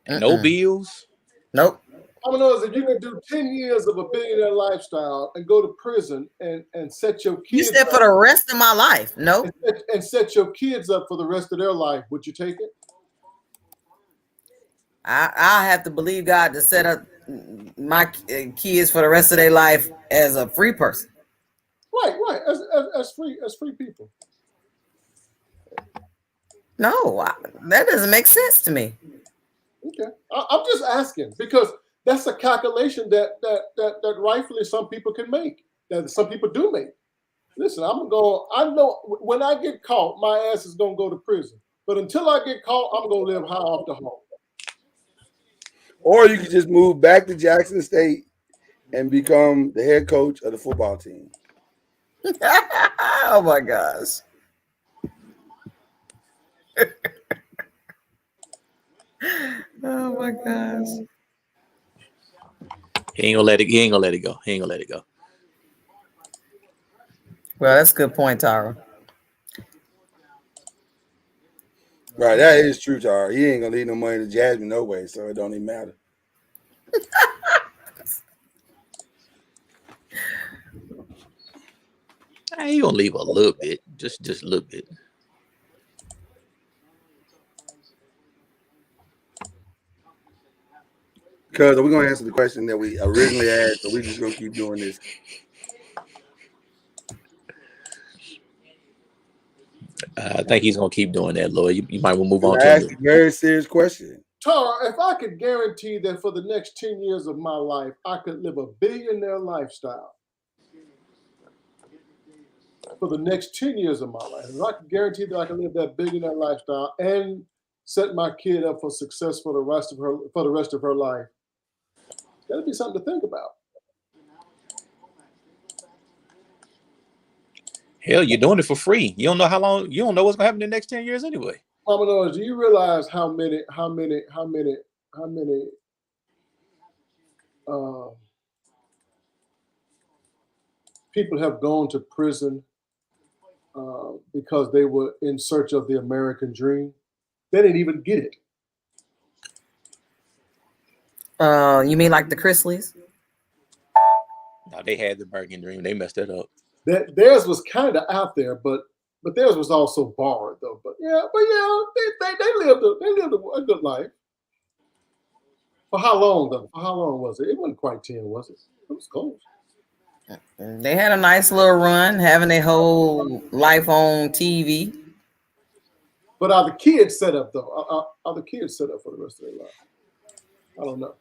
And no bills. Nope. Mama knows if you can do 10 years of a billionaire lifestyle and go to prison and set your kids. You said for the rest of my life. No. And set your kids up for the rest of their life. Would you take it? I have to believe God to set up my kids for the rest of their life as a free person. Right. As free people. No, that doesn't make sense to me. Okay, I'm just asking because that's a calculation that rightfully some people can make. That some people do make. Listen, I know when I get caught, my ass is gonna go to prison. But until I get caught, I'm gonna live high off the hog. Or you could just move back to Jackson State and become the head coach of the football team. Oh my gosh. Oh my gosh. He ain't gonna let it go. Well, that's a good point, Tara. Right, that is true, Tara. He ain't gonna leave no money to Jasmine no way, so it don't even matter. He gonna leave a little bit, just a little bit. Because we're gonna answer the question that we originally asked, so we're just gonna keep doing this. I think he's gonna keep doing that, Lloyd. You might want to move on to ask a very serious question. Tara, if I could guarantee that for the next 10 years of my life, I could live a billionaire lifestyle. For the next 10 years of my life, if I could guarantee that I can live that billionaire lifestyle and set my kid up for success for the rest of her life, that'd be something to think about. Hell, you're doing it for free. You don't know how long. You don't know what's gonna happen in the next 10 years anyway. Mama knows. Do you realize how many people have gone to prison because they were in search of the American dream? They didn't even get it. You mean like the Chrisleys? No, they had the American dream. They messed that up. Theirs was kind of out there, but theirs was also borrowed though. But yeah, they lived a good life. For how long though? For how long was it? It wasn't quite 10, was it? It was close. They had a nice little run, having their whole life on TV. But are the kids set up though? Are the kids set up for the rest of their life? I don't know.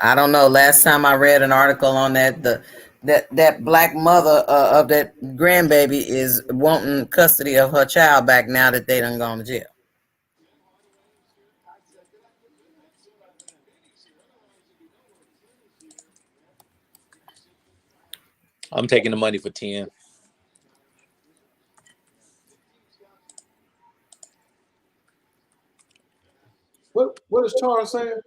I don't know. Last time I read an article on that, that black mother of that grandbaby is wanting custody of her child back now that they done gone to jail. I'm taking the money for 10. What is Tara saying?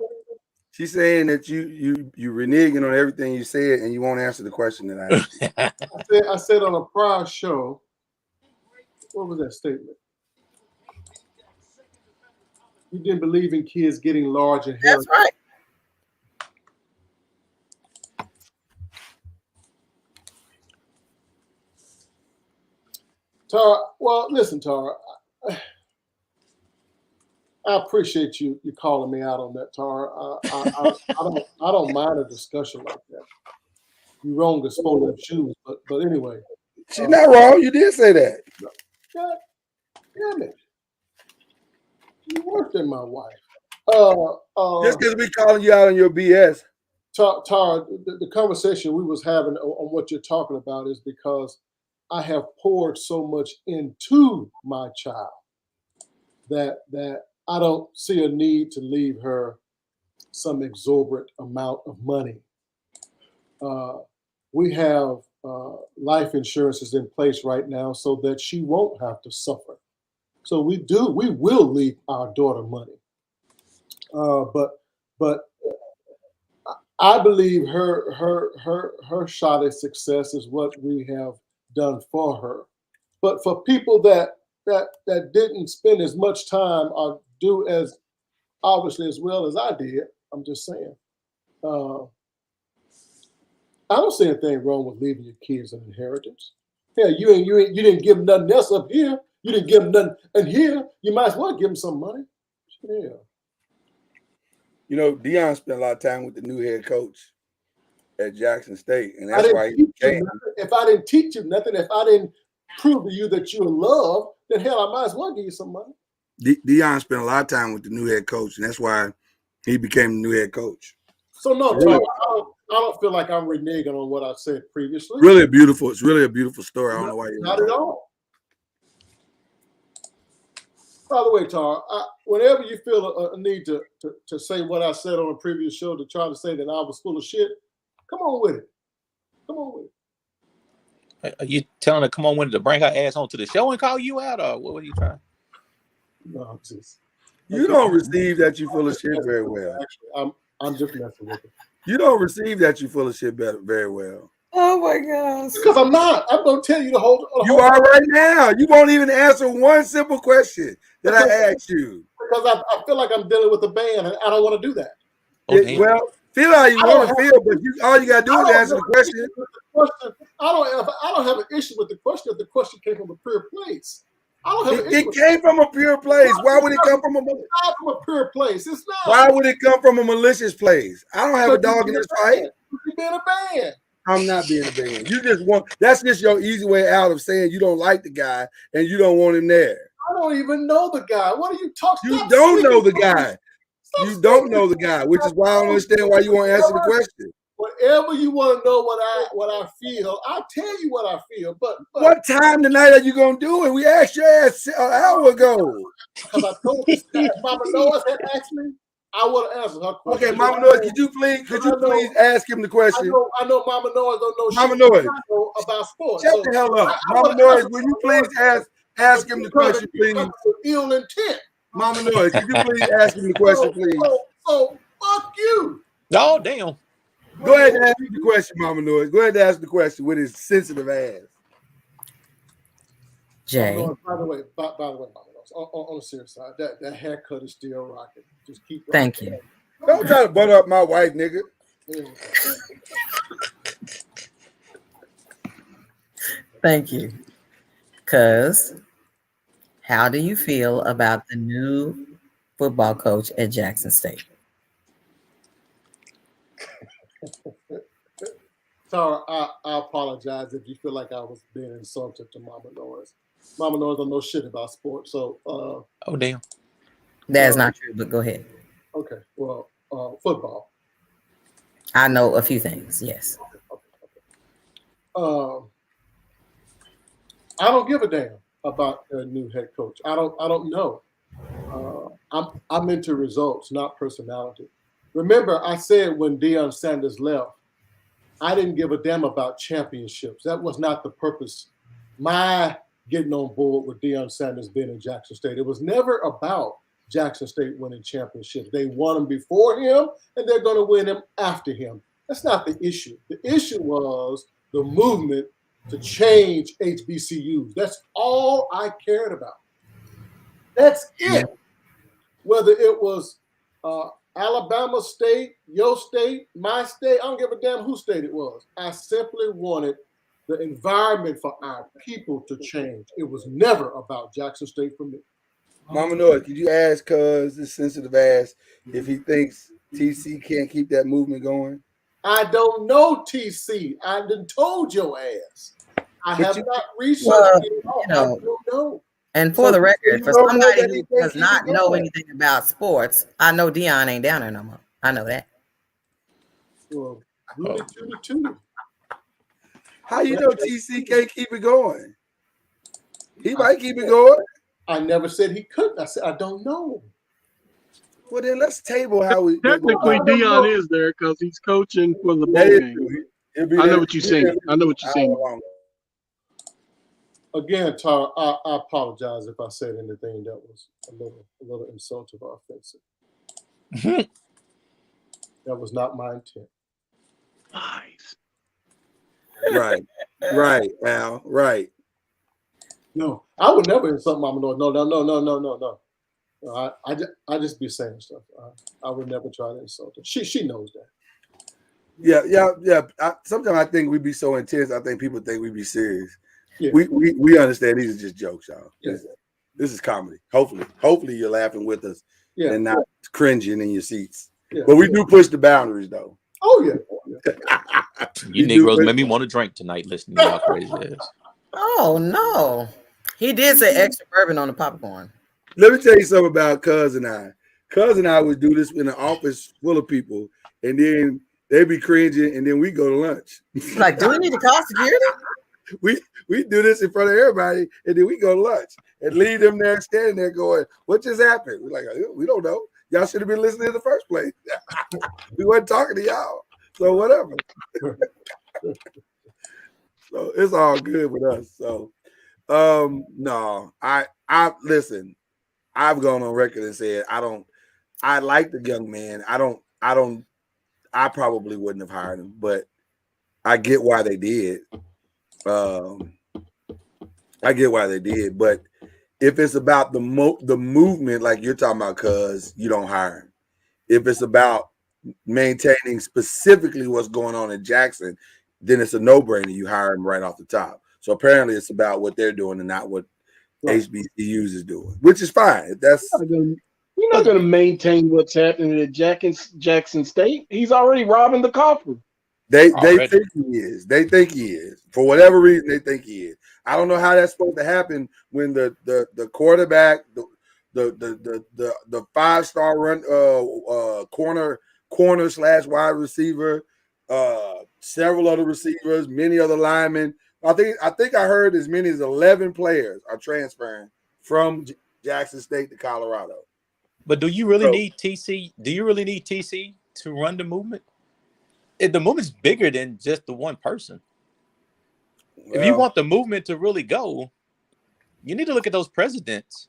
She's saying that you reneging on everything you said and you won't answer the question that I asked. I said on a prior show, what was that statement? You didn't believe in kids getting large and healthy. That's right. Tara, well, listen, Tara. I appreciate you calling me out on that, Tara. I don't mind a discussion like that. You wrong to spoil them shoes, but anyway. She's not wrong. You did say that. God damn it. You worse than my wife. Just because we calling you out on your BS. Tara, the conversation we was having on what you're talking about is because I have poured so much into my child that I don't see a need to leave her some exorbitant amount of money. We have life insurances in place right now so that she won't have to suffer. So we will leave our daughter money. But I believe her shot at success is what we have done for her. But for people that didn't spend as much time or do as obviously as well as I did, I'm just saying. I don't see anything wrong with leaving your kids an inheritance. Yeah, you didn't give them nothing else up here. You didn't give them nothing in here. You might as well give them some money. Yeah. You know, Deion spent a lot of time with the new head coach at Jackson State, and that's why he came. If I didn't teach you nothing, if I didn't prove to you that you're loved, then hell, I might as well give you some money. Deion spent a lot of time with the new head coach, and that's why he became the new head coach. So no, really, I don't feel like I'm reneging on what I said previously. Really beautiful. It's really a beautiful story. I don't know why you're not at all. By the way, Tar, whenever you feel a need to say what I said on a previous show to try to say that I was full of shit, come on with it. Come on with it. Are you telling her come on with it to bring her ass onto the show and call you out, or what are you trying? No, just you don't receive that you full of shit very well. Actually, I'm just messing with it. You don't receive that you full of shit very well. Oh my gosh. Because I'm not. I'm going to tell you the whole. You are right now. You won't even answer one simple question that I asked you. Because I feel like I'm dealing with a band, and I don't want to do that. Well, feel how you want to feel, but all you got to do is answer the question. I don't have an issue with the question if the question came from a pure place. I don't have an issue. It came from a pure place. Why would it come from a pure place? It's not. Why would it come from a malicious place? I don't have a dog in this fight. You're being a band. I'm not being a band. You just want. That's just your easy way out of saying you don't like the guy and you don't want him there. I don't even know the guy. What are you talking? You don't know the guy. You don't know the guy, which is why I don't understand why you won't answer the question. Whatever you want to know what I feel, I'll tell you what I feel. But what time tonight are you gonna do it? We asked your ass an hour ago. Because I told you, if Mama Noah had asked me, I would have answered her question. Okay, Mama Noah, could you please ask him the question? I know Mama Noah don't know Mama Noah about sports. Shut the hell up. Mama Noah, will you please ask him the question, please? Ill intent. Mama Noah, could you please ask him the question, please? So fuck you. Oh, damn. Go ahead and ask the question, Mama Noah. Go ahead and ask the question with his sensitive ass. Jay. By the way, Mama Noah, on the serious side, that haircut is still rocking. Just keep rocking. Thank you. Don't try to butt up my wife, nigga. Thank you. Cuz, how do you feel about the new football coach at Jackson State? Tara, I apologize if you feel like I was being insulted to Mama Noise. Mama Noise don't know shit about sports, so oh damn. That's not true, but go ahead. Okay, well, football. I know a few things, yes. Okay. I don't give a damn about a new head coach. I don't know. I'm into results, not personality. Remember, I said when Deion Sanders left, I didn't give a damn about championships. That was not the purpose. My getting on board with Deion Sanders being in Jackson State. It was never about Jackson State winning championships. They won them before him, and they're going to win them after him. That's not the issue. The issue was the movement to change HBCUs. That's all I cared about. That's it. Whether it was Alabama State, your state, my state, I don't give a damn whose state it was. I simply wanted the environment for our people to change. It was never about Jackson State for me. Mama Noah, could you ask Cuz, this sensitive ass, if he thinks TC can't keep that movement going? I don't know, TC. I done told your ass. I have not researched it. I don't know. And for the record, for somebody who does not know anything about sports, I know Deion ain't down there no more. I know that. Well, Rudy too. How you know TC can't keep it going? He might keep it going. I never said he couldn't. I said I don't know. Well, then let's table how we. Technically, Deion is there because he's coaching for the bowl game. I know what you're saying. I know what you're saying. Again, Tara, I apologize if I said anything that was a little insulting or offensive. That was not my intent. eyes. Right, Al, right. No, I would never insult Mama Noise. No. I just be saying stuff. I would never try to insult her. She knows that. Yeah. Sometimes I think we be so intense. I think people think we be serious. Yeah. We understand these are just jokes, y'all. Yeah. This is comedy. Hopefully you're laughing with us and not cringing in your seats. Yeah. But we do push the boundaries, though. Oh yeah. You Negroes made me want to drink tonight listening to y'all crazy ass. Oh no, he did say extra bourbon on the popcorn. Let me tell you something about Cuz and I. Cuz and I would do this in an office full of people, and then they be cringing, and then we go to lunch. Like, do we need to call security? We do this in front of everybody, and then we go to lunch and leave them there standing there going, "What just happened?" We're like, "We don't know. Y'all should have been listening in the first place. We wasn't talking to y'all, so whatever." So it's all good with us. So no, I listen. I've gone on record and said I like the young man. I probably wouldn't have hired him, but I get why they did. I get why they did, but if it's about the movement, like you're talking about, Cuz, you don't hire him. If it's about maintaining specifically what's going on in Jackson, then it's a no-brainer. You hire him right off the top. So apparently it's about what they're doing and not what HBCUs is doing, which is fine. That's you're not going to maintain what's happening at Jackson State. He's already robbing the coffer. They think he is. They think he is. For whatever reason, they think he is. I don't know how that's supposed to happen when the quarterback, the 5-star run corner / wide receiver, several other receivers, many other linemen. I think I heard as many as 11 players are transferring from Jackson State to Colorado. But do you really need TC? Do you really need TC to run the movement? The movement's bigger than just the one person. If you want the movement to really go, you need to look at those presidents.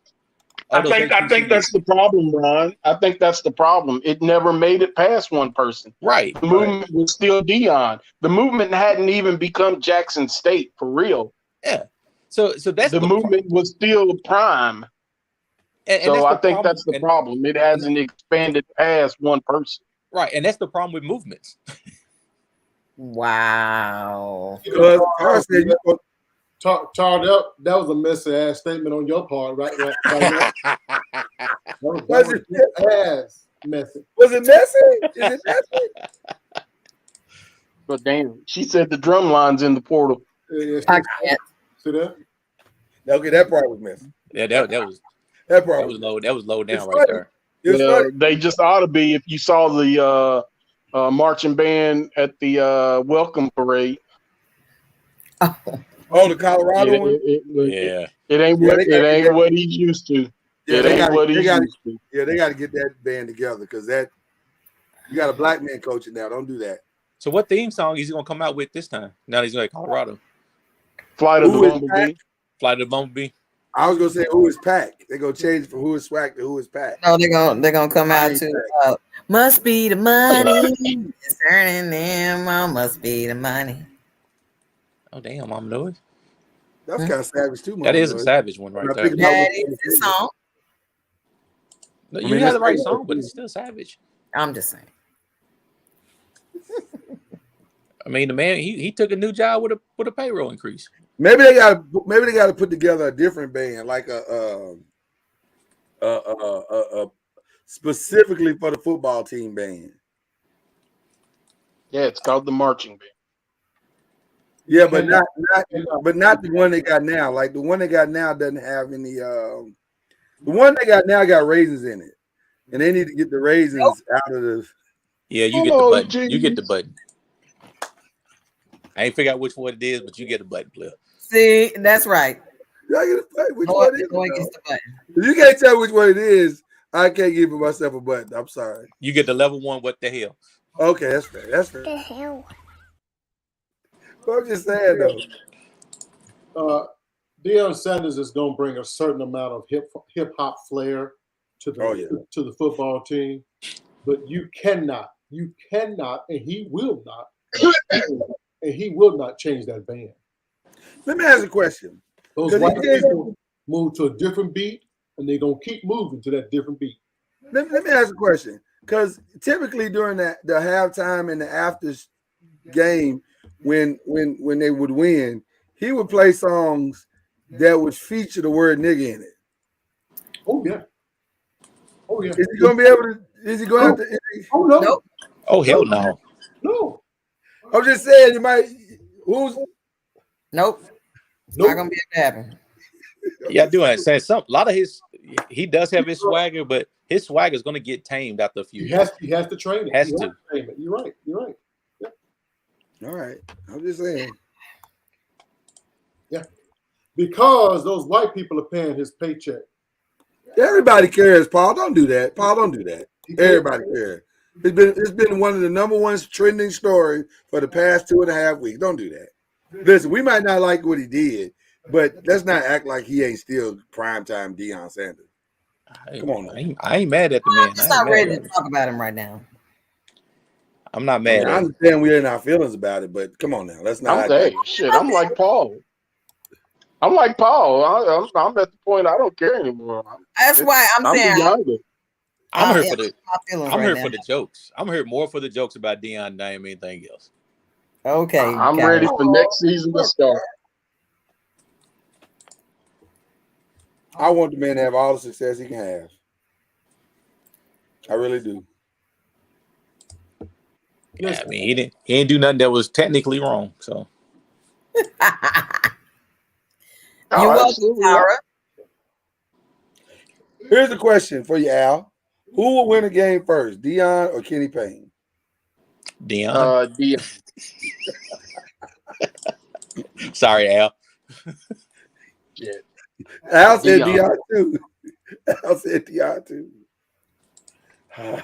I think that's the problem, Ron. I think that's the problem. It never made it past one person. Right. The movement was still Dion. The movement hadn't even become Jackson State for real. Yeah. So that's the movement was still prime. And so I think that's the problem. It hasn't expanded past one person. Right. And that's the problem with movements. Wow. Charles, that was a messy ass statement on your part, right? Was it messy? Was it messy? Is it messy? But damn, she said the drum line's in the portal. I can't. See that? Okay, that part was messy. Yeah, that was low. That was low down right there. They just ought to be. If you saw the marching band at the welcome parade. Oh, the Colorado one? It ain't what he's used to. Yeah, it ain't what he's used to. Yeah, they got to get that band together because you got a black man coaching now. Don't do that. So what theme song is he going to come out with this time? Now he's going to Colorado. Flight of the Bumblebee. Flight of the Bumblebee. I was gonna say Who Is Pack. They're gonna change from Who Is Swag to Who Is Pack. No, they're gonna come out to must be the money. It's turning them on. Must be the money. Oh damn, Mama Noise. That's kind of savage too. That is a savage one right there. That is the song. No, you have the right song, but it's still savage. I'm just saying. I mean, the man he took a new job with a payroll increase. Maybe they got to put together a different band, like a specifically for the football team band. Yeah, it's called the marching band. Yeah, but not the one they got now. Like the one they got now doesn't have any. The one they got now got raisins in it, and they need to get the raisins out of the. Yeah, you get the button. Geez. You get the button. I ain't figure out which one it is, but you get the button, player. See, that's right. Yeah, I get a button. Which one is gets the button. If you can't tell which one it is, I can't give myself a button. I'm sorry. You get the level one. What the hell? Okay, that's fair. That's fair. The hell. I'm just saying though. Deion Sanders is going to bring a certain amount of hip hop flair to the football team, but you cannot, and he will not And he will not change that band. Let me ask a question. Those white people move to a different beat, and they're going to keep moving to that different beat. Let me ask a question. Because typically during the halftime and the after game, when they would win, he would play songs that would feature the word nigga in it. Oh, yeah. Oh, yeah. Is he going to be able to? Is he going to have to? Oh, no. Nope. Oh, hell no. No. I'm just saying, you might. Who's? Nope. It's not going to be able to happen. Yeah, I do understand. A lot of he does have his swagger, but his swagger is going to get tamed after a few years. He has to train it. Has to. Train it. You're right. You're right. Yeah. All right. I'm just saying. Yeah. Because those white people are paying his paycheck. Everybody cares, Paul. Don't do that. Paul, don't do that. Everybody cares. It's been one of the #1 trending stories for the past 2.5 weeks. Don't do that. Listen, we might not like what he did, but let's not act like he ain't still primetime Deion Sanders. Come on, man. I ain't mad at the man. I'm just not ready to talk about him right now. I'm not mad. I understand we're in our feelings about it, but come on now. Let's not. I'm like Paul. I'm like Paul. I'm at the point I don't care anymore. That's why I'm saying. I'm here for the jokes. I'm here more for the jokes about Deion than anything else. Okay. I'm ready for next season to start. I want the man to have all the success he can have. I really do. Yeah, I mean, he didn't do nothing that was technically wrong. So. You're welcome, Tara. Here's the question for you, Al. Who will win a game first, Deion or Kenny Payne? Deion. Deion. Sorry, Al. Shit. Al said Deion too. Al said Deion too. But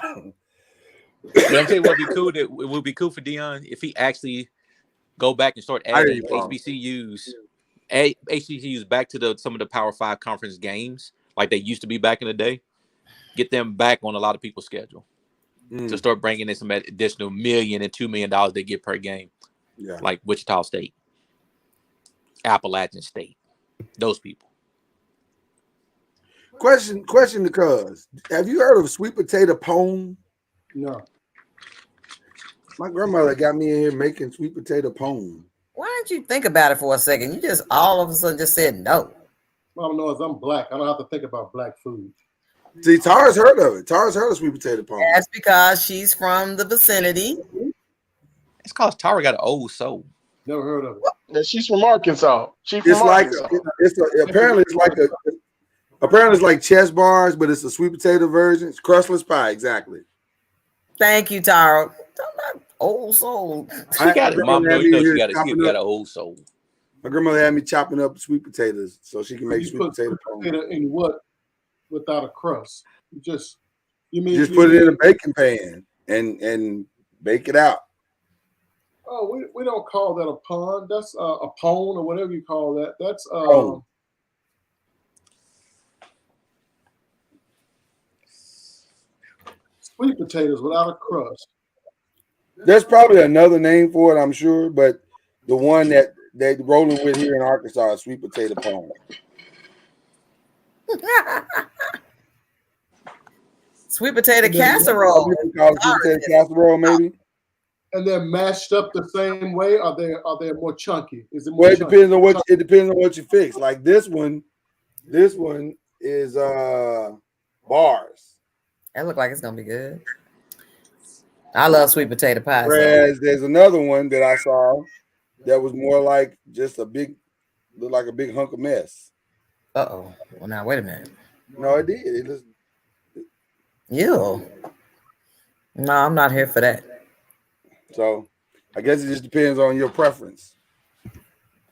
I'm saying it would be cool for Deion if he actually go back and start adding HBCUs back to some of the Power 5 conference games like they used to be back in the day. Get them back on a lot of people's schedule to start bringing in some additional $1 million and $2 million they get per game. Yeah, like Wichita State, Appalachian State, those people. Question to Cuz. Have you heard of sweet potato pone? No. My grandmother got me in here making sweet potato pone. Why didn't you think about it for a second? You just all of a sudden just said no. All I know is I'm black. I don't have to think about black food. See, Tara's heard of it. Tara's heard of sweet potato pone. That's because she's from the vicinity. It's because Tara got an old soul. Never heard of it. Yeah, she's from Arkansas. Apparently it's like chess bars, but it's a sweet potato version. It's crustless pie, exactly. Thank you, Tara. Old soul. She got it, Mom. You know she got an old soul. My grandmother had me chopping up sweet potatoes so she can make sweet potato pone. In what? Without a crust. You just put it in a baking pan and bake it out. Oh, we don't call that a pon. That's a pone or whatever you call that. That's sweet potatoes without a crust. There's probably another name for it, I'm sure, but the one that they're rolling with here in Arkansas is sweet potato pone. Sweet potato casserole. Sweet potato casserole, maybe. And they're mashed up the same way. Are they more chunky? Is it more? Well, it depends on what you fix. Like this one is bars. That look like it's gonna be good. I love sweet potato pie. Whereas there's another one that I saw that was more like just looked like a big hunk of mess. Uh-oh. Well, now wait a minute. No, it did. It just. Ew. No, I'm not here for that. So, I guess it just depends on your preference.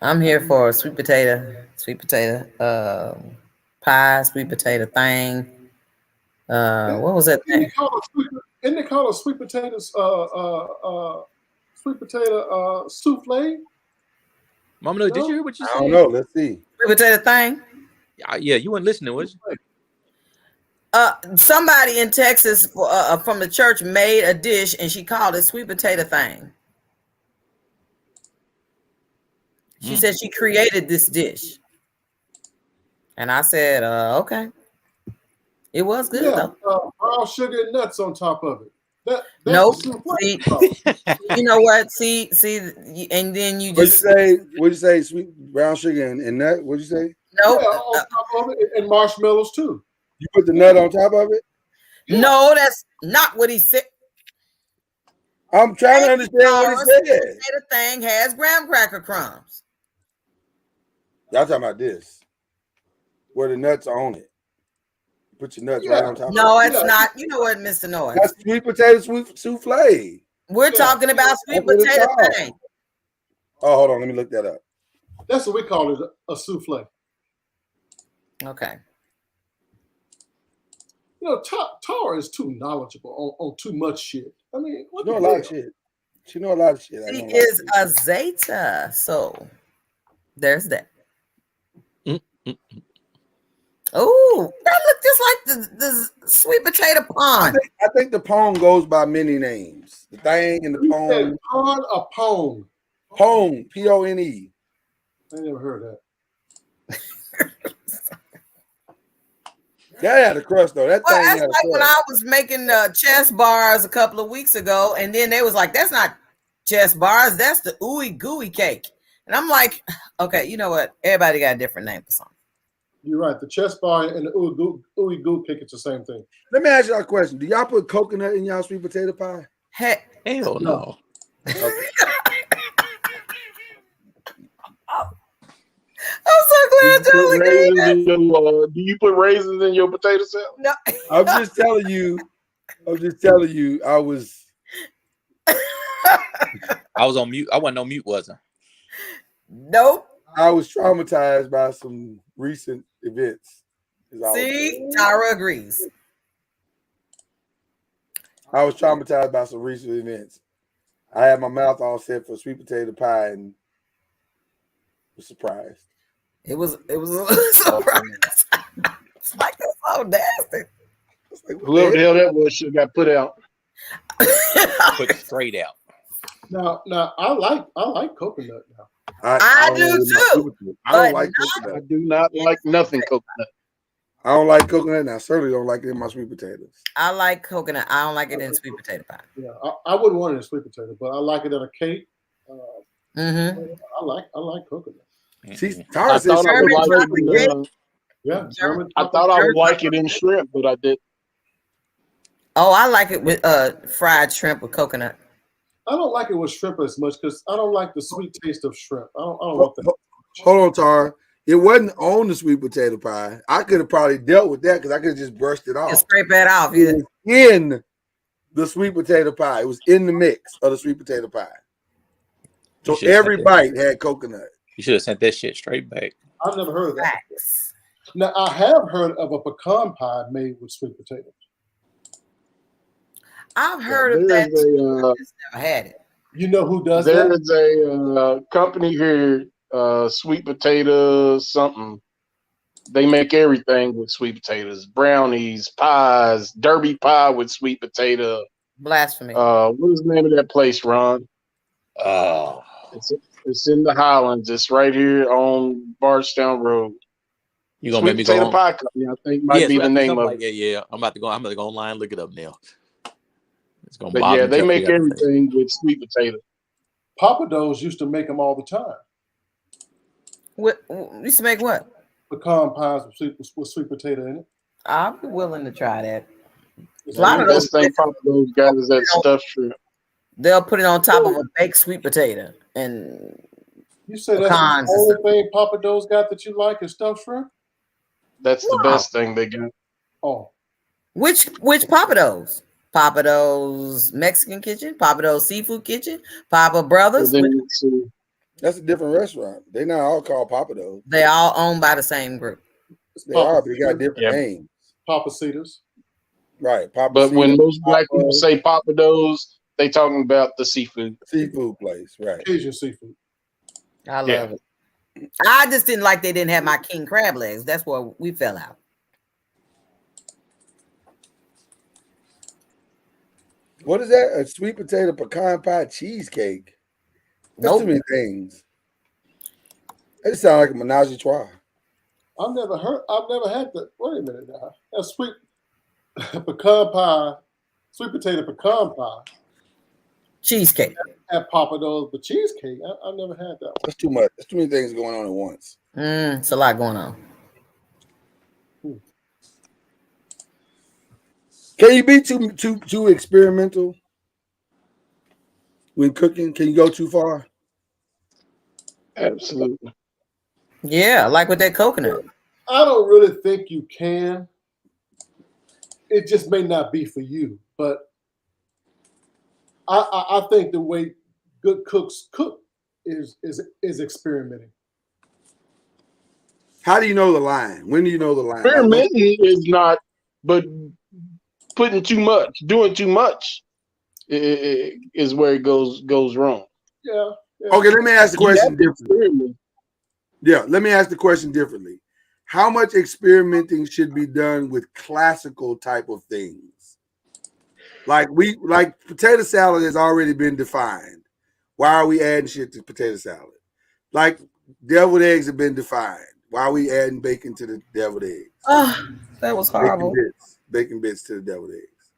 I'm here for sweet potato pie, sweet potato thing. What was that thing? Isn't it called a sweet potatoes sweet potato souffle? Mama, did you hear what you said? I don't know. Let's see. Sweet potato thing. Yeah, you weren't listening, was you? Somebody in Texas from the church made a dish and she called it sweet potato thing. She said she created this dish. And I said, okay. It was good though. Brown sugar and nuts on top of it. Nope. See, you know what? See, and then you just What'd you say? Sweet brown sugar and nut? What'd you say? Nope. Yeah, on top of it, and marshmallows too. You put the nut on top of it? Yeah. No, that's not what he said. I'm trying to understand what he said. The thing has graham cracker crumbs. Y'all talking about this? Where the nuts are on it? Put your nuts right on top. No, of it. it's not. You know what, Mr. Noise? That's sweet potato souffle. We're talking about sweet potato thing. Oh, hold on. Let me look that up. That's what we call it, a souffle. Okay. You know, Tara is too knowledgeable on too much shit. I mean, what She know a lot of shit. She know a lot of shit. She is a Zeta, so there's that. Oh, that looked just like the sweet potato pond. I think the pone goes by many names. The thing and the pone. Pond or pone? Pone, P-O-N-E. I never heard that. That had a crust though. That thing that's had a like crust. when I was making chest bars a couple of weeks ago, and then they was like, "That's not chest bars. That's the ooey gooey cake." And I'm like, "Okay, you know what? Everybody got a different name for something." You're right. The chest bar and the ooey goo cake, it's the same thing. Let me ask y'all a question. Do y'all put coconut in y'all sweet potato pie? Hell no. Okay. I'm so glad do you put raisins in your potato salad? No. I'm just telling you. I was on mute. I wasn't on mute, was I? Nope. I was traumatized by some recent events. See, Tyra agrees. I was traumatized by some recent events. I had my mouth all set for sweet potato pie and was surprised. It was a surprise. It's like that's so nasty. Whoever the hell that was should have got put out. Put straight out. Now I like coconut now. I do too. I don't like coconut. I do not like nothing coconut. I don't like coconut, and I certainly don't like it in my sweet potatoes. I like coconut. I don't like it in sweet potato pie. Yeah, I wouldn't want it in sweet potato, but I like it in a cake. Mm-hmm. I like coconut. Tara said I thought I would like it in shrimp, but I didn't. Oh, I like it with fried shrimp with coconut. I don't like it with shrimp as much because I don't like the sweet taste of shrimp. I don't want that. Hold on, Tara. It wasn't on the sweet potato pie. I could have probably dealt with that because I could have just brushed it off. Just scrape that off. Yeah. It was in the sweet potato pie. It was in the mix of the sweet potato pie. So every bite had coconut. You should have sent that shit straight back. I've never heard of that. Now, I have heard of a pecan pie made with sweet potatoes. I've heard of that. I just never had it. You know who does that? There's a company here, Sweet Potatoes something. They make everything with sweet potatoes. Brownies, pies, derby pie with sweet potato. Blasphemy. What is the name of that place, Ron? It's in the Highlands. It's right here on Bardstown Road. You gonna make me go on? Pie Company, I think might be the name of it. Yeah. I'm about to go online and look it up now. It's gonna but yeah, they make everything with sweet potato. Papa Do's used to make them all the time. What used to make what? Pecan pies with sweet potato in it. I'll be willing to try that. A lot of those things Papa Do's got is that stuffed shrimp. They'll put it on top of a baked sweet potato. And you say that's the only thing Papa Do's got that you like is stuffed shrimp? That's the best thing they got. Oh. Which Papa Do's? Papa Do's Mexican Kitchen? Papa Do's Seafood Kitchen? Papa Brothers? That's a different restaurant. They're not all called Papa Do's. They all owned by the same group. They are, but they got different names. Papa Cedars. Right. But when most black people say Papa Do's, they talking about the seafood place, right? Cajun seafood. I love it. I just didn't like they didn't have my king crab legs. That's where we fell out. What is that? A sweet potato pecan pie cheesecake? That's too many things. It sounds like a menage a trois. I've never had that. Wait a minute now. That's sweet pecan pie, sweet potato pecan pie. Cheesecake. At Papa Do's, but cheesecake, I've never had that one. That's too much. There's too many things going on at once. It's a lot going on. Can you be too experimental when cooking? Can you go too far? Absolutely. Yeah, like with that coconut. I don't really think you can. It just may not be for you, but I think the way good cooks cook is experimenting. How do you know the line? When do you know the line? Experimenting is not, but putting too much, doing too much is where it goes wrong. Yeah. Okay, let me ask the question differently. Yeah, let me ask the question differently. How much experimenting should be done with classical type of things? Like potato salad has already been defined. Why are we adding shit to potato salad? Like deviled eggs have been defined. Why are we adding bacon to the deviled eggs? Oh, that was horrible. Bacon bits to the deviled eggs.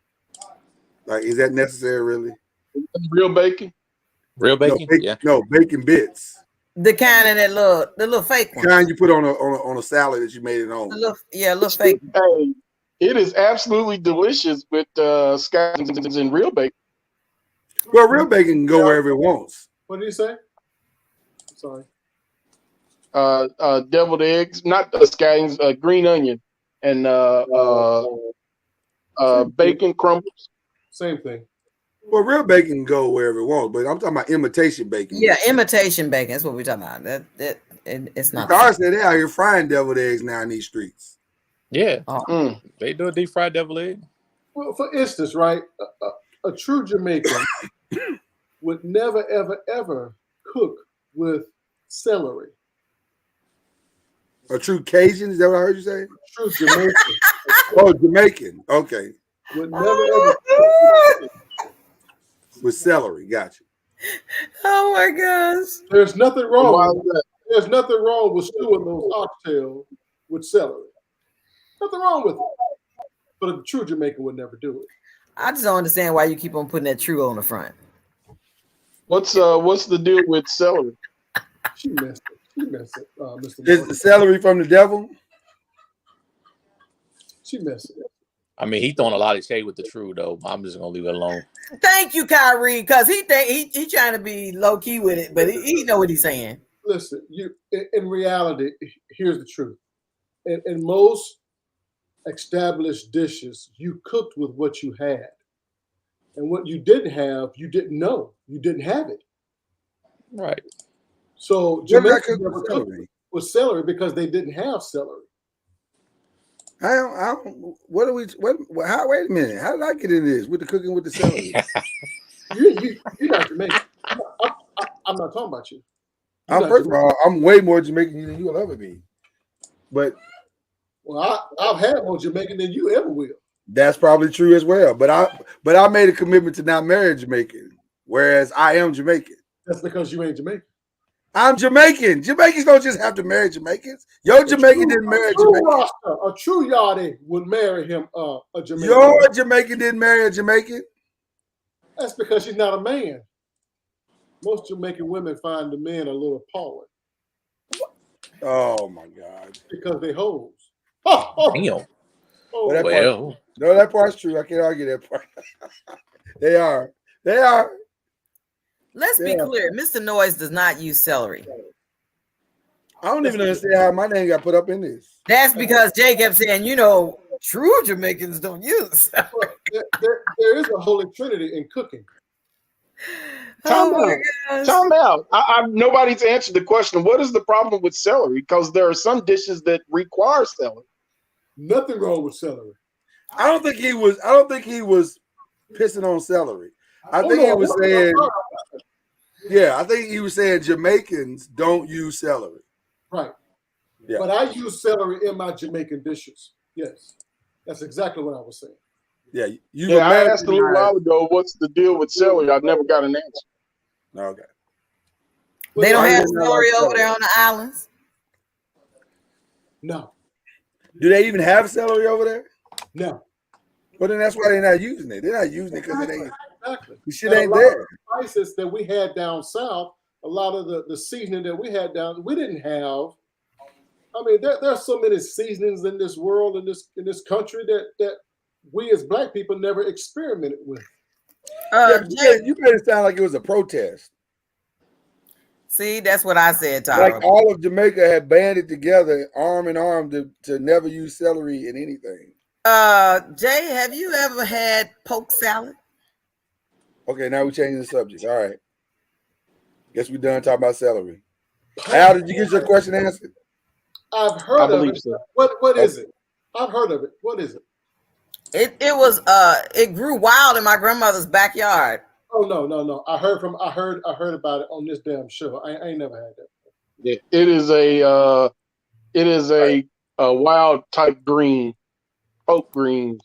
Like, is that necessary really? Real bacon? Real bacon? No, bacon bits. The kind of the little fake one. The kind you put on a salad that you made at home. A little fake. Hey, it is absolutely delicious with scallions and real bacon. Well, real bacon can go wherever it wants. What did you say? Sorry. Deviled eggs, not scallions, green onion, and bacon crumbles. Same thing. Well, real bacon can go wherever it wants, but I'm talking about imitation bacon. Yeah, imitation bacon. That's what we're talking about. It's not. I said they out here frying deviled eggs now in these streets. Yeah, they do a deep fried deviled egg. Well, for instance, right, a true Jamaican would never, ever, ever cook with celery. A true Cajun? Is that what I heard you say? True Jamaican. Oh, Jamaican. Okay. Would never, ever cook with celery. Gotcha. Oh my gosh. There's nothing wrong. There's nothing wrong with stewing those oxtails with celery. Nothing wrong with it. But a true Jamaican would never do it. I just don't understand why you keep on putting that true on the front. What's the deal with celery? She messed it. Mr. Is the celery from the devil? She messed it. I mean, he throwing a lot of shade with the true though. I'm just gonna leave it alone. Thank you, Kyrie, because he trying to be low key with it, but he know what he's saying. Listen, in reality, here's the truth. In most established dishes, you cooked with what you had, and what you didn't have, you didn't know. You didn't have it. Right. So Jamaicans never cooked with celery because they didn't have celery. Wait a minute. How did I get into this with the cooking with the celery? You're not Jamaican. I'm not talking about you. First of all, I'm way more Jamaican than you will ever be. But I've had more Jamaican than you ever will. That's probably true as well. But I made a commitment to not marry a Jamaican, whereas I am Jamaican. That's because you ain't Jamaican. I'm Jamaican. Jamaicans don't just have to marry Jamaicans. Your Jamaican didn't marry a Jamaican. A true Yardie would marry him a Jamaican. Your Jamaican didn't marry a Jamaican. That's because she's not a man. Most Jamaican women find the men a little appalling. Oh my God! Because they hoes. Damn. No, that part's true. I can't argue that part. They are. Let's be clear. Mr. Noiz does not use celery. I don't even understand how my name got put up in this. That's because Jay kept saying, true Jamaicans don't use celery. There is a holy trinity in cooking. Time out. Nobody's answered the question. What is the problem with celery? Because there are some dishes that require celery. Nothing wrong with celery. I don't think he was pissing on celery. I think he was saying, I think he was saying Jamaicans don't use celery. Right. Yeah. But I use celery in my Jamaican dishes. Yes. That's exactly what I was saying. Yeah. I asked a little while ago, what's the deal with celery? I've never got an answer. Okay. They don't have celery over there on the islands. No. Do they even have celery over there? No. But then that's why they're not using it. They're not using it because it ain't. Exactly. The shit ain't there. Of the spices that we had down south, a lot of the seasoning that we had down, we didn't have. I mean, there's so many seasonings in this world, in this country that we as black people never experimented with. You made it sound like it was a protest. See, that's what I said, Tyra. Like all of Jamaica had banded together, arm in arm, to never use celery in anything. Jay, have you ever had poke salad? Okay, now we're changing the subject. All right. Guess we're done talking about celery. Al, did you get your question answered? I've heard of it. So. What is it? I've heard of it. What is it? It grew wild in my grandmother's backyard. Oh no. I heard about it on this damn show. I ain't never had that. Yeah, it is a wild type green, poke green.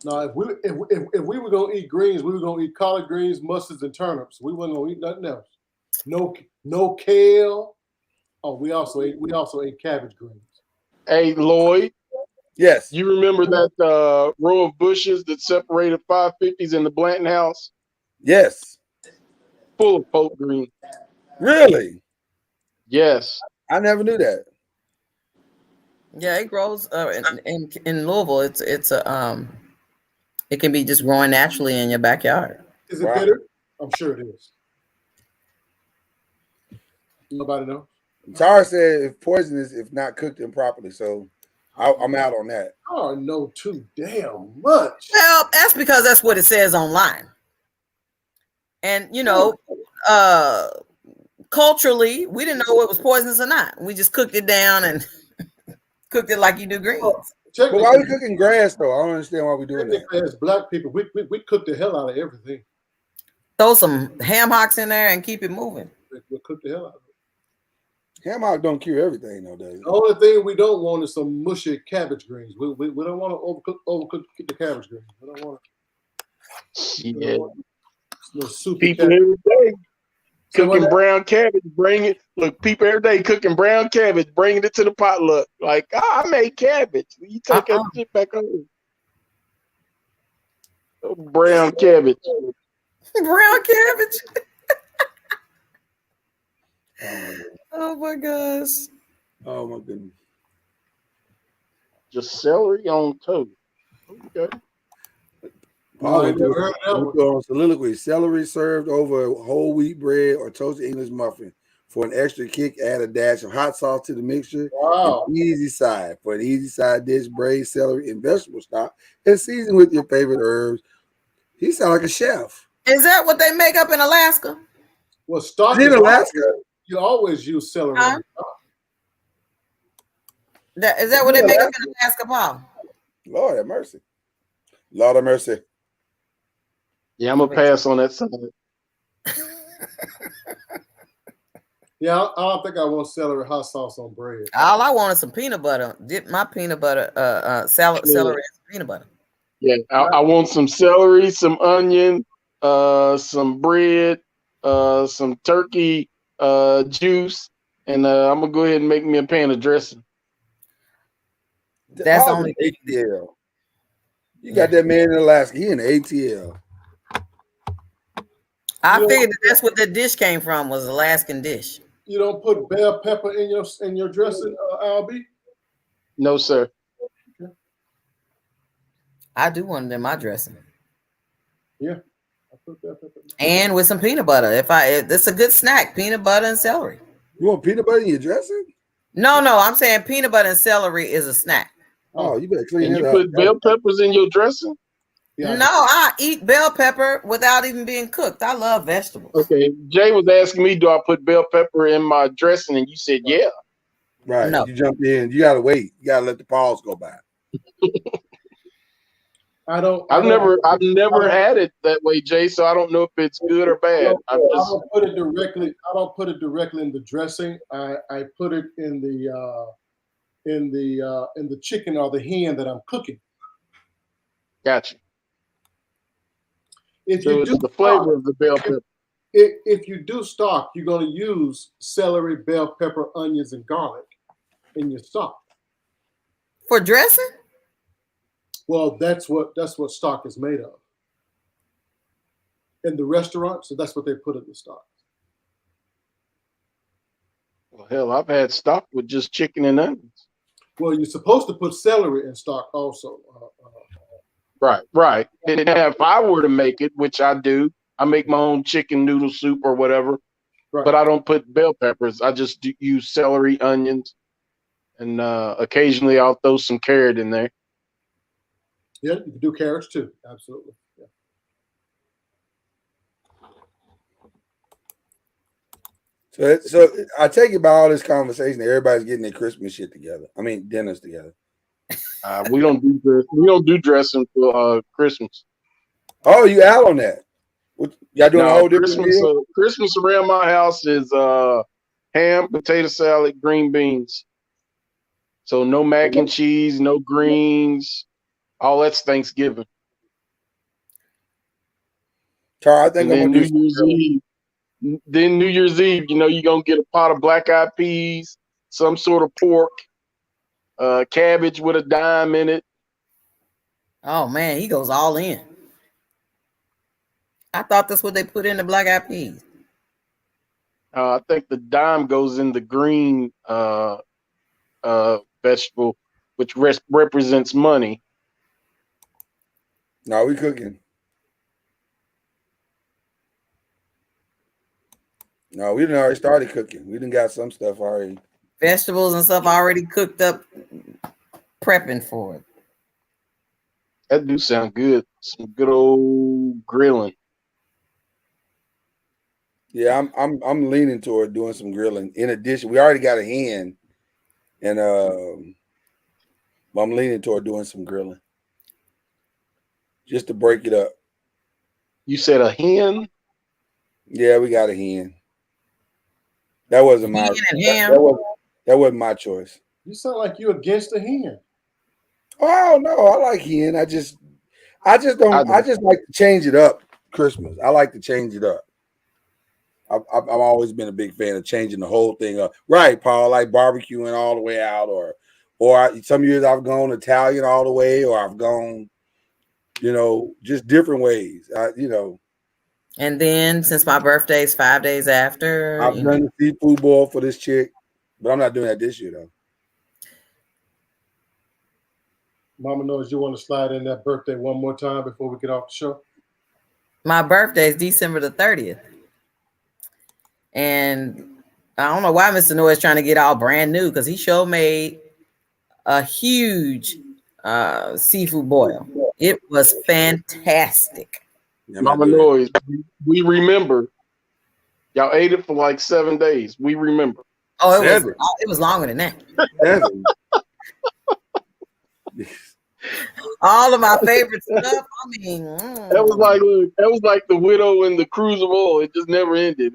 Now, if we were gonna eat greens, we were gonna eat collard greens, mustards, and turnips. We wasn't gonna eat nothing else. No kale. Oh, we also ate cabbage greens. Hey, Lloyd. Yes. You remember that row of bushes that separated 550s in the Blanton house? Yes. Full of poke green. Really? Yes. I never knew that. Yeah, it grows in Louisville. It can be just growing naturally in your backyard. Is it bitter? I'm sure it is. Nobody knows. Tara said it's poisonous if not cooked improperly, so I'm out on that. I know too damn much. Well, that's because that's what it says online. And culturally, we didn't know it was poisonous or not. We just cooked it down and cooked it like you do greens. But why are we cooking grass though? I don't understand why we're doing that. As black people, we cook the hell out of everything. Throw some ham hocks in there and keep it moving. We cook the hell out of it. Ham hock don't cure everything, though, does it? The only thing we don't want is some mushy cabbage greens. We don't want to overcook the cabbage greens. We don't want to. Yeah. No soup. People every day cooking brown cabbage. Bring it. Look, people every day cooking brown cabbage, bringing it to the potluck. Like, I made cabbage. You take that shit back home. Brown cabbage. Brown cabbage. Oh my gosh. Oh my goodness. Just celery on toast. Okay. Paul went on soliloquy. Celery served over whole wheat bread or toasted English muffin. For an extra kick, add a dash of hot sauce to the mixture. Wow. Easy side. For an easy side dish, braised celery and vegetable stock and season with your favorite herbs. He sounds like a chef. Is that what they make up in Alaska? Well, stock in Alaska. You always use celery. Is that what they make up in Alaska, Paul? Lord have mercy. Lord have mercy. Yeah, I'm gonna pass on that side. Yeah, I don't think I want celery hot sauce on bread. All I want is some peanut butter. Dip my peanut butter celery in peanut butter. Yeah, I want some celery, some onion, some bread, some turkey juice, and I'm gonna go ahead and make me a pan of dressing. That's only ATL. You got that man in Alaska. He in the ATL. I figured that's what the dish came from, was Alaskan dish. You don't put bell pepper in your dressing, Albie? No, sir. Okay. I do want it in my dressing. Yeah. I put bell pepper. And with some peanut butter. If it's a good snack, peanut butter and celery. You want peanut butter in your dressing? No, I'm saying peanut butter and celery is a snack. Oh, you better clean it up. You put bell peppers in your dressing? Yeah. No, I eat bell pepper without even being cooked. I love vegetables. Okay. Jay was asking me, do I put bell pepper in my dressing? And you said, yeah. Right. No. You jumped in. You got to wait. You got to let the pause go by. I've never had it that way, Jay. So I don't know if it's good or bad. I don't put it directly. I don't put it directly in the dressing. I put it in the chicken or the hen that I'm cooking. Gotcha. If you do the flavor of the bell pepper. If you do stock, you're going to use celery, bell pepper, onions, and garlic. in your stock. For dressing? Well, that's what stock is made of. In the restaurant, so that's what they put in the stock. Well, hell, I've had stock with just chicken and onions. Well, you're supposed to put celery in stock also. Right. And if I were to make it, which I do, I make my own chicken noodle soup or whatever, but I don't put bell peppers. I just use celery, onions, and occasionally I'll throw some carrot in there. Yeah, you can do carrots too. Absolutely. Yeah. So I take it by all this conversation, everybody's getting their Christmas shit together. I mean, dinners together. We don't do dressing for Christmas. Oh, you out on that? Y'all doing a whole different deal? Christmas around my house is ham, potato salad, green beans. So no mac and cheese, no greens. All that's Thanksgiving. Tara, I think I'm gonna do New Year's Eve. Then New Year's Eve, you're gonna get a pot of black-eyed peas, some sort of pork, cabbage with a dime in it. Oh man, he goes all in. I thought that's what they put in the black-eyed peas. I think the dime goes in the green vegetable, which represents money. No, we cooking. No, we done already started cooking. We done got some stuff already. Vegetables and stuff already cooked up, prepping for it. That do sound good. Some good old grilling. Yeah, I'm leaning toward doing some grilling. In addition, we already got a hen, and I'm leaning toward doing some grilling just to break it up. You said a hen? Yeah, we got a hen. That wasn't my that wasn't my choice. You sound like you're against the hen. Oh no, I like hen. I just like to change it up. Christmas, I like to change it up. I've always been a big fan of changing the whole thing up. Right, Paul, like barbecuing all the way out, or some years I've gone Italian all the way, or I've gone, just different ways. And then since my birthday is 5 days after, I've done the seafood boil for this chick, but I'm not doing that this year though. Mama knows you want to slide in that birthday one more time before we get off the show. My birthday is December the 30th. And I don't know why Mr. Noise trying to get all brand new, because he sure made a huge seafood boil. It was fantastic. Mama Noise, we remember. Y'all ate it for like 7 days. We remember. Oh, it was longer than that. All of my favorite stuff. I mean, that was like the widow and the cruise of oil. It just never ended.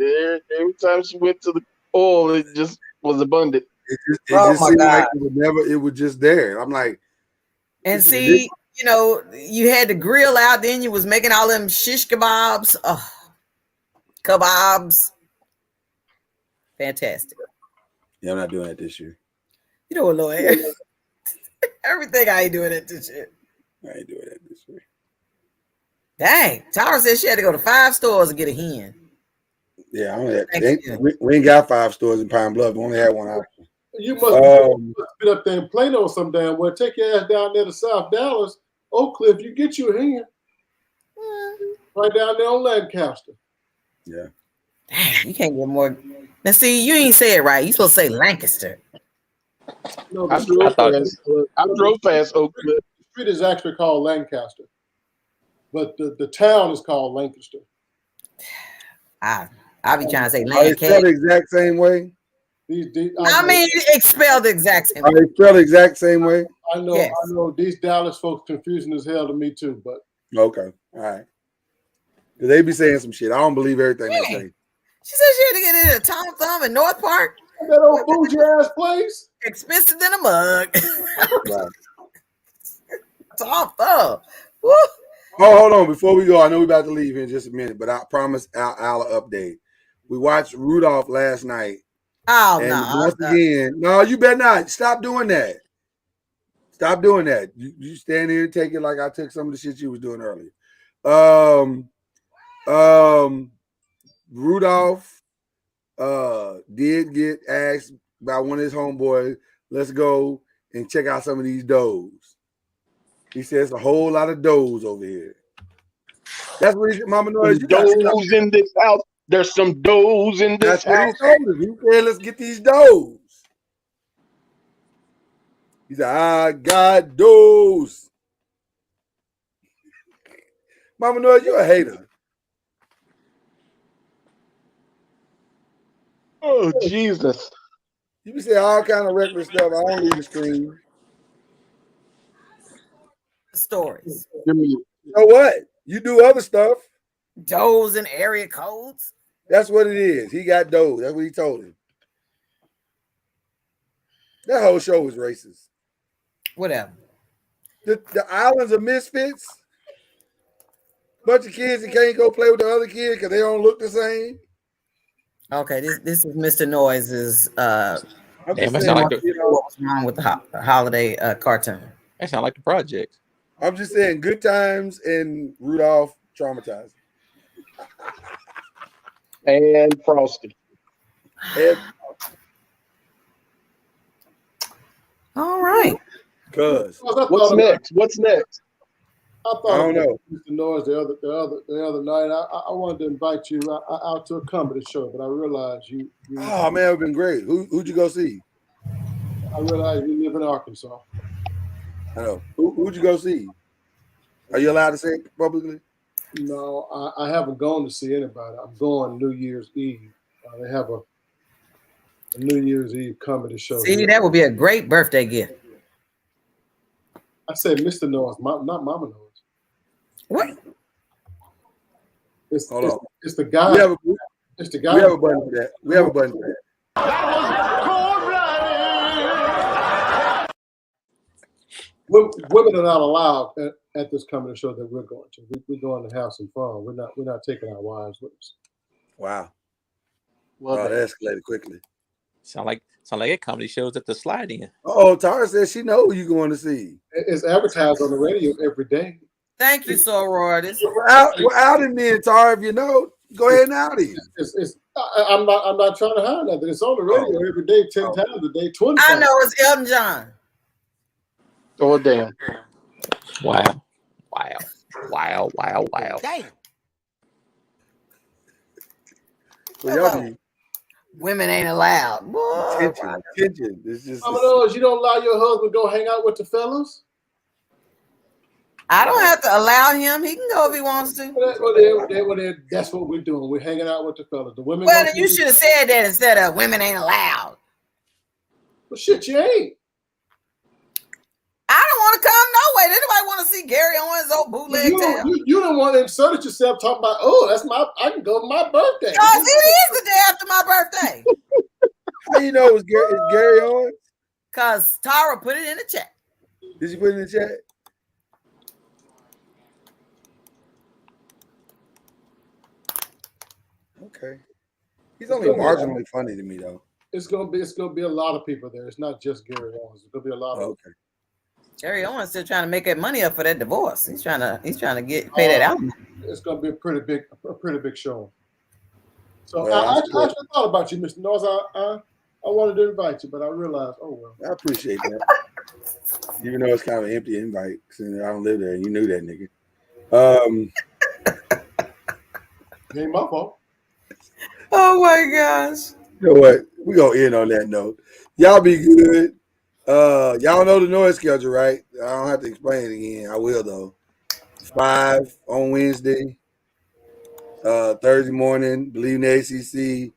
Every time she went to the oil, it just was abundant. It just seemed like it was just there. I'm like, and see, you had the grill out, then you was making all them shish kebabs. Oh, kebabs. Fantastic. Yeah, I'm not doing it this year. You know what, Lloyd? Everything I ain't doing it this year. I ain't doing it this year. Dang. Tara said she had to go to 5 stores to get a hen. Yeah, we ain't got 5 stores in Pine Bluff. We only had one option. You must be up there in Plano some damn well. Take your ass down there to South Dallas, Oak Cliff. You get you a hen. Right down there on Lancaster. Yeah. Dang, you can't get more. Now, see, you ain't say it right. You supposed to say Lancaster. No, I drove past Oak Cliff. The street is actually called Lancaster, but the town is called Lancaster. I be trying to say Lancaster. Are they spelled the exact same way? It's spelled the exact same way. Are they spelled the exact same way? I know. Yes. I know these Dallas folks confusing as hell to me too, but okay, all right. Because they be saying some shit. I don't believe everything they say. She said she had to get in a Tom Thumb in North Park. That old bougie ass place. Expensive than a mug. Right. Tom Thumb. Woo. Oh, hold on. Before we go, I know we're about to leave in just a minute, but I promise Al an update. We watched Rudolph last night. Oh, and no. once again, no, you better not. Stop doing that. Stop doing that. You stand here and take it like I took some of the shit you was doing earlier. Rudolph did get asked by one of his homeboys, let's go and check out some of these does. He says a whole lot of does over here. That's what he said, Mama Noise. You got does in this house. There's some does in this That's what house. he told us. He said, let's get these does. He said, I got does. Mama Noise, you a hater. Oh, Jesus. You be saying all kind of reckless stuff. I don't need the screen. Stories. You know what? You do other stuff. Does and area codes. That's what it is. He got does. That's what he told him. That whole show was racist. Whatever. The islands of misfits. Bunch of kids that can't go play with the other kids because they don't look the same. Okay, this is Mr. Noise's Damn, that what was wrong with the holiday cartoon. That sound like the project. I'm just saying, Good Times and Rudolph traumatized. And Frosty. All right. Cuz. What's next? What's next? I don't know. Mr. Noise the other night. I wanted to invite you out to a comedy show, but I realized you Oh man, it's been great. Who'd you go see? I realized you live in Arkansas. I know. Who'd you go see? Are you allowed to say it publicly? No, I haven't gone to see anybody. I'm going New Year's Eve. They have a New Year's Eve comedy show. See, that would be a great birthday gift. I said Mr. Noise, not Mama Noise. What? It's on. It's the guy. It's the guy. We have a button for that. We have a button for that. Women are not allowed at this comedy show that we're going to. We're going to have some fun. We're not taking our wives with us. Wow. Well, that escalated quickly. Sound like it comedy shows at the slide in. Oh, Tara says she knows who you're going to see. It's advertised on the radio every day. Thank you, Sororities. We're out in there, Tara. If you know, go ahead and out it. I'm not trying to hide nothing. It's on the radio every day, 10 times a day, 20 I times. know it's Elton John. Oh, damn. Wow. Damn. So y'all be women ain't allowed. Tension. It's just. Some of those you don't allow your husband to go hang out with the fellas. I don't have to allow him. He can go if he wants to. Well, that's what we're doing. We're hanging out with the fellas. The women. Well, then you should have said that instead of women ain't allowed. Well, shit, you ain't. I don't want to come no way. Anybody want to see Gary Owens' old bootleg tail? You don't want to insert yourself talking about, I can go to my birthday. Because it is the day after my birthday. How you know it's Gary Owens? Because Tara put it in the chat. Did you put it in the chat? Okay. He's only marginally funny to me though. It's gonna be a lot of people there. It's not just Gary Owens. It's gonna be a lot of. Okay. Gary Owens still trying to make that money up for that divorce. He's trying to pay that out. It's gonna be a pretty big show. So Well, I actually thought about you, Mr. Norris. I wanted to invite you, but I realized, I appreciate that. Even though it's kind of an empty invite, since I don't live there. You knew that, nigga. It ain't my fault. Oh my gosh. You know what? We gonna end on that note. Y'all be good. Y'all know the noise schedule, right? I don't have to explain it again. I will though. 5 on Wednesday. Thursday morning, Believe in the ACC.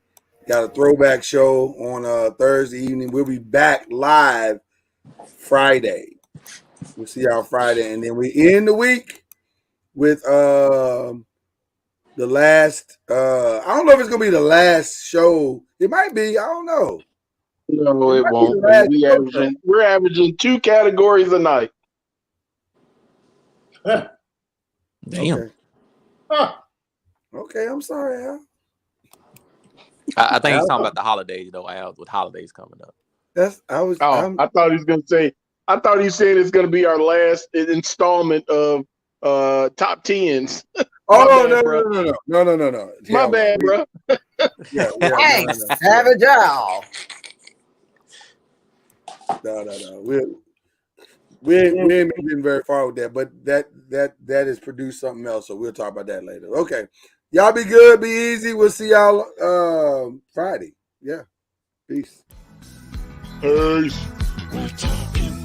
Got a throwback show on Thursday evening. We'll be back live Friday. We'll see y'all Friday, and then we end the week with the last. I don't know if it's gonna be the last show. It might be. I don't know. No, it won't. We're averaging 2 categories a night. Damn. Okay. Okay, I'm sorry, Al. I think he's talking about the holidays though, Al, with holidays coming up. I thought he was gonna say. I thought he said it's gonna be our last installment of top tens. Oh no. My bad, bro. Thanks, Savage Al. No. We ain't getting very far with that, but that is produced something else, so we'll talk about that later. Okay. Y'all be good, be easy. We'll see y'all Friday. Yeah. Peace. Peace. We're talking